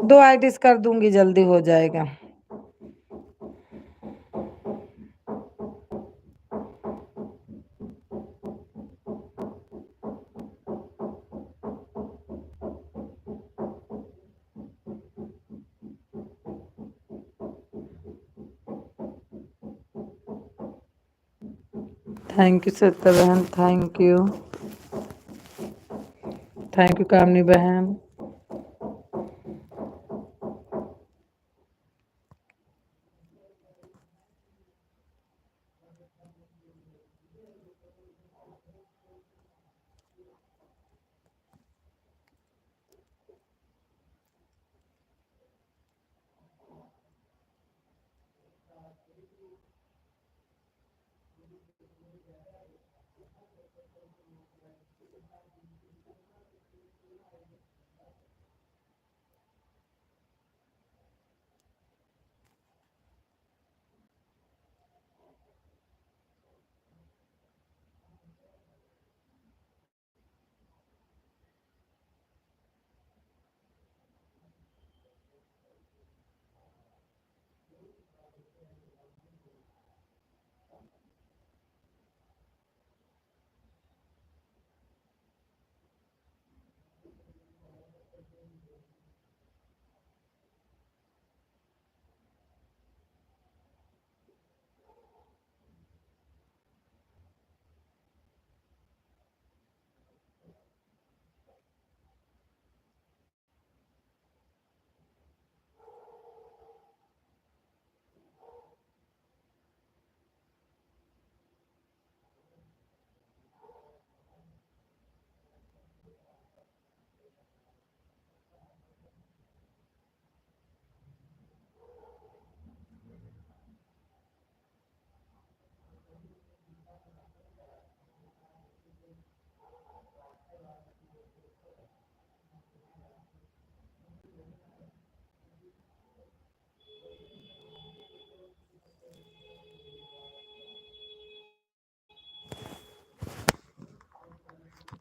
2 आईडीज कर दूंगी, जल्दी हो जाएगा। थैंक यू सरिता बहन, थैंक यू। थैंक यू कामनी बहन।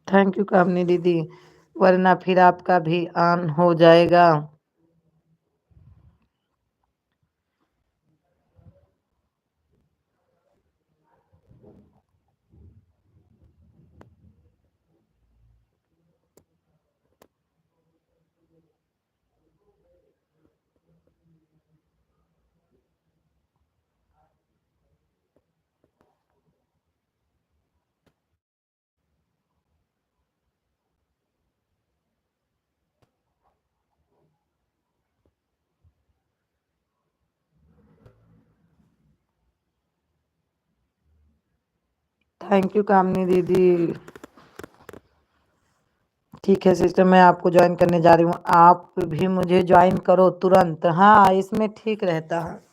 थैंक यू कामनी दीदी, वरना फिर आपका भी ऑन हो जाएगा। थैंक यू कामनी दीदी। ठीक है सिस्टर, मैं आपको ज्वाइन करने जा रही हूँ, आप भी मुझे ज्वाइन करो तुरंत। हाँ इसमें ठीक रहता है।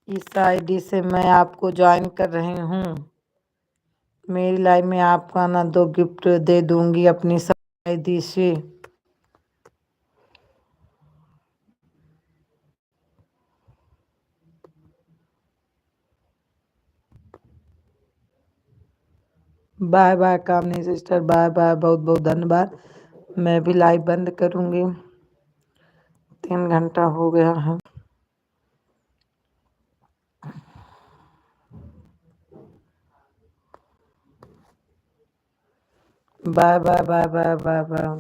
इस आईडी से मैं आपको ज्वाइन कर रही हूँ। मेरी लाइव में आपको आना, 2 गिफ्ट दे दूंगी अपनी आईडी से। बाय बाय कामनी सिस्टर, बाय बाय, बहुत बहुत धन्यवाद। मैं भी लाइव बंद करूंगी, 3 घंटा हो गया है। Bye bye bye bye bye bye.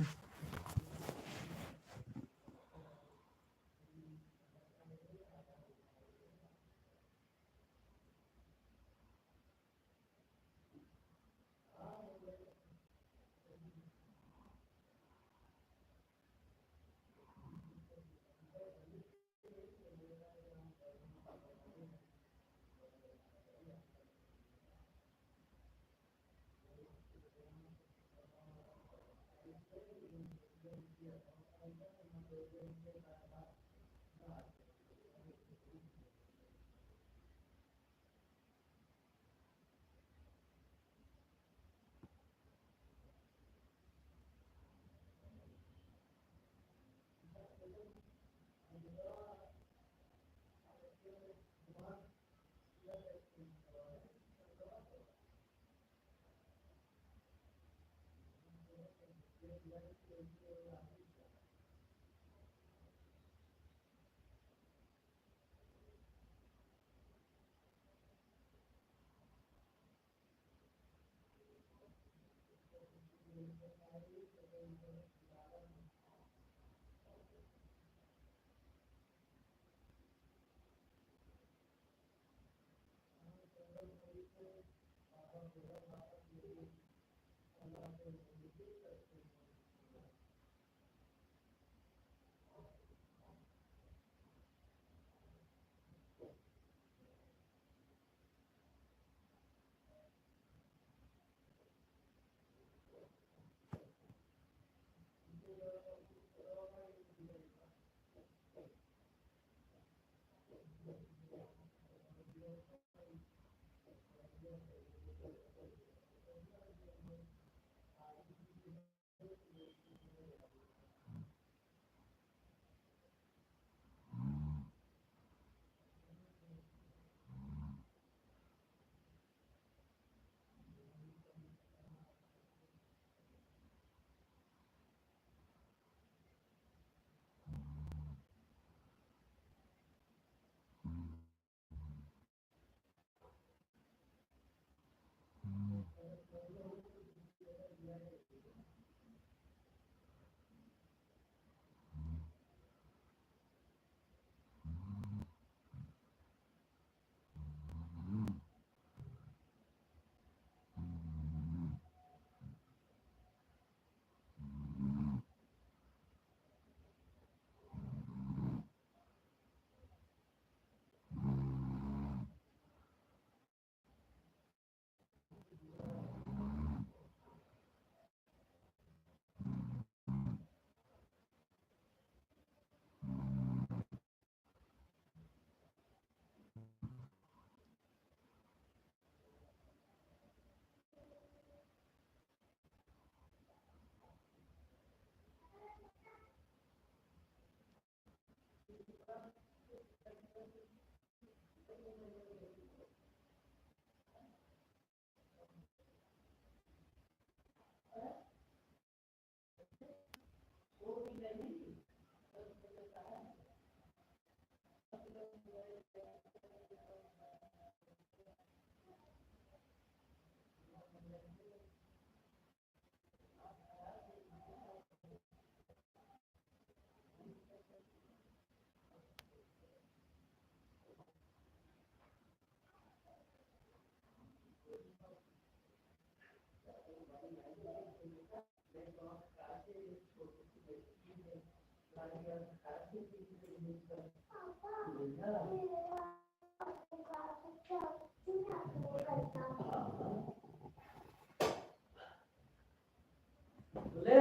बोले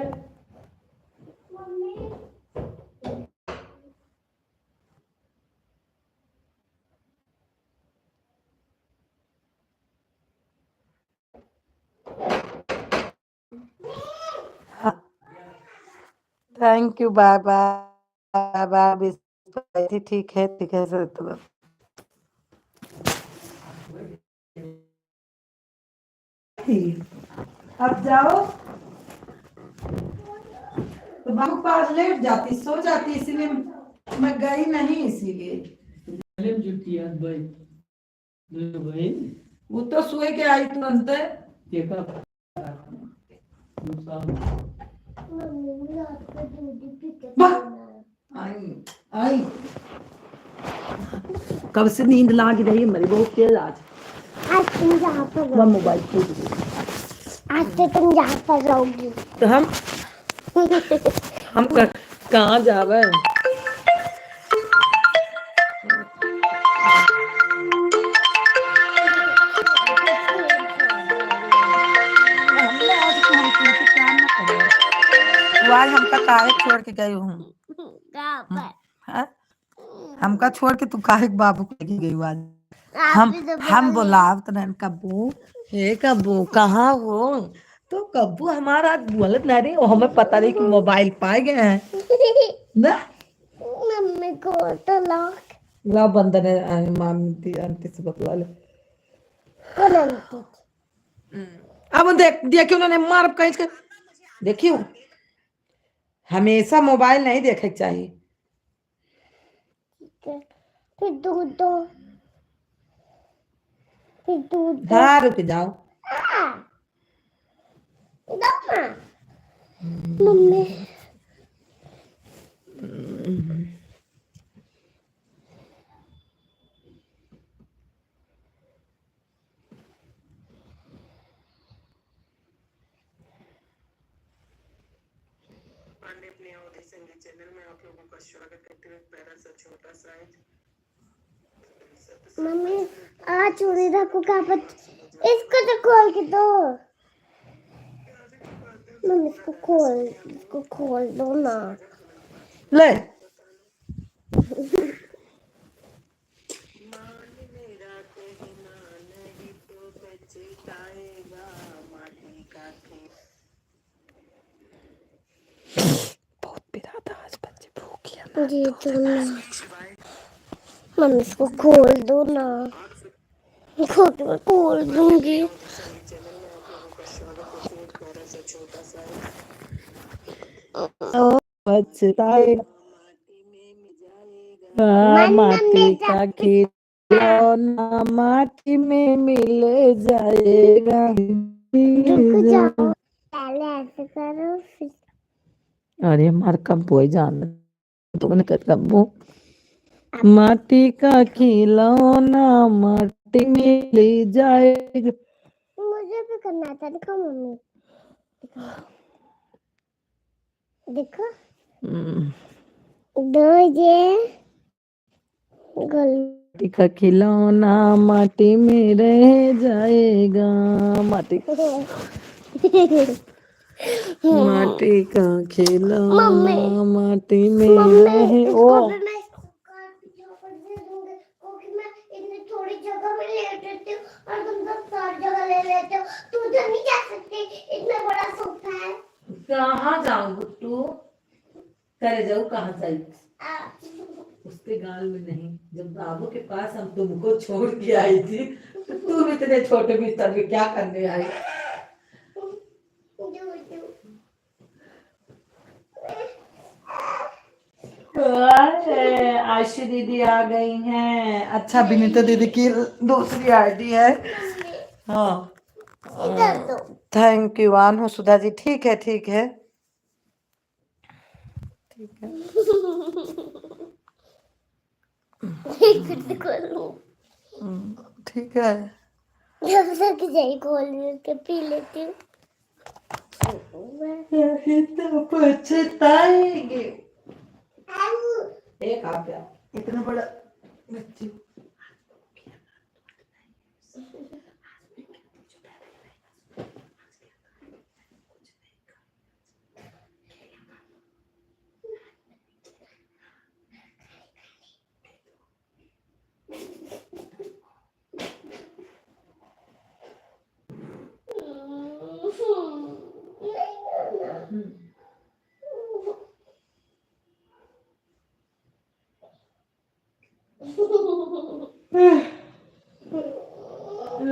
thank you, bye bye bye. ठीक है सर, तो अब जाओ तो बाबू के पास लेट जाती, सो जाती, इसीलिए मैं गई नहीं, इसीलिए फिल्म जुटी याद भाई दो भाई वो तो सोए के आई तुरंत। देखा नुकसान मम्मी रात को दूध पी वाह! आई आई कब से नींद लाग रही है मेरी बहुत तेज आज। आज तुम जहाँ पर मैं रहोगी, मोबाइल खो गई। आज से तुम जहाँ पर रहोगी। तो हम कहाँ जावे? हमने आज तो हम तुमसे काम ना करो। वो आज हमका काहे छोड़ के गई हूँ? कहाँ पर? हाँ? हमका छोड़ के तू काहे के बाबू को लेके गई आज? आप ही तो हम बोले। बोलाव तो नहीं, कब्बू हे कब्बू कहाँ हो? तो कब्बू हमारा आज बोलत नहीं रही, हमें पता नहीं कि मोबाइल पाए गए हैं ना। मम्मी को तो लॉक ला बंदर है, मामी आंटी से बतला ले। करंट। अब देखियो उन्होंने मार कहीं के देखियो, हमेशा मोबाइल नहीं देखे के चाहिए। फिर दूध दो, फिर दूध दो। हाँ रुक जाओ। मम्मी अपने अवधि संगीत चैनल में आप लोगों का स्वागत करते हुए प्यारा सा छोटा सा मम्मी आज चूड़ी रखो कहाँ पर? इसको तो खोल के दो। मम्मी इसको खोल दो ना। ले जी तो ना मम्मी इसको खोल दो ना, खोल खोल दूंगी। संगीत चैनल में आप लोगों का स्वागत है। एक प्यारा सा छोटा सा ओ पछताए मन माटी में का खिलौना माटी में मिल जाएगा। रुक जाओ, पहले ऐसे करो फिर। अरे हमार कब बोई जान तुमने कब माटी का खिलौना माटी में ले जाएगा। मुझे भी करना था, देखो मम्मी, देखो दो ये गल माटी का खिलौना माटी में रह जाएगा। माटी माटी का खिलौना माटी में रहे। ओ इसको भी मैं इसको कार पीछे ऊपर दे दूंगी, क्योंकि मैं इतनी थोड़ी जगह में लेट रहती हूँ और तुम सब सारी जगह ले लेते हो। तू उधर नहीं जा सकती, इतना बड़ा सोफा है। कहाँ जाऊँ गुट्टू, करे जाऊँ कहाँ जाऊँ? आ, उसके गाल में नहीं। जब बाबू के पास हम तुमको छोड़ के आई थी तो तुम इतने छोटे बिस्तर में क्या करने आई? अरे आशी दीदी आ गई हैं। अच्छा विनीता दीदी की दूसरी आईडी है। हाँ इधर दो। थैंक यू आन हो सुधा जी। ठीक है ठीक है ठीक है। फिर से खोलूं, ठीक है। जब तक जाई खोल के पी लेती हूँ। यही तो पछताएंगे। एक आप इतना बड़ा बच्ची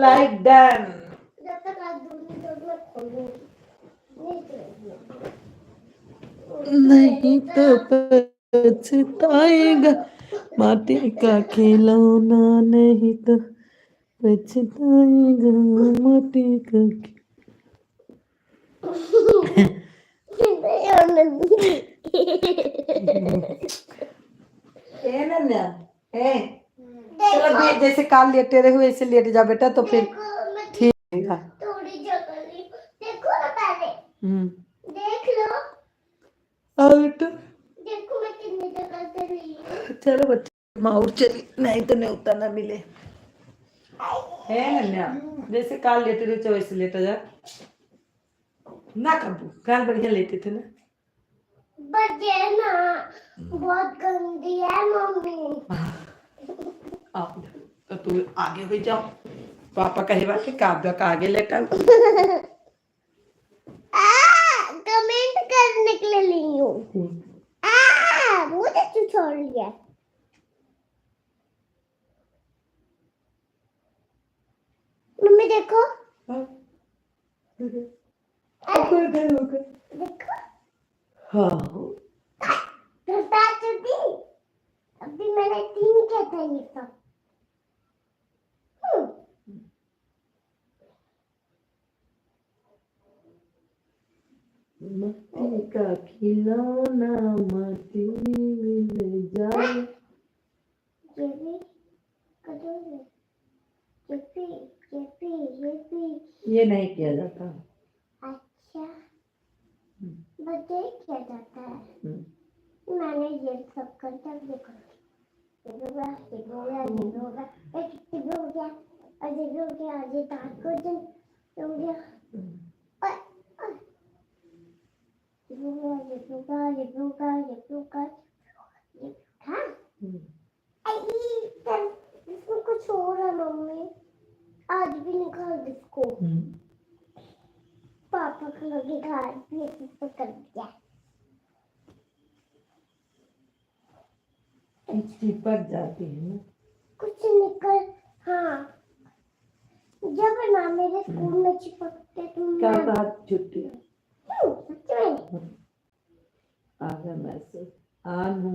like them. जब तक आज दूसरी जब मैं खोलूंगी नहीं तो पछताएगा माटी का खिलौना नहीं तो पछताएगा माटी का ए नन्या ए चलो जैसे काल लेटे रहे हुए ऐसे लेट जा बेटा तो फिर ठीक रहेगा। थोड़ी जगह ली, देखो ना पहले, देख लो, बेटा देखो मैं कितनी जगह से ली हूँ। चलो बच्चे माउर चली नहीं तो न्योता ना मिले। है नन्या जैसे काल लेटे रहे वैसे लेटा जा ना कबू काल बढ़िया लेटे थे ना। बच्चे ना बहुत गंदी है मम्मी। आप तो तू आगे हो जाओ। पापा कहेगा कि काव्या का आगे लेटा कमेंट करने के लिए ली हूँ। मुझे क्यों छोड़ लिया? मम्मी देखो, देखो हाँ बता तो दी। अभी मैंने 3 किया था ये सब। माटी का खिलौना माटी में ले जाए। ये भी करोगे, ये भी ये नहीं किया जाता। अच्छा बर्थडे किया जाता है। मैंने ये सब कर तब देखो, ये हो गया और ये हो गया और ये दांत को दिन हो गया और ये हाँ इसमें कुछ हो रहा मम्मी, आज भी निकाल इसको। पापा को लगे घर भी तो कर दिया। चिपक जाती है ना। कुछ निकल, हाँ जब ना मेरे स्कूल में चिपकते तो क्या मैं कहा छुट्टी सच में आ गया मैसेज आनू।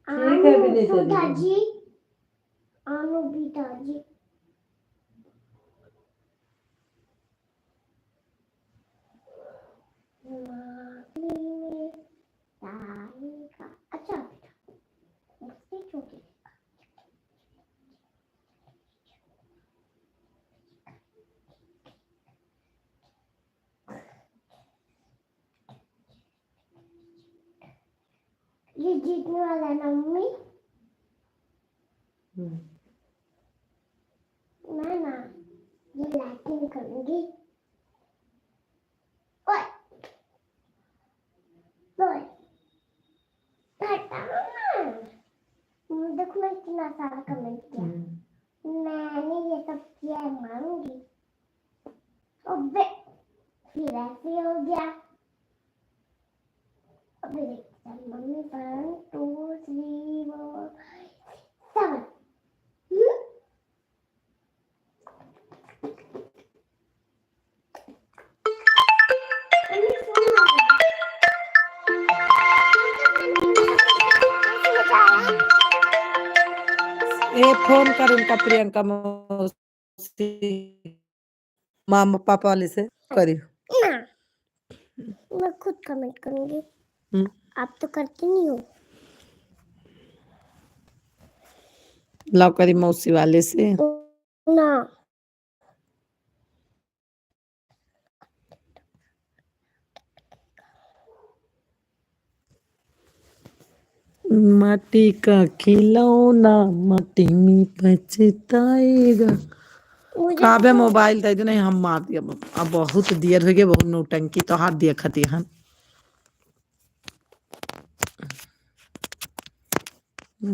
ठीक है विनीता सुधा दीदी। जी, आनु बीता जी। अच्छा बेटा, मुझसे छोटी ये जीतने वाला है ना मम्मी। मैं ना ये लैटिन करूंगी। ओए ओए हटाओ ना। देखो मैं कितना सारा कमेंट किया। मैंने ये सब किया है मानूंगी। अबे फिर ऐसे हो गया। अबे देखते हैं मम्मी 1 2 3 4 7। ए फोन कर उनका प्रियंका मौसी मामा पापा वाले से करियो। ना मैं खुद कमेंट करूंगी। हम्म। आप तो करते नहीं हो। लाओ करी मौसी वाले से। ना माटी का खिलौना माटी में पछताएगा। मुझे काबे मोबाइल दे दे नहीं हम मार दिया। अब बहुत देर हो गई बहुत नौटंकी तो हाथ दिया खती हन।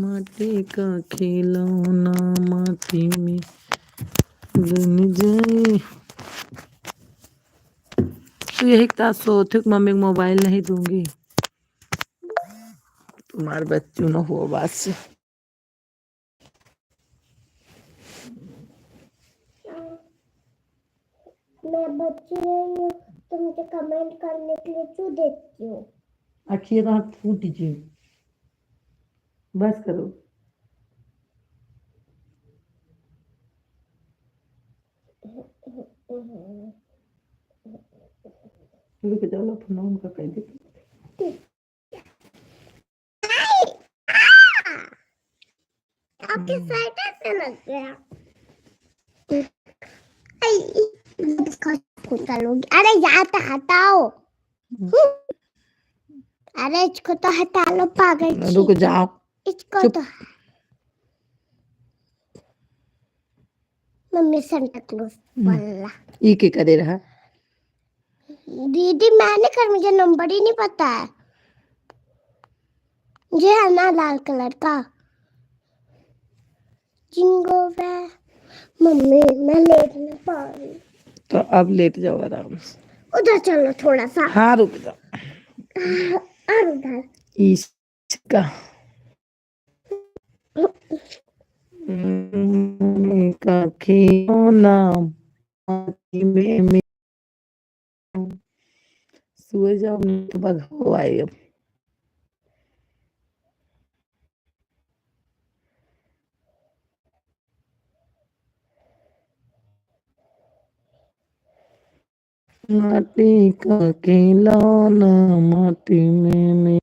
माटी का खिलौना माटी में बन जाए। तू यही सो थे मम्मी को मोबाइल नहीं दूंगी। तुम्हारे बच्चों न हो बस। मैं बच्ची नहीं हूँ तो मुझे कमेंट करने के लिए क्यों देती हूँ। अखिए तो हाथ फूट जी। बस करो। रुक जाओ फोन उनका कह दे। आपके साइड से लग गया। अरे यहाँ तो हटाओ। अरे इसको तो हटा लो पागल। रुक जाओ। इसको चुप। तो मम्मी सेंटा क्लॉज वाला ई के करे रहा। दीदी मैंने कर मुझे नंबर ही नहीं पता है। ये है ना लाल कलर का जिंगो वे। मम्मी मैं लेट नहीं पा रही। तो अब लेट जाओ आराम से। उधर चलो थोड़ा सा। हाँ रुक जाओ। और उधर इसका का खिलौना माटी में सोए जाओ नहीं तो भगो आए अब। माटी का खिलौना माटी में